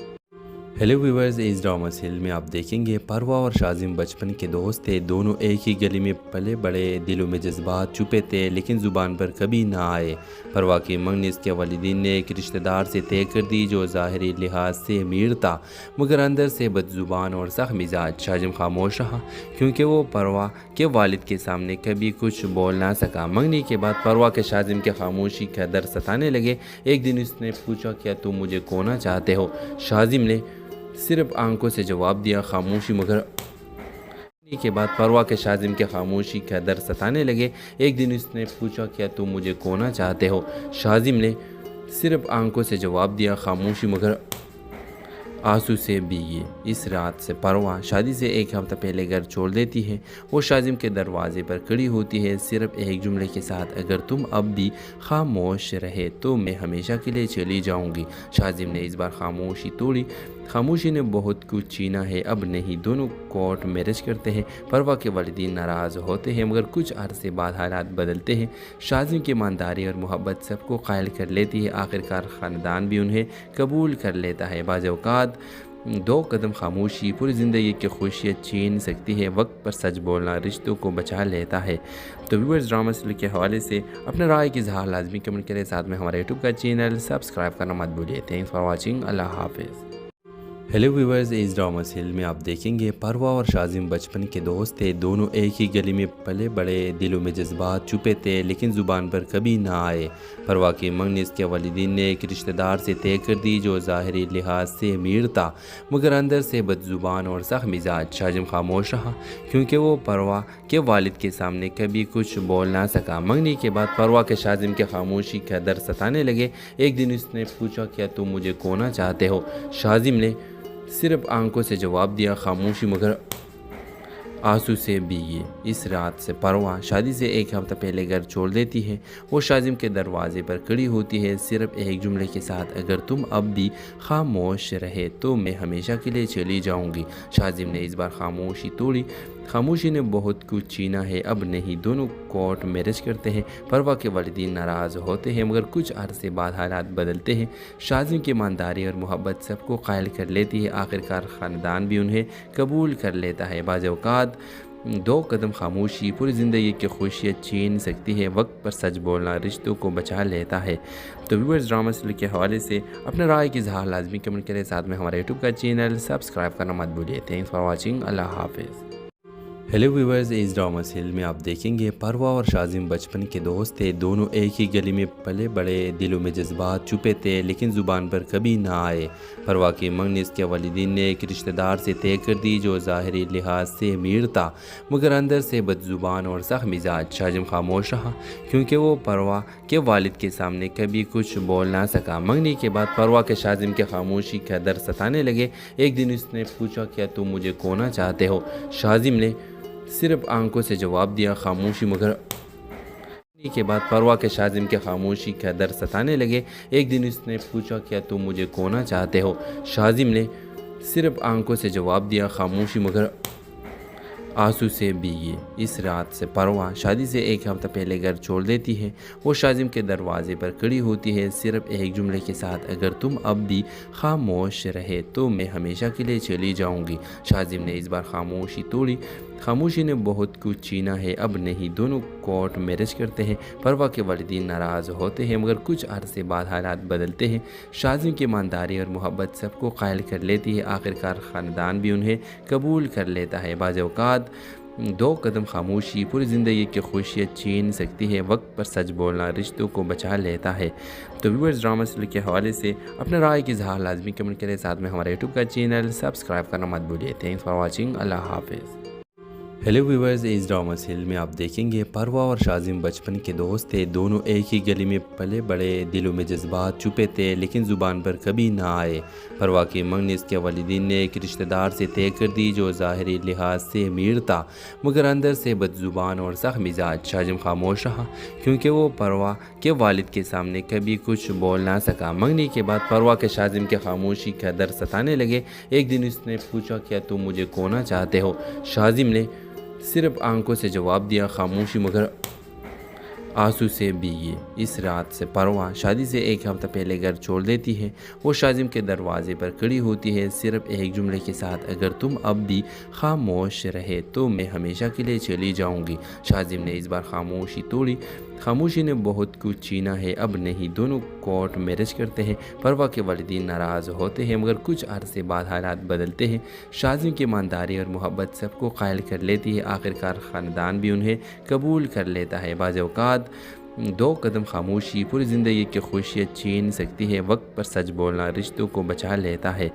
हेलो व्यूवर्स, इस ड्रामा सीरियल में आप देखेंगे परवा और शाजिम बचपन के दोस्त थे। दोनों एक ही गली में पले बड़े, दिलों में जज्बात छुपे थे लेकिन ज़ुबान पर कभी ना आए। परवा की मंगनी इसके वालिदीन ने एक रिश्तेदार से तय कर दी जो ज़ाहिरी लिहाज से अमीर था मगर अंदर से बदज़ुबान और सख्त मिजाज। शाजिम खामोश रहा क्योंकि वो परवा के वालिद के सामने कभी कुछ बोल ना सका। मंगनी के बाद परवा के शाजिम के खामोशी का दर्द सताने लगे। एक दिन उसने पूछा, क्या तुम मुझे खोना चाहते हो? शाजिम ने सिर्फ आंखों से जवाब दिया, खामोशी। मगर के बाद परवा के शाजिम के खामोशी का दर्द सताने लगे। एक दिन उसने पूछा, क्या तुम मुझे खोना चाहते हो? शाजिम ने सिर्फ आंखों से जवाब दिया, खामोशी। मगर आंसू से भीगी इस रात से परवा शादी से एक हफ्ता पहले घर छोड़ देती है। वो शाजिम के दरवाजे पर खड़ी होती है सिर्फ एक जुमले के साथ, अगर तुम अब भी खामोश रहे तो मैं हमेशा के लिए चली जाऊंगी। शाजिम ने इस बार खामोशी तोड़ी। खामोशी ने बहुत कुछ छीना है, अब नहीं। दोनों कोर्ट मैरिज करते हैं। परवा के वालिदीन नाराज़ होते हैं मगर कुछ अरसे बाद हालात बदलते हैं। शाजिम की ईमानदारी और मोहब्बत सबको कायल कर लेती है। आखिरकार ख़ानदान भी उन्हें कबूल कर लेता है। बाज़ औक़ात दो कदम खामोशी पूरी ज़िंदगी की खुशियाँ छीन सकती है। वक्त पर सच बोलना रिश्तों को बचा लेता है। तो व्यूअर्स, ड्रामा सीरियल के हवाले से अपने राय की इज़हार लाजमी कमेंट करें। साथ में हमारे यूट्यूब का चैनल सब्सक्राइब करना मत भूलिए। Thanks for watching. अल्लाह हाफिज़। हेलो व्यूवर्स, इस ड्रामा सीरियल में आप देखेंगे परवा और शाजिम बचपन के दोस्त थे। दोनों एक ही गली में पले बड़े, दिलों में जज्बात छुपे थे लेकिन ज़ुबान पर कभी ना आए। परवा की मंगनी इसके वालिदीन ने एक रिश्तेदार से तय कर दी जो ज़ाहिरी लिहाज से अमीर था मगर अंदर से बदज़ुबान और सख्त मिजाज। शाजिम खामोश रहा क्योंकि वो परवा के वालिद के सामने कभी कुछ बोल ना सका। मंगनी के बाद परवा के शाजिम के खामोशी का दर्द सताने लगे। एक दिन उसने पूछा, क्या तुम मुझे खोना चाहते हो? शाजिम ने सिर्फ आंखों से जवाब दिया, खामोशी। मगर आंसू से भीगी इस रात से परवा शादी से एक हफ्ता पहले घर छोड़ देती है। वो शाजिम के दरवाजे पर खड़ी होती है सिर्फ एक जुमले के साथ, अगर तुम अब भी खामोश रहे तो मैं हमेशा के लिए चली जाऊंगी। शाजिम ने इस बार खामोशी तोड़ी। खामोशी ने बहुत कुछ छीना है, अब नहीं। दोनों कोर्ट मैरिज करते हैं। परवा के वालिदीन नाराज़ होते हैं मगर कुछ अरसे बाद हालात बदलते हैं। शाजिम की ईमानदारी और मोहब्बत सबको कायल कर लेती है। आखिरकार ख़ानदान भी उन्हें कबूल कर लेता है। बाज़ औक़ात दो कदम खामोशी पूरी ज़िंदगी की खुशियाँ छीन सकती है। वक्त पर सच बोलना रिश्तों को बचा लेता है। तो व्यूअर्स, ड्रामा सीरियल के हवाले से अपने राय की इज़हार लाजमी कमेंट करें। साथ में हमारे यूट्यूब का चैनल सब्सक्राइब करना मत भूलिए। Thanks for watching. अल्लाह हाफिज़। हेलो व्यूअर्स, इस ड्रामा सीरियल में आप देखेंगे परवा और शाजिम बचपन के दोस्त थे। दोनों एक ही गली में पले बड़े, दिलों में जज्बात छुपे थे लेकिन ज़ुबान पर कभी ना आए। परवा की मंगनी इसके वालिदीन ने एक रिश्तेदार से तय कर दी जो ज़ाहिरी लिहाज से अमीर था मगर अंदर से बदज़ुबान और सख्त मिजाज। शाजिम खामोश रहा क्योंकि वो परवा के वालिद के सामने कभी कुछ बोल ना सका। मंगनी के बाद परवा के शाजिम के खामोशी का दर्द सताने लगे। एक दिन उसने पूछा, क्या तुम मुझे खोना चाहते हो? शाजिम ने सिर्फ आंखों से जवाब दिया, खामोशी। मगर के बाद परवा के शाजिम के खामोशी का दर्द सताने लगे। एक दिन उसने पूछा, क्या तुम मुझे खोना चाहते हो? शाजिम ने सिर्फ आंखों से जवाब दिया, खामोशी। मगर आंसू से भीगी इस रात से परवा शादी से एक हफ्ता पहले घर छोड़ देती है। वो शाजिम के दरवाजे पर खड़ी होती है सिर्फ एक जुमले के साथ, अगर तुम अब भी खामोश रहे तो मैं हमेशा के लिए चली जाऊंगी। शाजिम ने इस बार खामोशी तोड़ी। खामोशी ने बहुत कुछ छीना है, अब नहीं। दोनों कोर्ट मैरिज करते हैं। परवा के वालिदीन नाराज़ होते हैं मगर कुछ अरसे बाद हालात बदलते हैं। शाजिम की ईमानदारी और मोहब्बत सबको कायल कर लेती है। आखिरकार ख़ानदान भी उन्हें कबूल कर लेता है। बाज़ औक़ात दो कदम खामोशी पूरी ज़िंदगी की खुशियाँ छीन सकती है। वक्त पर सच बोलना रिश्तों को बचा लेता है। तो व्यूअर्स, ड्रामा सीरियल के हवाले से अपने राय की इज़हार लाजमी कमेंट करें। साथ में हमारे यूट्यूब का चैनल सब्सक्राइब करना मत भूलिए। Thanks for watching. अल्लाह हाफिज़। हेलो व्यूअर्स, इस ड्रामा सीरियल में आप देखेंगे परवा और शाजिम बचपन के दोस्त थे। दोनों एक ही गली में पले बड़े, दिलों में जज्बात छुपे थे लेकिन ज़ुबान पर कभी ना आए। परवा की मंगनी इसके वालिदीन ने एक रिश्तेदार से तय कर दी जो ज़ाहिरी लिहाज से अमीर था मगर अंदर से बदज़ुबान और सख्त मिजाज। शाजिम खामोश रहा क्योंकि वो परवा के वालिद के सामने कभी कुछ बोल ना सका। मंगनी के बाद परवा के शाजिम के खामोशी का दर्द सताने लगे। एक दिन उसने पूछा, क्या तुम मुझे खोना चाहते हो? शाजिम ने सिर्फ आंखों से जवाब दिया, खामोशी। मगर आंसू से भीगी इस रात से परवा शादी से एक हफ्ता पहले घर छोड़ देती है। वो शाजिम के दरवाजे पर खड़ी होती है सिर्फ एक जुमले के साथ, अगर तुम अब भी खामोश रहे तो मैं हमेशा के लिए चली जाऊंगी। शाजिम ने इस बार खामोशी तोड़ी। खामोशी ने बहुत कुछ छीना है, अब नहीं। दोनों कोर्ट मैरिज करते हैं। परवा के वालिदीन नाराज़ होते हैं मगर कुछ अरसे बाद हालात बदलते हैं। शाजिम की ईमानदारी और मोहब्बत सबको कायल कर लेती है। आखिरकार ख़ानदान भी उन्हें कबूल कर लेता है। बाज़ औक़ात दो कदम खामोशी पूरी ज़िंदगी की खुशियाँ छीन सकती है। वक्त पर सच बोलना रिश्तों को बचा लेता है।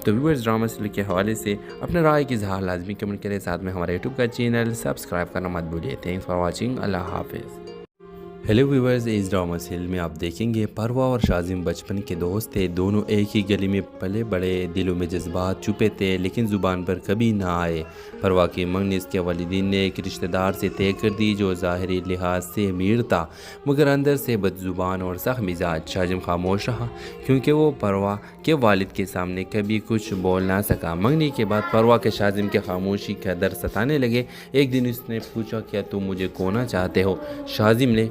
तो व्यूअर्स, ड्रामा सीरियल के हवाले से अपने राय की इज़हार लाजमी कमेंट करें। साथ में हमारे यूट्यूब का चैनल सब्सक्राइब करना मत भूलिए। Thanks for watching. अल्लाह हाफिज़। हेलो व्यूअर्स, इस ड्रामा सीरियल में आप देखेंगे परवा और शाजिम बचपन के दोस्त थे। दोनों एक ही गली में पले बड़े, दिलों में जज्बात छुपे थे लेकिन ज़ुबान पर कभी ना आए। परवा की मंगनी इसके वालिदीन ने एक रिश्तेदार से तय कर दी जो ज़ाहिरी लिहाज से अमीर था मगर अंदर से बदज़ुबान और सख्त मिजाज। शाजिम खामोश रहा क्योंकि वो परवा के वालिद के सामने कभी कुछ बोल ना सका। मंगनी के बाद परवा के शाजिम के खामोशी का दर्द सताने लगे। एक दिन उसने पूछा, क्या तुम मुझे खोना चाहते हो? शाजिम ने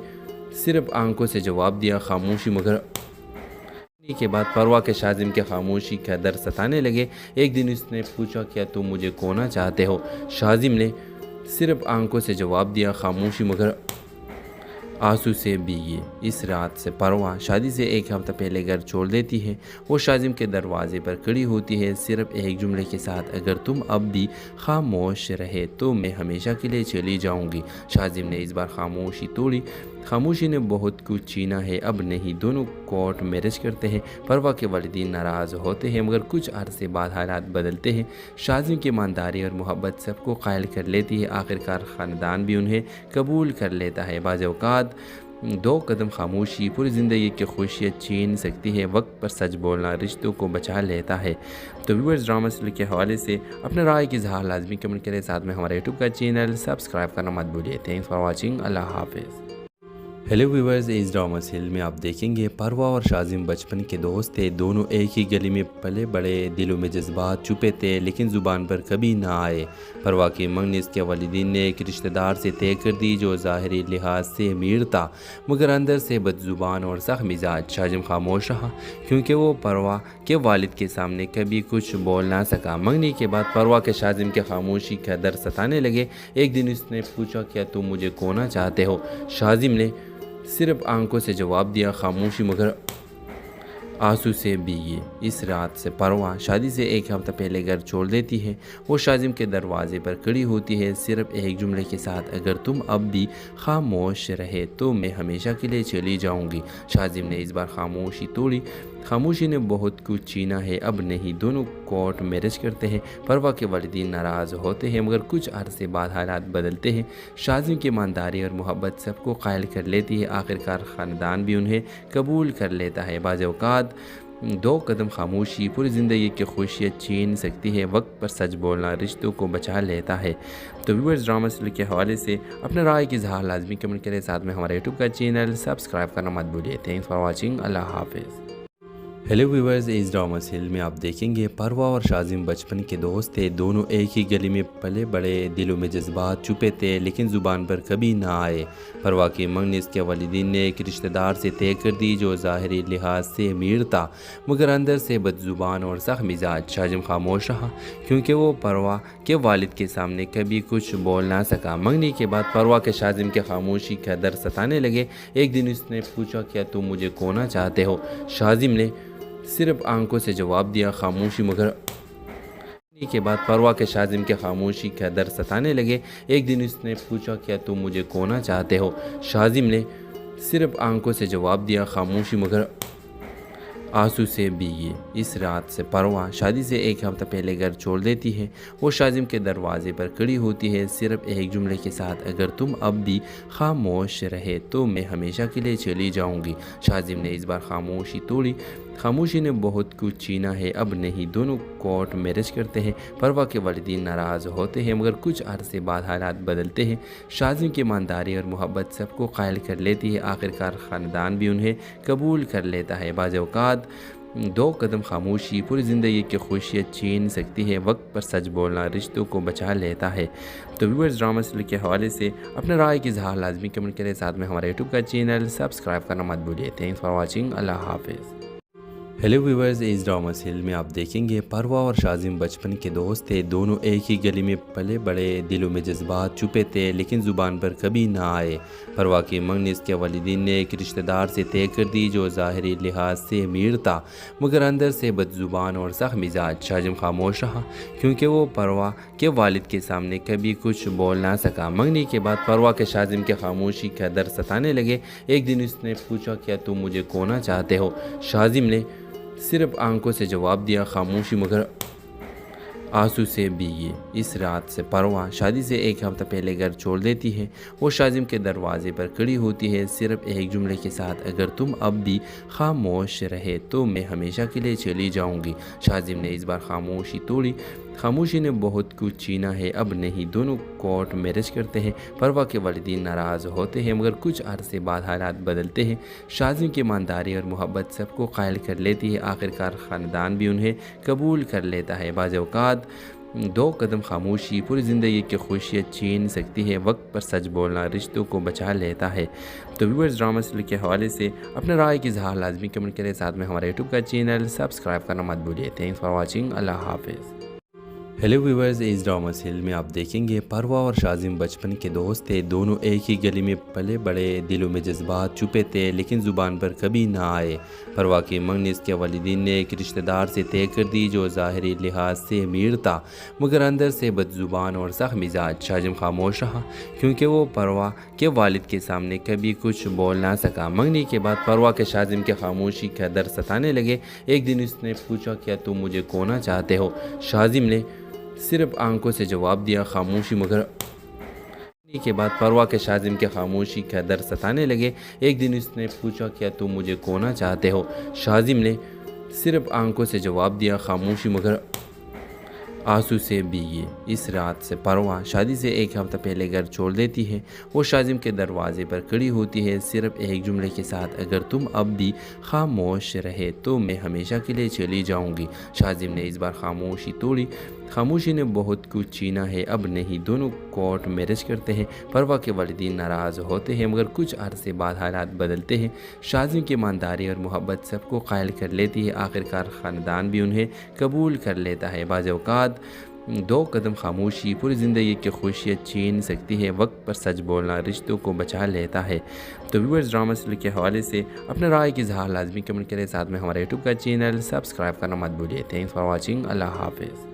सिर्फ आंखों से जवाब दिया, खामोशी। मगर के बाद परवा के शाजिम के खामोशी का दर्द सताने लगे। एक दिन उसने पूछा, क्या तुम मुझे खोना चाहते हो? शाजिम ने सिर्फ आंखों से जवाब दिया, खामोशी। मगर आंसू से भीगी इस रात से परवा शादी से एक हफ्ता पहले घर छोड़ देती है। वो शाजिम के दरवाजे पर खड़ी होती है सिर्फ एक जुमले के साथ, अगर तुम अब भी खामोश रहे तो मैं हमेशा के लिए चली जाऊंगी। शाजिम ने इस बार खामोशी तोड़ी। खामोशी ने बहुत कुछ छीना है, अब नहीं। दोनों कोर्ट मैरिज करते हैं। परवा के वालिदीन नाराज़ होते हैं मगर कुछ अरसे बाद हालात बदलते हैं। शाजिम की ईमानदारी और मोहब्बत सबको कायल कर लेती है। आखिरकार ख़ानदान भी उन्हें कबूल कर लेता है। बाज़ औक़ात दो कदम खामोशी पूरी ज़िंदगी की खुशियाँ छीन सकती है। वक्त पर सच बोलना रिश्तों को बचा लेता है। तो व्यूअर्स, ड्रामा सीरियल के हवाले से अपने राय की इज़हार लाजमी कमेंट करें। साथ में हमारे यूट्यूब का चैनल सब्सक्राइब करना मत भूलिए। Thanks for watching. अल्लाह हाफिज़। हेलो व्यूवर्स, इस ड्रामा सीरियल में आप देखेंगे परवा और शाजिम बचपन के दोस्त थे। दोनों एक ही गली में पले बड़े, दिलों में जज्बात छुपे थे लेकिन ज़ुबान पर कभी ना आए। परवा की मंगनी इसके वालिदीन ने एक रिश्तेदार से तय कर दी जो ज़ाहिरी लिहाज से अमीर था मगर अंदर से बदज़ुबान और सख्त मिजाज। शाजिम खामोश रहा क्योंकि वो परवा के वालिद के सामने कभी कुछ बोल ना सका। मंगनी के बाद परवा के शाजिम के खामोशी का दर्द सताने लगे। एक दिन उसने पूछा, क्या तुम मुझे खोना चाहते हो? शाजिम ने सिर्फ आंखों से जवाब दिया, खामोशी मगर आंसू से भीगी। इस रात से परवा शादी से एक हफ्ता पहले घर छोड़ देती है। वो शाजिम के दरवाजे पर खड़ी होती है सिर्फ एक जुमले के साथ, अगर तुम अब भी खामोश रहे तो मैं हमेशा के लिए चली जाऊंगी। शाजिम ने इस बार खामोशी तोड़ी। खामोशी ने बहुत कुछ छीना है, अब नहीं। दोनों कोर्ट मैरिज करते हैं। परवा के वालिदीन नाराज़ होते हैं मगर कुछ अरसे बाद हालात बदलते हैं। शाजिम की ईमानदारी और मोहब्बत सबको कायल कर लेती है। आखिरकार ख़ानदान भी उन्हें कबूल कर लेता है। बाज़ औक़ात दो कदम खामोशी पूरी ज़िंदगी की खुशियाँ छीन सकती है। वक्त पर सच बोलना रिश्तों को बचा लेता है। तो व्यूअर्स, ड्रामा सीरियल के हवाले से अपने राय की इज़हार लाजमी कमेंट करें। साथ में हमारे यूट्यूब का चैनल सब्सक्राइब करना मत भूलिए। Thanks for watching. अल्लाह हाफिज़। हेलो व्यूवर्स, इस ड्रामा सीरियल में आप देखेंगे परवा और शाजिम बचपन के दोस्त थे। दोनों एक ही गली में पले बड़े, दिलों में जज्बात छुपे थे लेकिन ज़ुबान पर कभी ना आए। परवा की मंगनी इसके वालिदीन ने एक रिश्तेदार से तय कर दी जो ज़ाहिरी लिहाज से अमीर था मगर अंदर से बदज़ुबान और सख्त मिजाज। शाजिम खामोश रहा क्योंकि वो परवा के वालिद के सामने कभी कुछ बोल ना सका। मंगनी के बाद परवा के शाजिम के खामोशी का दर्द सताने लगे। एक दिन उसने पूछा, क्या तुम मुझे खोना चाहते हो? शाजिम ने सिर्फ आंखों से जवाब दिया, खामोशी मगर के बाद परवा के शाजिम के खामोशी का दर्द सताने लगे। एक दिन उसने पूछा, क्या तुम मुझे खोना चाहते हो? शाजिम ने सिर्फ आंखों से जवाब दिया, खामोशी मगर आंसू से भीगी। इस रात से परवा शादी से एक हफ्ता पहले घर छोड़ देती है। वो शाजिम के दरवाजे पर खड़ी होती है सिर्फ एक जुमले के साथ, अगर तुम अब भी खामोश रहे तो मैं हमेशा के लिए चली जाऊंगी। शाजिम ने इस बार खामोशी तोड़ी। खामोशी ने बहुत कुछ छीना है, अब नहीं। दोनों कोर्ट मैरिज करते हैं। परवा के वालिदीन नाराज़ होते हैं मगर कुछ अरसे बाद हालात बदलते हैं। शाजिम की ईमानदारी और मोहब्बत सबको कायल कर लेती है। आखिरकार ख़ानदान भी उन्हें कबूल कर लेता है। बाज़ औक़ात दो कदम खामोशी पूरी ज़िंदगी की खुशियाँ छीन सकती है। वक्त पर सच बोलना रिश्तों को बचा लेता है। तो व्यूअर्स, ड्रामा सीरियल के हवाले से अपने राय की इज़हार लाजमी कमेंट करें। साथ में हमारे यूट्यूब का चैनल सब्सक्राइब करना मत भूलिए। Thanks for watching. अल्लाह हाफिज़। हेलो व्यूवर्स, इस ड्रामा सीरियल में आप देखेंगे परवा और शाजिम बचपन के दोस्त थे। दोनों एक ही गली में पले बड़े, दिलों में जज्बात छुपे थे लेकिन ज़ुबान पर कभी ना आए। परवा की मंगनी इसके वालिदीन ने एक रिश्तेदार से तय कर दी जो ज़ाहिरी लिहाज से अमीर था मगर अंदर से बदज़ुबान और सख्त मिजाज। शाजिम खामोश रहा क्योंकि वो परवा के वालिद के सामने कभी कुछ बोल ना सका। मंगनी के बाद परवा के शाजिम के खामोशी का दर्द सताने लगे। एक दिन उसने पूछा, क्या तुम मुझे खोना चाहते हो? शाजिम ने सिर्फ आंखों से जवाब दिया, खामोशी मगर आंसू से भीगी। इस रात से परवा शादी से एक हफ्ता पहले घर छोड़ देती है। वो शाजिम के दरवाजे पर खड़ी होती है सिर्फ एक जुमले के साथ, अगर तुम अब भी खामोश रहे तो मैं हमेशा के लिए चली जाऊंगी। शाजिम ने इस बार खामोशी तोड़ी। खामोशी ने बहुत कुछ छीना है, अब नहीं। दोनों कोर्ट मैरिज करते हैं। परवा के वालिदीन नाराज़ होते हैं मगर कुछ अरसे बाद हालात बदलते हैं। शाजिम की ईमानदारी और मोहब्बत सबको कायल कर लेती है। आखिरकार ख़ानदान भी उन्हें कबूल कर लेता है। बाज़ औक़ात दो कदम खामोशी पूरी ज़िंदगी की खुशियाँ छीन सकती है। वक्त पर सच बोलना रिश्तों को बचा लेता है। तो व्यूअर्स, ड्रामा सीरियल के हवाले से अपने राय की इज़हार लाजमी कमेंट करें। साथ में हमारे यूट्यूब का चैनल सब्सक्राइब करना मत भूलिए। Thanks for watching. अल्लाह हाफिज़। हेलो व्यूवर्स, इस ड्रामा सीरियल में आप देखेंगे परवा और शाजिम बचपन के दोस्त थे। दोनों एक ही गली में पले बड़े, दिलों में जज्बात छुपे थे लेकिन ज़ुबान पर कभी ना आए। परवा की मंगनी इसके वालिदीन ने एक रिश्तेदार से तय कर दी जो ज़ाहिरी लिहाज से अमीर था मगर अंदर से बदज़ुबान और सख्त मिजाज। शाजिम खामोश रहा क्योंकि वो परवा के वालिद के सामने कभी कुछ बोल ना सका। मंगनी के बाद परवा के शाजिम के खामोशी का दर्द सताने लगे। एक दिन उसने पूछा, क्या तुम मुझे खोना चाहते हो? शाजिम ने सिर्फ आंखों से जवाब दिया, खामोशी मगर کے بعد پروا کے شازم کے خاموشی کا در ستانے لگے۔ ایک دن اس نے پوچھا کیا تم مجھے کھونا چاہتے ہو؟ شازم نے صرف آنکھوں سے جواب دیا خاموشی مگر آنسو سے بھیگی۔ اس رات سے پروا شادی سے ایک ہفتہ پہلے گھر چھوڑ دیتی ہے۔ وہ شازم کے دروازے پر کھڑی ہوتی ہے صرف ایک جملے کے ساتھ، اگر تم اب بھی خاموش رہے تو میں ہمیشہ کے لیے چلی جاؤں گی۔ شازم نے اس بار خاموشی توڑی۔ خاموشی نے بہت کچھ چھینا ہے، اب نہیں۔ دونوں کورٹ میرج کرتے ہیں۔ پروا کے والدین ناراض ہوتے ہیں مگر کچھ عرصے بعد حالات بدلتے ہیں۔ شازم کی ایمانداری اور محبت سب کو قائل کر لیتی ہے، آخرکار خاندان بھی انہیں قبول کر لیتا ہے۔ بعض اوقات دو قدم خاموشی پوری زندگی کی خوشیاں چھین سکتی ہے۔ وقت پر سچ بولنا رشتوں کو بچا لیتا ہے۔ تو ویورز، ڈرامہ سیریل کے حوالے سے اپنے رائے کی اظہار لازمی کمنٹ کریں، ساتھ میں ہمارے یوٹیوب کا چینل سبسکرائب کرنا مت بھولیے۔ Thanks for watching. اللہ حافظ۔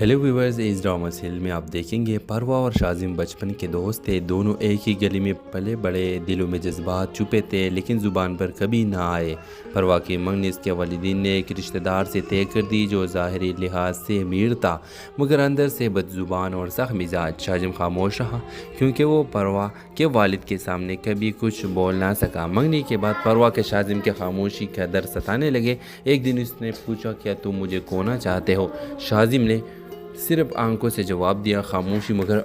ہیلو ویورز، اس ڈرامہ سیریل میں آپ دیکھیں گے پروا اور شازم بچپن کے دوست تھے۔ دونوں ایک ہی گلی میں پلے بڑے، دلوں میں جذبات چھپے تھے لیکن زبان پر کبھی نہ آئے۔ پروا کی منگنی اس کے والدین نے ایک رشتہ دار سے طے کر دی جو ظاہری لحاظ سے امیر تھا مگر اندر سے بد زبان اور سخت مزاج۔ شازم خاموش رہا کیونکہ وہ پروا کے والد کے سامنے کبھی کچھ بول نہ سکا۔ منگنی کے بعد پروا کے شازم کے خاموشی کا در ستانے لگے۔ ایک دن اس نے پوچھا کیا تم مجھے کھونا چاہتے ہو؟ شازم نے صرف آنکھوں سے جواب دیا خاموشی مگر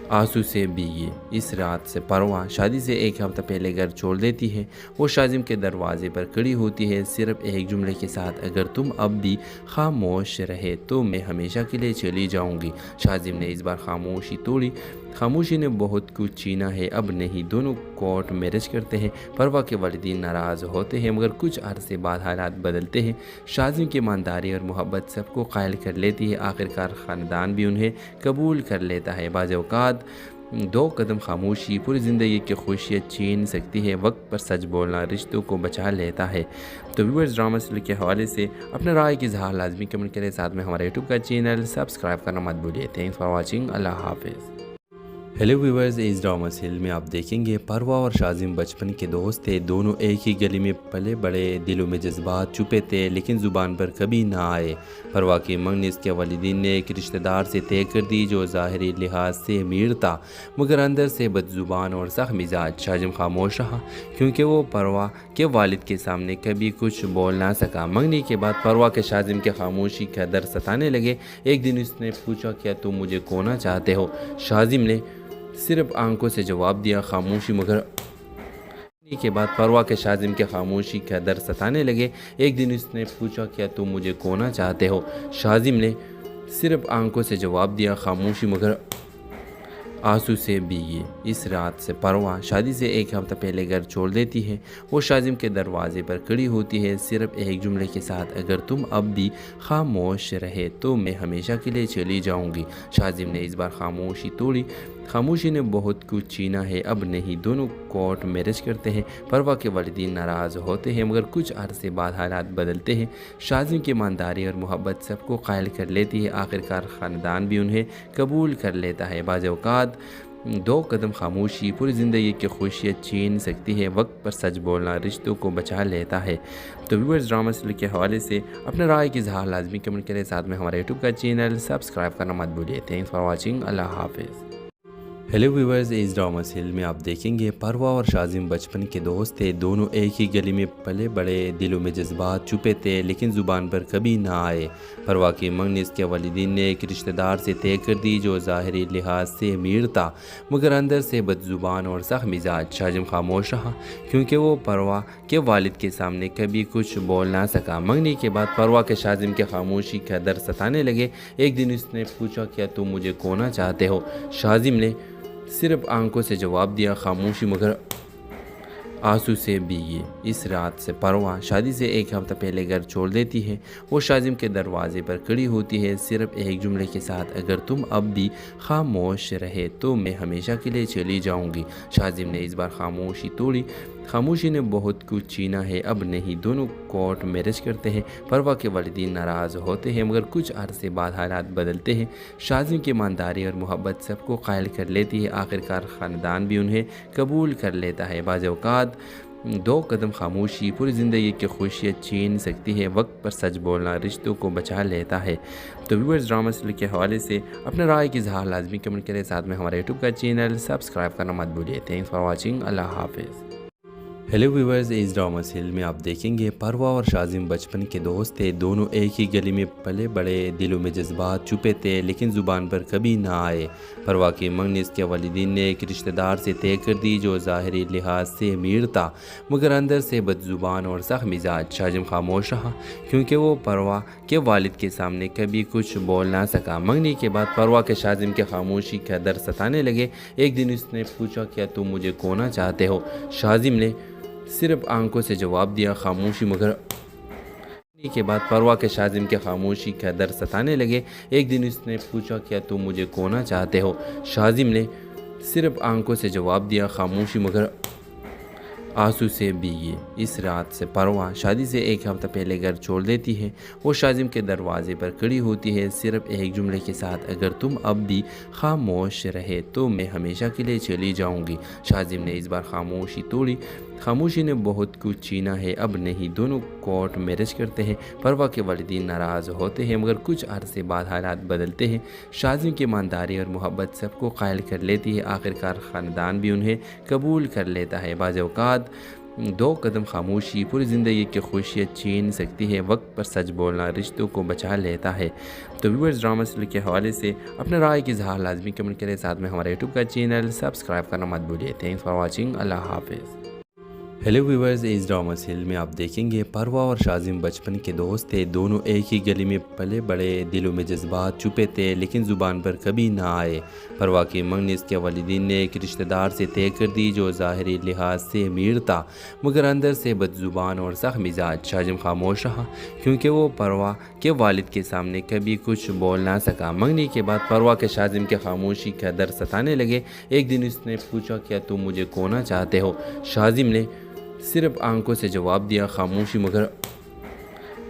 آنسو سے بھیگی۔ اس رات سے پروا شادی سے ایک ہفتہ پہلے گھر چھوڑ دیتی ہے۔ وہ شازم کے دروازے پر کھڑی ہوتی ہے صرف ایک جملے کے ساتھ، اگر تم اب بھی خاموش رہے تو میں ہمیشہ کے لیے چلی جاؤں گی۔ شازم نے اس بار خاموشی توڑی۔ خاموشی نے بہت کچھ چھینا ہے، اب نہیں۔ دونوں کورٹ میرج کرتے ہیں۔ پروا کے والدین ناراض ہوتے ہیں مگر کچھ عرصے بعد حالات بدلتے ہیں۔ شازم کی ایمانداری اور محبت سب کو قائل کر لیتی ہے، آخرکار خاندان بھی انہیں قبول کر لیتا ہے۔ بعض اوقات دو قدم خاموشی پوری زندگی کی خوشیاں چھین سکتی ہے۔ وقت پر سچ بولنا رشتوں کو بچا لیتا ہے۔ تو ویورز، ڈرامہ سیریل کے حوالے سے اپنے رائے کی اظہار لازمی کمنٹ کریں، ساتھ میں ہمارے یوٹیوب کا چینل سبسکرائب کرنا مت بھولیے۔ Thanks for watching. اللہ حافظ۔ ہیلو ویورز، اس ڈرامہ سیریل میں آپ دیکھیں گے پروا اور شازم بچپن کے دوست تھے۔ دونوں ایک ہی گلی میں پلے بڑے، دلوں میں جذبات چھپے تھے لیکن زبان پر کبھی نہ آئے۔ پروا کی منگنی اس کے والدین نے ایک رشتہ دار سے طے کر دی جو ظاہری لحاظ سے امیر تھا مگر اندر سے بد زبان اور سخت مزاج۔ شازم خاموش رہا کیونکہ وہ پروا کے والد کے سامنے کبھی کچھ بول نہ سکا۔ منگنی کے بعد پروا کے شازم کے خاموشی کا در ستانے لگے۔ ایک دن اس نے پوچھا کیا تم مجھے کھونا چاہتے ہو؟ شازم نے صرف آنکھوں سے جواب دیا خاموشی مگر کے بعد پروا کے شازم کے خاموشی کا در ستانے لگے۔ ایک دن اس نے پوچھا کیا تم مجھے کھونا چاہتے ہو؟ شازم نے صرف آنکھوں سے جواب دیا خاموشی مگر آنسو سے بھیگی۔ اس رات سے پروا شادی سے ایک ہفتہ پہلے گھر چھوڑ دیتی ہے۔ وہ شازم کے دروازے پر کھڑی ہوتی ہے صرف ایک جملے کے ساتھ، اگر تم اب بھی خاموش رہے تو میں ہمیشہ کے لیے چلی جاؤں گی۔ شازم نے اس بار خاموشی توڑی۔ خاموشی نے بہت کچھ چھینا ہے، اب نہیں۔ دونوں کورٹ میرج کرتے ہیں۔ پروا کے والدین ناراض ہوتے ہیں مگر کچھ عرصے بعد حالات بدلتے ہیں۔ شازم کی ایمانداری اور محبت سب کو قائل کر لیتی ہے، آخرکار خاندان بھی انہیں قبول کر لیتا ہے۔ بعض اوقات دو قدم خاموشی پوری زندگی کی خوشیاں چھین سکتی ہے۔ وقت پر سچ بولنا رشتوں کو بچا لیتا ہے۔ تو ویورز، ڈرامہ سیریل کے حوالے سے اپنے رائے کی اظہار لازمی کمنٹ کریں، ساتھ میں ہمارے یوٹیوب کا چینل سبسکرائب کرنا مت بھولیے۔ Thanks for watching. اللہ حافظ۔ ہیلو ویورز، اس ڈرامہ سیریل میں آپ دیکھیں گے پروا اور شازم بچپن کے دوست تھے۔ دونوں ایک ہی گلی میں پلے بڑے، دلوں میں جذبات چھپے تھے لیکن زبان پر کبھی نہ آئے۔ پروا کی منگنی اس کے والدین نے ایک رشتہ دار سے طے کر دی جو ظاہری لحاظ سے امیر تھا مگر اندر سے بد زبان اور سخت مزاج۔ شازم خاموش رہا کیونکہ وہ پروا کے والد کے سامنے کبھی کچھ بول نہ سکا۔ منگنی کے بعد پروا کے شازم کے خاموشی کا در ستانے لگے۔ ایک دن اس نے پوچھا کیا تم مجھے کھونا چاہتے ہو؟ شازم نے صرف آنکھوں سے جواب دیا خاموشی مگر آنسو سے بھیگی۔ اس رات سے پروا شادی سے ایک ہفتہ پہلے گھر چھوڑ دیتی ہے۔ وہ شازم کے دروازے پر کھڑی ہوتی ہے صرف ایک جملے کے ساتھ، اگر تم اب بھی خاموش رہے تو میں ہمیشہ کے لیے چلی جاؤں گی۔ شازم نے اس بار خاموشی توڑی۔ خاموشی نے بہت کچھ چھینا ہے، اب نہیں۔ دونوں کورٹ میرج کرتے ہیں۔ پروا کے والدین ناراض ہوتے ہیں مگر کچھ عرصے بعد حالات بدلتے ہیں۔ شازم کی ایمانداری اور محبت سب کو قائل کر لیتی ہے، آخرکار خاندان بھی انہیں قبول کر لیتا ہے۔ بعض اوقات दो कदम खामोशी पूरी ज़िंदगी की खुशियाँ छीन सकती है। वक्त पर सच बोलना रिश्तों को बचा लेता है। तो व्यूअर्स, ड्रामा सीरियल के हवाले से अपने राय की इज़हार लाजमी कमेंट करें। साथ में हमारे यूट्यूब का चैनल सब्सक्राइब करना मत भूलिए। Thanks for watching. अल्लाह हाफिज़। हेलो व्यूवर्स, इस ड्रामा सीरियल में आप देखेंगे परवा और शाजिम बचपन के दोस्त थे। दोनों एक ही गली में पले बड़े, दिलों में जज्बात छुपे थे लेकिन ज़ुबान पर कभी ना आए। परवा की मंगनी इसके वालिदीन ने एक रिश्तेदार से तय कर दी जो ज़ाहिरी लिहाज से अमीर था मगर अंदर से बदजुबान और सख्त मिजाज। शाजिम खामोश रहा क्योंकि वो परवा के वालिद के सामने कभी कुछ बोल ना सका। मंगनी के बाद परवा के शाजिम के खामोशी का दर्द सताने लगे। एक दिन उसने पूछा, क्या तुम मुझे खोना चाहते हो? शाजिम ने सिर्फ आंखों से जवाब दिया, खामोशी। मगर के बाद परवा के शाजिम के खामोशी का दर्द सताने लगे। एक दिन उसने पूछा, क्या तुम मुझे खोना चाहते हो? शाजिम ने सिर्फ आंखों से जवाब दिया, खामोशी। मगर आंसू से भीगे। इस रात से परवा शादी से एक हफ्ता पहले घर छोड़ देती है। वो शाजिम के दरवाजे पर खड़ी होती है सिर्फ एक जुमले के साथ, अगर तुम अब भी खामोश रहे तो मैं हमेशा के लिए चली जाऊंगी। शाजिम ने इस बार खामोशी तोड़ी। खामोशी ने बहुत कुछ छीना है, अब नहीं। दोनों कोर्ट मैरिज करते हैं। परवा के वालिदीन नाराज़ होते हैं मगर कुछ अरसे बाद हालात बदलते हैं। शाजिम की ईमानदारी और मोहब्बत सबको कायल कर लेती है। आखिरकार ख़ानदान भी उन्हें कबूल कर लेता है। बाज़ औक़ात दो कदम खामोशी पूरी ज़िंदगी की खुशियाँ छीन सकती है। वक्त पर सच बोलना रिश्तों को बचा लेता है। तो व्यूअर्स, ड्रामा सीरियल के हवाले से अपने राय की इज़हार लाजमी कमेंट करें। साथ में हमारे यूट्यूब का चैनल सब्सक्राइब करना मत भूलिए। Thanks for watching. अल्लाह हाफिज़। हेलो व्यूवर्स, इस ड्रामा सीरियल में आप देखेंगे परवा और शाजिम बचपन के दोस्त थे। दोनों एक ही गली में पले बड़े, दिलों में जज्बात छुपे थे लेकिन ज़ुबान पर कभी ना आए। परवा की मंगनी इसके वालिदीन ने एक रिश्तेदार से तय कर दी जो ज़ाहिरी लिहाज से अमीर था मगर अंदर से बदजुबान और सख्त मिजाज। शाजिम खामोश रहा क्योंकि वो परवा के वालिद के सामने कभी कुछ बोल ना सका। मंगनी के बाद परवा के शाजिम के खामोशी का दर्द सताने लगे। एक दिन उसने पूछा, क्या तुम मुझे खोना चाहते हो? शाजिम ने सिर्फ आंखों से जवाब दिया, खामोशी। मगर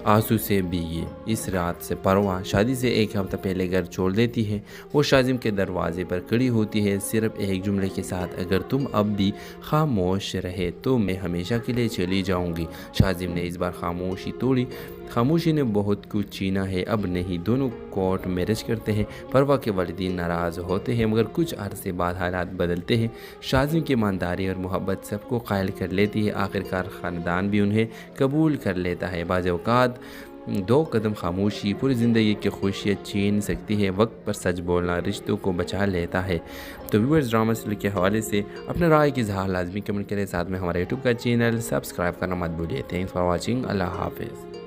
आंसू से भीगे। इस रात से परवा शादी से एक हफ्ता पहले घर छोड़ देती है। वो शाजिम के दरवाजे पर खड़ी होती है सिर्फ एक जुमले के साथ, अगर तुम अब भी खामोश रहे तो मैं हमेशा के लिए चली जाऊंगी। शाजिम ने इस बार खामोशी तोड़ी। खामोशी ने बहुत कुछ छीना है, अब नहीं। दोनों कोर्ट मैरिज करते हैं। परवा के वालिदीन नाराज़ होते हैं मगर कुछ अरसे बाद हालात बदलते हैं। शाजिम की ईमानदारी और मोहब्बत सबको कायल कर लेती है। आखिरकार ख़ानदान भी उन्हें कबूल कर लेता है। बाज़ औक़ात दो कदम खामोशी पूरी ज़िंदगी की खुशियाँ छीन सकती है। वक्त पर सच बोलना रिश्तों को बचा लेता है। तो व्यूअर्स, ड्रामा सीरियल के हवाले से अपने राय की इज़हार लाजमी कमेंट करें। साथ में हमारे यूट्यूब का चैनल सब्सक्राइब करना मत भूलिए। Thanks for watching. अल्लाह हाफिज़।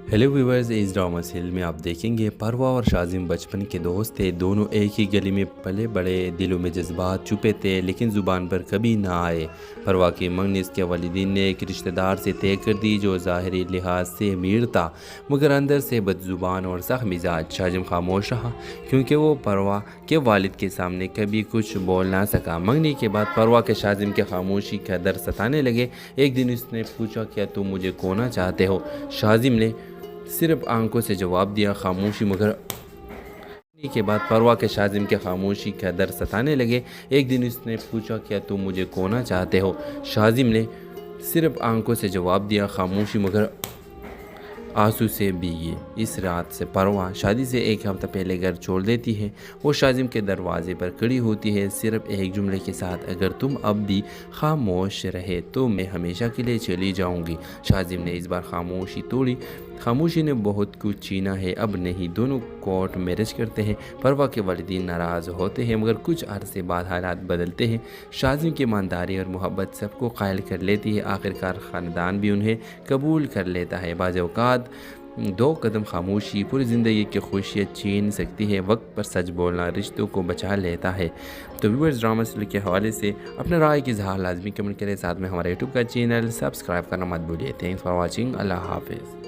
हेलो व्यूवर्स, इस ड्रामा सीरियल में आप देखेंगे परवा और शाजिम बचपन के दोस्त थे। दोनों एक ही गली में पले बड़े, दिलों में जज्बात छुपे थे लेकिन ज़ुबान पर कभी ना आए। परवा की मंगनी इसके वालिदीन ने एक रिश्तेदार से तय कर दी जो ज़ाहिरी लिहाज से अमीर था मगर अंदर से बदजुबान और सख्त मिजाज। शाजिम खामोश रहा क्योंकि वो परवा के वालिद के सामने कभी कुछ बोल ना सका। मंगनी के बाद परवा के शाजिम के खामोशी का दर्द सताने लगे। एक दिन उसने पूछा, क्या तुम मुझे खोना चाहते हो? शाजिम ने सिर्फ आंखों से जवाब दिया, खामोशी। मगर के बाद परवा के शाजिम के खामोशी का दर्द सताने लगे। एक दिन उसने पूछा, क्या तुम मुझे खोना चाहते हो? शाजिम ने सिर्फ आंखों से जवाब दिया, खामोशी। मगर आंसू से भीगे। इस रात से परवा शादी से एक हफ्ता पहले घर छोड़ देती है। वो शाजिम के दरवाजे पर खड़ी होती है सिर्फ एक जुमले के साथ, अगर तुम अब भी खामोश रहे तो मैं हमेशा के लिए चली जाऊंगी। शाजिम ने इस बार खामोशी तोड़ी। खामोशी ने बहुत कुछ छीना है, अब नहीं। दोनों कोर्ट मैरिज करते हैं। परवा के वालिदीन नाराज़ होते हैं मगर कुछ अरसे बाद हालात बदलते हैं। शाजिम की ईमानदारी और मोहब्बत सबको कायल कर लेती है। आखिरकार ख़ानदान भी उन्हें कबूल कर लेता है। बाज़ औक़ात दो कदम खामोशी पूरी ज़िंदगी की खुशियाँ छीन सकती है। वक्त पर सच बोलना रिश्तों को बचा लेता है। तो व्यूअर्स, ड्रामा सीरियल के हवाले से अपने राय की इज़हार लाजमी कमेंट करें। साथ में हमारे यूट्यूब का चैनल सब्सक्राइब करना मत भूलिए। Thanks for watching. अल्लाह हाफिज़।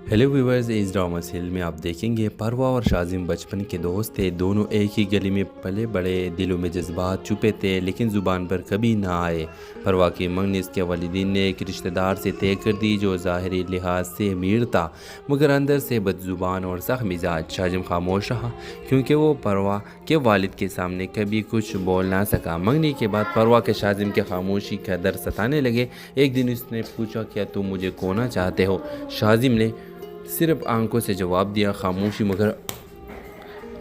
हेलो व्यूवर्स, इस ड्रामा सीरियल में आप देखेंगे परवा और शाजिम बचपन के दोस्त थे। दोनों एक ही गली में पले बड़े, दिलों में जज्बात छुपे थे लेकिन ज़ुबान पर कभी ना आए। परवा की मंगनी इसके वालिदीन ने एक रिश्तेदार से तय कर दी जो ज़ाहिरी लिहाज से अमीर था मगर अंदर से बदज़ुबान और सख्त मिजाज। शाजिम खामोश रहा क्योंकि वो परवा के वालिद के सामने कभी कुछ बोल ना सका। मंगनी के बाद परवा के शाजिम के खामोशी का दर्द सताने लगे। एक दिन उसने पूछा, क्या तुम मुझे खोना चाहते हो? शाजिम ने सिर्फ आंखों से जवाब दिया, खामोशी मगर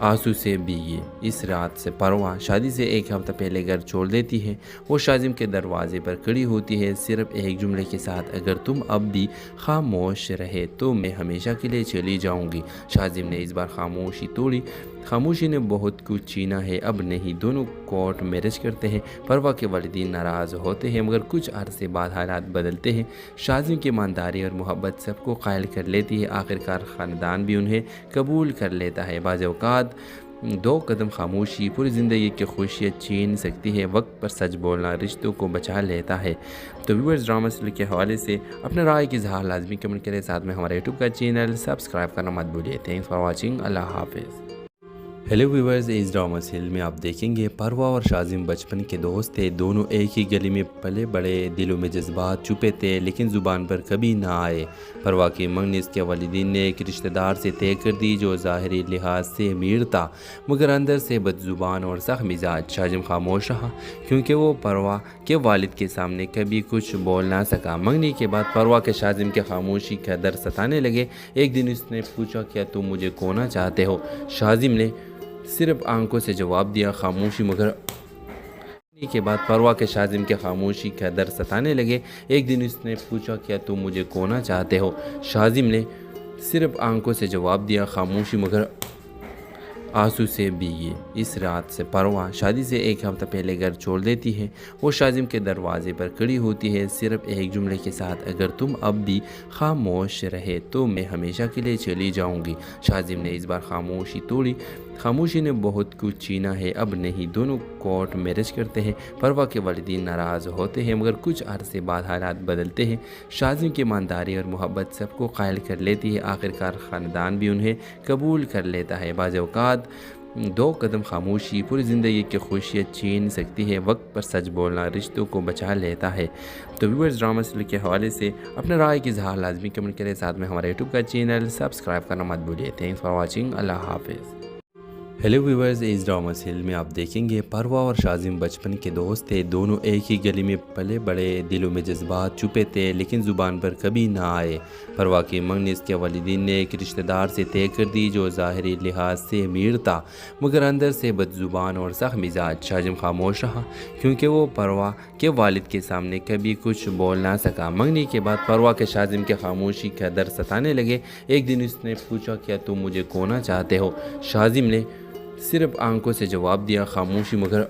आंसू से भीगी। इस रात से परवा शादी से एक हफ्ता पहले घर छोड़ देती है। वो शाजिम के दरवाजे पर खड़ी होती है सिर्फ एक जुमले के साथ, अगर तुम अब भी खामोश रहे तो मैं हमेशा के लिए चली जाऊंगी। शाजिम ने इस बार खामोशी तोड़ी। खामोशी ने बहुत कुछ छीना है, अब नहीं। दोनों कोर्ट मैरिज करते हैं। परवा के वालिदीन नाराज़ होते हैं मगर कुछ अरसे बाद हालात बदलते हैं। शाजिम की ईमानदारी और मोहब्बत सबको कायल कर लेती है। आखिरकार ख़ानदान भी उन्हें कबूल कर लेता है। बाज़ औक़ात दो कदम खामोशी पूरी ज़िंदगी की खुशियाँ छीन सकती है। वक्त पर सच बोलना रिश्तों को बचा लेता है। तो व्यूअर्स, ड्रामा सीरियल के हवाले से अपने राय की इज़हार लाजमी कमेंट करें। साथ में हमारे यूट्यूब का चैनल सब्सक्राइब करना मत भूलिए। Thanks for watching. अल्लाह हाफिज़। हेलो व्यूवर्स, इस ड्रामा सीरियल में आप देखेंगे परवा और शाजिम बचपन के दोस्त थे। दोनों एक ही गली में पले बड़े, दिलों में जज्बात छुपे थे लेकिन ज़ुबान पर कभी ना आए। परवा की मंगनी इसके वालिदीन ने एक रिश्तेदार से तय कर दी जो ज़ाहिरी लिहाज से अमीर था मगर अंदर से बदज़ुबान और सख्त मिजाज। शाजिम खामोश रहा क्योंकि वो परवा के वालिद के सामने कभी कुछ बोल ना सका। मंगनी के बाद परवा के शाजिम के खामोशी का दर्द सताने लगे। एक दिन उसने पूछा, क्या तुम मुझे खोना चाहते हो? शाजिम ने सिर्फ आंखों से जवाब दिया, खामोशी मगर के बाद परवा के शाजिम के खामोशी का दर्द सताने लगे। एक दिन उसने पूछा, क्या तुम मुझे खोना चाहते हो? शाजिम ने सिर्फ आंखों से जवाब दिया, खामोशी मगर आंसू से भीगी। इस रात से परवा शादी से एक हफ्ता पहले घर छोड़ देती है। वो शाजिम के दरवाजे पर खड़ी होती है सिर्फ एक जुमले के साथ, अगर तुम अब भी खामोश रहे तो मैं हमेशा के लिए चली जाऊंगी। शाजिम ने इस बार खामोशी तोड़ी। खामोशी ने बहुत कुछ छीना है, अब नहीं। दोनों कोर्ट मैरिज करते हैं। परवा के वालिदीन नाराज़ होते हैं मगर कुछ अरसे बाद हालात बदलते हैं। शाजिम की ईमानदारी और मोहब्बत सबको कायल कर लेती है। आखिरकार ख़ानदान भी उन्हें कबूल कर लेता है। बाज़ औक़ात दो कदम खामोशी पूरी ज़िंदगी की खुशियाँ छीन सकती है। वक्त पर सच बोलना रिश्तों को बचा लेता है। तो व्यूअर्स, ड्रामा सीरियल के हवाले से अपने राय की इज़हार लाजमी कमेंट करें। साथ में हमारे यूट्यूब का चैनल सब्सक्राइब करना मत भूलिए। Thanks for watching. अल्लाह हाफिज़। हेलो व्यूवर्स, इस ड्रामा सीरियल में आप देखेंगे परवा और शाजिम बचपन के दोस्त थे। दोनों एक ही गली में पले बड़े, दिलों में जज्बात छुपे थे लेकिन ज़ुबान पर कभी ना आए। परवा की मंगनी इसके वालिदीन ने एक रिश्तेदार से तय कर दी जो ज़ाहिरी लिहाज से अमीर था मगर अंदर से बदज़ुबान और सख्त मिजाज। शाजिम खामोश रहा क्योंकि वो परवा के वालिद के सामने कभी कुछ बोल ना सका। मंगनी के बाद परवा के शाजिम के खामोशी का दर्द सताने लगे। एक दिन उसने पूछा, क्या तुम मुझे खोना चाहते हो? शाजिम ने सिर्फ आंखों से जवाब दिया, खामोशी मगर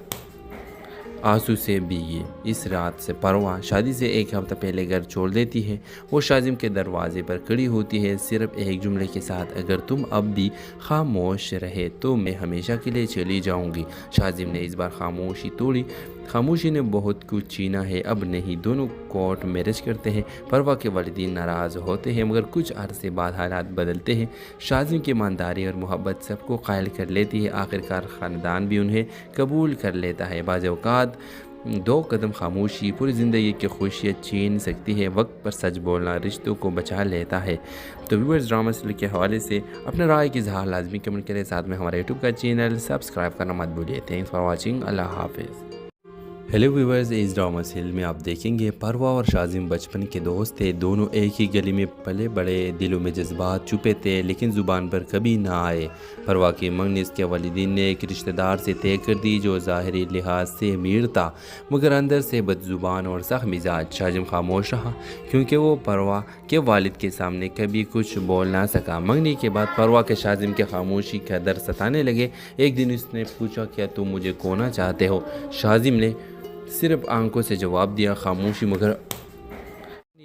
आंसू से भीगी। इस रात से परवा शादी से एक हफ्ता पहले घर छोड़ देती है। वो शाजिम के दरवाजे पर खड़ी होती है सिर्फ एक जुमले के साथ, अगर तुम अब भी खामोश रहे तो मैं हमेशा के लिए चली जाऊंगी। शाजिम ने इस बार खामोशी तोड़ी। खामोशी ने बहुत कुछ छीना है, अब नहीं। दोनों कोर्ट मैरिज करते हैं। परवा के वालिदीन नाराज़ होते हैं मगर कुछ अरसे बाद हालात बदलते हैं। शाजिम की ईमानदारी और मोहब्बत सबको कायल कर लेती है। आखिरकार ख़ानदान भी उन्हें कबूल कर लेता है। बाज़ औक़ात दो कदम खामोशी पूरी ज़िंदगी की खुशियाँ छीन सकती है। वक्त पर सच बोलना रिश्तों को बचा लेता है। तो व्यूअर्स, ड्रामा सीरियल के हवाले से अपने राय की इज़हार लाजमी कमेंट करें। साथ में हमारे यूट्यूब का चैनल सब्सक्राइब करना मत भूलिए। Thanks for watching. अल्लाह हाफिज़। हेलो व्यूवर्स, इस ड्रामा सीरियल में आप देखेंगे परवा और शाजिम बचपन के दोस्त थे। दोनों एक ही गली में पले बड़े, दिलों में जज्बात छुपे थे लेकिन ज़ुबान पर कभी ना आए। परवा की मंगनी इसके वालिदीन ने एक रिश्तेदार से तय कर दी जो ज़ाहिरी लिहाज से अमीर था मगर अंदर से बदज़ुबान और सख्त मिजाज। शाजिम खामोश रहा क्योंकि वो परवा के वालिद के सामने कभी कुछ बोल ना सका। मंगनी के बाद परवा के शाजिम के खामोशी का दर्द सताने लगे। एक दिन उसने पूछा, क्या तुम मुझे खोना चाहते हो? शाजिम ने सिर्फ आंखों से जवाब दिया, खामोशी मगर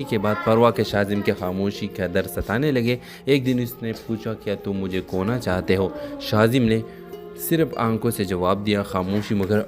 के बाद परवा के शाजिम के खामोशी का दर्द सताने लगे। एक दिन उसने पूछा, क्या तुम मुझे खोना चाहते हो? शाजिम ने सिर्फ आंखों से जवाब दिया, खामोशी मगर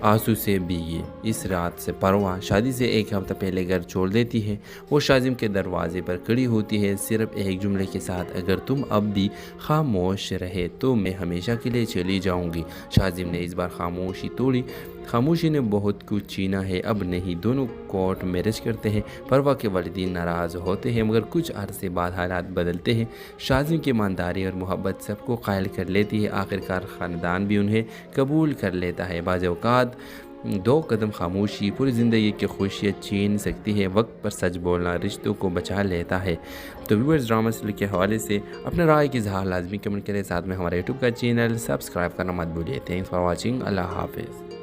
आंसू से भीगी इस रात से परवाह शादी से एक हफ्ता पहले घर छोड़ देती है। वो शाजिम के दरवाजे पर खड़ी होती है सिर्फ एक जुमले के साथ, अगर तुम अब भी खामोश रहे तो मैं हमेशा के लिए चली जाऊंगी। शाजिम ने इस बार खामोशी तोड़ी। खामोशी ने बहुत कुछ छीना है, अब नहीं। दोनों कोर्ट मैरिज करते हैं। परवा के वालिदीन नाराज़ होते हैं मगर कुछ अरसे बाद हालात बदलते हैं। शाजिम की ईमानदारी और मोहब्बत सबको कायल कर लेती है। आखिरकार ख़ानदान भी उन्हें कबूल कर लेता है। बाज़ औक़ात दो कदम खामोशी पूरी ज़िंदगी की खुशियाँ छीन सकती है। वक्त पर सच बोलना रिश्तों को बचा लेता है। तो व्यूअर्स, ड्रामा सीरियल के हवाले से अपने राय की इज़हार लाजमी कमेंट करें। साथ में हमारे यूट्यूब का चैनल सब्सक्राइब करना मत भूलिए। Thanks for watching. अल्लाह हाफिज़।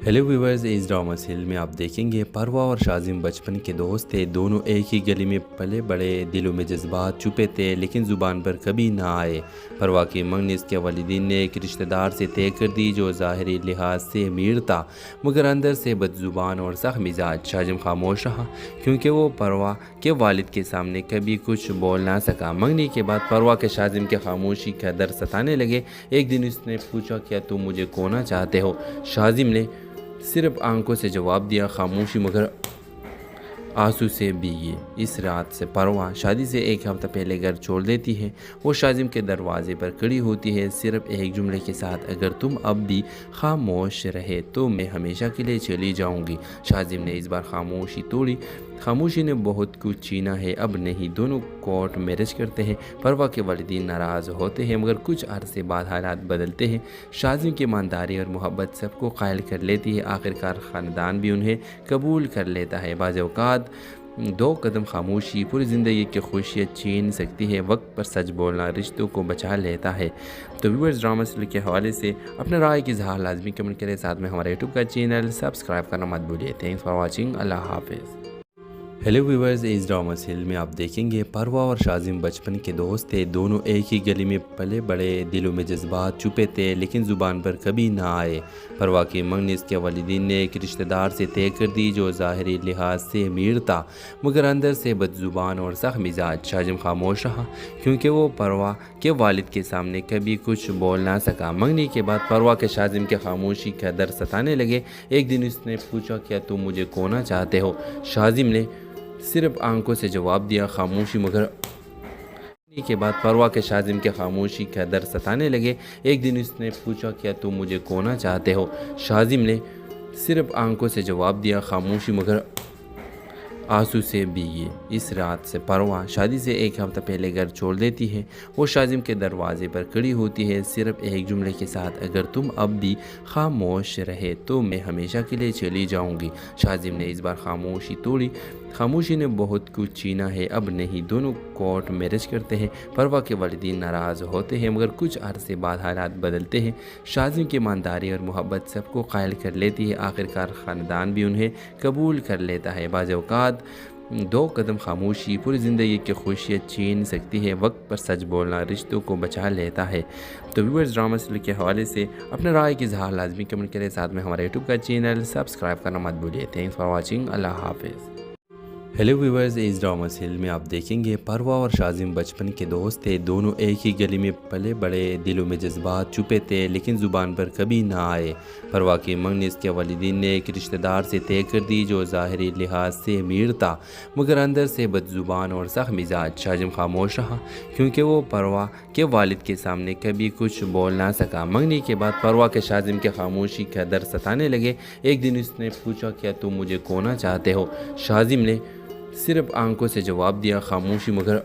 हेलो व्यूवर्स, इस ड्रामा सीरियल में आप देखेंगे परवा और शाजिम बचपन के दोस्त थे। दोनों एक ही गली में पले बड़े, दिलों में जज्बात छुपे थे लेकिन ज़ुबान पर कभी ना आए। परवा की मंगनी इसके वालिदीन ने एक रिश्तेदार से तय कर दी जो ज़ाहिरी लिहाज से अमीर था मगर अंदर से बदजुबान और सख्त मिजाज। शाजिम खामोश रहा क्योंकि वो परवा के वालिद के सामने कभी कुछ बोल ना सका। मंगनी के बाद परवा के शाजिम के खामोशी का दर्द सताने लगे। एक दिन उसने पूछा, क्या तुम मुझे खोना चाहते हो? शाजिम ने सिर्फ आंखों से जवाब दिया, खामोशी मगर आंसू से भीगी इस रात से परवा शादी से एक हफ्ता पहले घर छोड़ देती है। वो शाजिम के दरवाजे पर खड़ी होती है सिर्फ एक जुमले के साथ, अगर तुम अब भी खामोश रहे तो मैं हमेशा के लिए चली जाऊंगी। शाजिम ने इस बार खामोशी तोड़ी। खामोशी ने बहुत कुछ छीना है, अब नहीं। दोनों कोर्ट मैरिज करते हैं। परवा के वालिदीन नाराज़ होते हैं मगर कुछ अरसे बाद हालात बदलते हैं। शाजिम की ईमानदारी और मोहब्बत सबको कायल कर लेती है। आखिरकार ख़ानदान भी उन्हें कबूल कर लेता है। बाज़ औक़ात दो कदम खामोशी पूरी ज़िंदगी की खुशियाँ छीन सकती है। वक्त पर सच बोलना रिश्तों को बचा लेता है। तो व्यूअर्स, ड्रामा सीरियल के हवाले से अपने राय की इज़हार लाजमी कमेंट करें। साथ में हमारे यूट्यूब का चैनल सब्सक्राइब करना मत भूलिए। Thanks for watching. अल्लाह हाफिज़। हेलो व्यूवर्स, इस ड्रामा सीरियल में आप देखेंगे परवा और शाजिम बचपन के दोस्त थे। दोनों एक ही गली में पले बड़े, दिलों में जज्बात छुपे थे लेकिन ज़ुबान पर कभी ना आए। परवा की मंगनी इसके वालिदीन ने एक रिश्तेदार से तय कर दी जो ज़ाहिरी लिहाज से अमीर था मगर अंदर से बदजुबान और सख्त मिजाज। शाजिम खामोश रहा क्योंकि वो परवा के वालिद के सामने कभी कुछ बोल ना सका। मंगनी के बाद परवा के शाजिम के खामोशी का दर्द सताने लगे। एक दिन उसने पूछा, क्या तुम मुझे खोना चाहते हो? शाजिम ने सिर्फ आंखों से जवाब दिया, खामोशी मगर के बाद परवा के शाजिम के खामोशी का दर्द सताने लगे। एक दिन उसने पूछा, क्या तुम मुझे खोना चाहते हो? शाजिम ने सिर्फ आंखों से जवाब दिया, खामोशी मगर आंसू से भीगी इस रात से परवा शादी से एक हफ्ता पहले घर छोड़ देती है। वो शाजिम के दरवाजे पर खड़ी होती है सिर्फ एक जुमले के साथ, अगर तुम अब भी खामोश रहे तो मैं हमेशा के लिए चली जाऊंगी। शाजिम ने इस बार खामोशी तोड़ी। खामोशी ने बहुत कुछ छीना है, अब नहीं। दोनों कोर्ट मैरिज करते हैं। परवा के वालिदीन नाराज़ होते हैं मगर कुछ अरसे बाद हालात बदलते हैं। शाजिम की ईमानदारी और मोहब्बत सबको कायल कर लेती है। आखिरकार ख़ानदान भी उन्हें कबूल कर लेता है। बाज़ औक़ात दो कदम खामोशी पूरी ज़िंदगी की खुशियाँ छीन सकती है। वक्त पर सच बोलना रिश्तों को बचा लेता है। तो व्यूअर्स, ड्रामा सीरियल के हवाले से अपने राय की इज़हार लाजमी कमेंट करें। साथ में हमारे यूट्यूब का चैनल सब्सक्राइब करना मत भूलिए। Thanks for watching. अल्लाह हाफिज़। हेलो व्यूवर्स, इस ड्रामा सीरियल में आप देखेंगे परवा और शाजिम बचपन के दोस्त थे। दोनों एक ही गली में पले बड़े, दिलों में जज्बात छुपे थे लेकिन ज़ुबान पर कभी ना आए। परवा की मंगनी इसके वालिदीन ने एक रिश्तेदार से तय कर दी जो ज़ाहिरी लिहाज से अमीर था मगर अंदर से बदजुबान और सख्त मिजाज। शाजिम खामोश रहा क्योंकि वो परवा के वालिद के सामने कभी कुछ बोल ना सका। मंगनी के बाद परवा के शाजिम के खामोशी का दर्द सताने लगे। एक दिन उसने पूछा, क्या तुम मुझे खोना चाहते हो? शाजिम ने सिर्फ आंखों से जवाब दिया, खामोशी मगर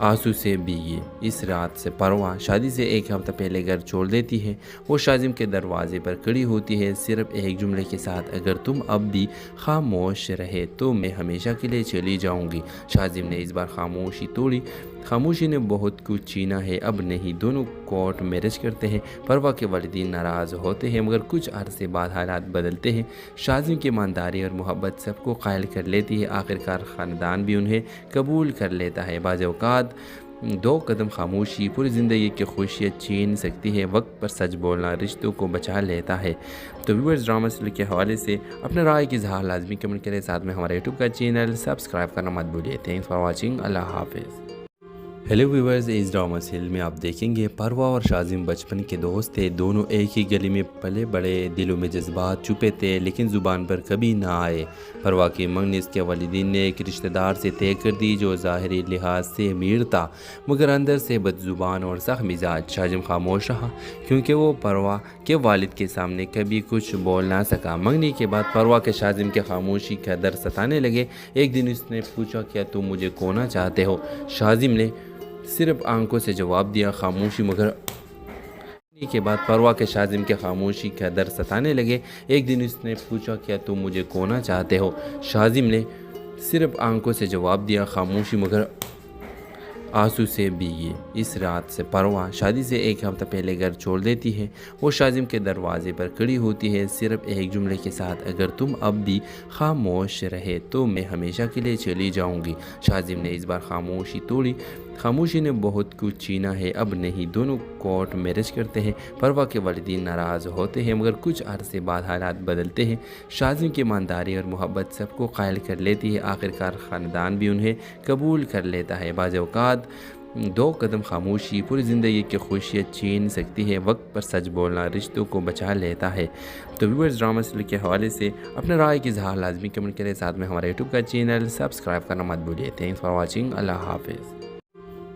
आंसू से भीगी इस रात से परवा शादी से एक हफ्ता पहले घर छोड़ देती है। वो शाजिम के दरवाजे पर खड़ी होती है सिर्फ एक जुमले के साथ, अगर तुम अब भी खामोश रहे तो मैं हमेशा के लिए चली जाऊंगी। शाजिम ने इस बार खामोशी तोड़ी। खामोशी ने बहुत कुछ छीना है, अब नहीं। दोनों कोर्ट मैरिज करते हैं। परवा के वालिदीन नाराज़ होते हैं मगर कुछ अरसे बाद हालात बदलते हैं। शाजिम की ईमानदारी और मोहब्बत सबको कायल कर लेती है। आखिरकार ख़ानदान भी उन्हें कबूल कर लेता है। बाज़ औक़ात दो कदम खामोशी पूरी ज़िंदगी की खुशियाँ छीन सकती है। वक्त पर सच बोलना रिश्तों को बचा लेता है। तो व्यूअर्स, ड्रामा सीरियल के हवाले से अपने राय की इज़हार लाजमी कमेंट करें। साथ में हमारे यूट्यूब का चैनल सब्सक्राइब करना मत भूलिए। Thanks for watching. अल्लाह हाफिज़। हेलो व्यूवर्स, इस ड्रामा सीरियल में आप देखेंगे परवा और शाजिम बचपन के दोस्त थे। दोनों एक ही गली में पले बड़े, दिलों में जज्बात छुपे थे लेकिन ज़ुबान पर कभी ना आए। परवा की मंगनी इसके वालिदीन ने एक रिश्तेदार से तय कर दी जो ज़ाहिरी लिहाज से अमीर था मगर अंदर से बदज़ुबान और सख्त मिजाज। शाजिम खामोश रहा क्योंकि वो परवा के वालिद के सामने कभी कुछ बोल ना सका। मंगनी के बाद परवा के शाजिम के खामोशी का दर्द सताने लगे। एक दिन उसने पूछा, क्या तुम मुझे खोना चाहते हो? शाजिम ने सिर्फ आंखों से जवाब दिया, खामोशी। मगर के बाद परवा के शाजिम के खामोशी का दर्द सताने लगे। एक दिन उसने पूछा, क्या तुम मुझे खोना चाहते हो? शाजिम ने सिर्फ आंखों से जवाब दिया, खामोशी। मगर आंसू से भीगी इस रात से परवा शादी से एक हफ्ता पहले घर छोड़ देती है। वो शाजिम के दरवाजे पर खड़ी होती है सिर्फ एक जुमले के साथ, अगर तुम अब भी खामोश रहे तो मैं हमेशा के लिए चली जाऊंगी। शाजिम ने इस बार खामोशी तोड़ी। खामोशी ने बहुत कुछ छीना है, अब नहीं। दोनों कोर्ट मैरिज करते हैं। परवा के वालिदीन नाराज़ होते हैं मगर कुछ अरसे बाद हालात बदलते हैं। शाजिम की ईमानदारी और मोहब्बत सबको कायल कर लेती है। आखिरकार ख़ानदान भी उन्हें कबूल कर लेता है। बाज़ औक़ात दो कदम खामोशी पूरी ज़िंदगी की खुशियाँ छीन सकती है। वक्त पर सच बोलना रिश्तों को बचा लेता है। तो व्यूअर्स, ड्रामा सीरियल के हवाले से अपने राय की इज़हार लाजमी कमेंट करें। साथ में हमारे यूट्यूब का चैनल सब्सक्राइब करना मत भूलिए। Thanks for watching. अल्लाह हाफिज़।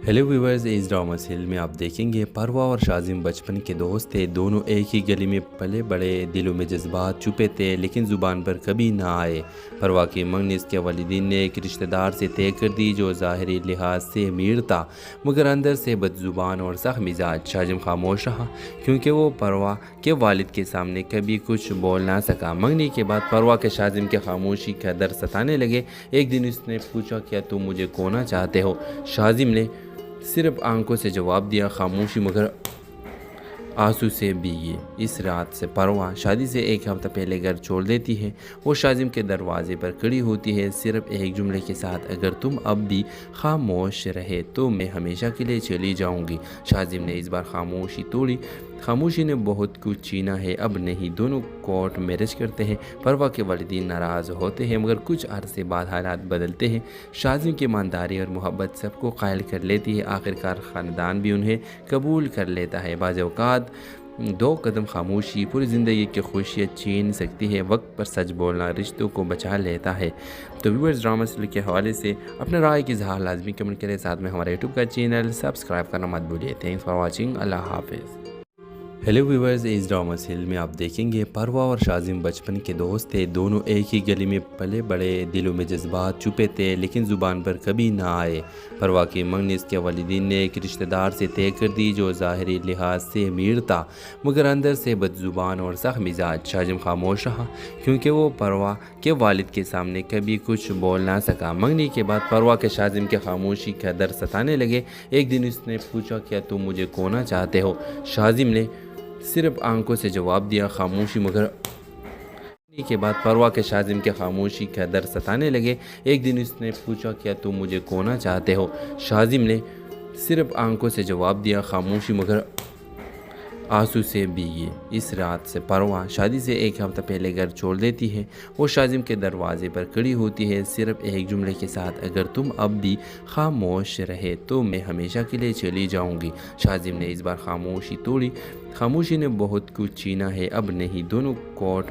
हेलो व्यूवर्स, इस ड्रामा सीरियल में आप देखेंगे परवा और शाजिम बचपन के दोस्त थे। दोनों एक ही गली में पले बड़े, दिलों में जज्बात छुपे थे लेकिन ज़ुबान पर कभी ना आए। परवा की मंगनी इसके वालिदीन ने एक रिश्तेदार से तय कर दी जो ज़ाहिरी लिहाज से अमीर था मगर अंदर से बदज़ुबान और सख्त मिजाज। शाजिम खामोश रहा क्योंकि वो परवा के वालिद के सामने कभी कुछ बोल ना सका। मंगनी के बाद परवा के शाजिम के खामोशी का दर्द सताने लगे। एक दिन उसने पूछा, क्या तुम मुझे खोना चाहते हो? शाजिम ने सिर्फ आंखों से जवाब दिया, खामोशी। मगर आंसू से भीगी इस रात से परवा शादी से एक हफ्ता पहले घर छोड़ देती है। वो शाजिम के दरवाजे पर खड़ी होती है सिर्फ एक जुमले के साथ, अगर तुम अब भी खामोश रहे तो मैं हमेशा के लिए चली जाऊंगी। शाजिम ने इस बार खामोशी तोड़ी। खामोशी ने बहुत कुछ छीना है, अब नहीं। दोनों कोर्ट मैरिज करते हैं। परवा के वालिदीन नाराज़ होते हैं मगर कुछ अरसे बाद हालात बदलते हैं। शाजिम की ईमानदारी और मोहब्बत सबको कायल कर लेती है। आखिरकार ख़ानदान भी उन्हें कबूल कर लेता है। बाज़ औक़ात दो कदम खामोशी पूरी ज़िंदगी की खुशियाँ छीन सकती है। वक्त पर सच बोलना रिश्तों को बचा लेता है। तो व्यूअर्स, ड्रामा सीरियल के हवाले से अपने राय की इज़हार लाजमी कमेंट करें। साथ में हमारे यूट्यूब का चैनल सब्सक्राइब करना मत भूलिए। Thanks for watching. अल्लाह हाफिज़। हेलो व्यूवर्स, इस ड्रामा सीरियल में आप देखेंगे परवा और शाजिम बचपन के दोस्त थे। दोनों एक ही गली में पले बड़े, दिलों में जज्बात छुपे थे लेकिन ज़ुबान पर कभी ना आए। परवा की मंगनी इसके वालिदीन ने एक रिश्तेदार से तय कर दी जो ज़ाहिरी लिहाज से अमीर था मगर अंदर से बदज़ुबान और सख्त मिजाज। शाजिम खामोश रहा क्योंकि वो परवा के वालिद के सामने कभी कुछ बोल ना सका। मंगनी के बाद परवा के शाजिम के खामोशी का दर्द सताने लगे। एक दिन उसने पूछा, क्या तुम मुझे खोना चाहते हो? शाजिम ने सिर्फ आंखों से जवाब दिया, खामोशी। मगर के बाद परवा के शाजिम के खामोशी का दर्द सताने लगे। एक दिन उसने पूछा, क्या तुम मुझे खोना चाहते हो? शाजिम ने सिर्फ आंखों से जवाब दिया, खामोशी। मगर आंसू से भीगी इस रात से परवा शादी से एक हफ्ता पहले घर छोड़ देती है। वो शाजिम के दरवाजे पर खड़ी होती है सिर्फ एक जुमले के साथ, अगर तुम अब भी खामोश रहे तो मैं हमेशा के लिए चली जाऊंगी। शाजिम ने इस बार खामोशी तोड़ी। खामोशी ने बहुत कुछ छीना है, अब नहीं। दोनों कोर्ट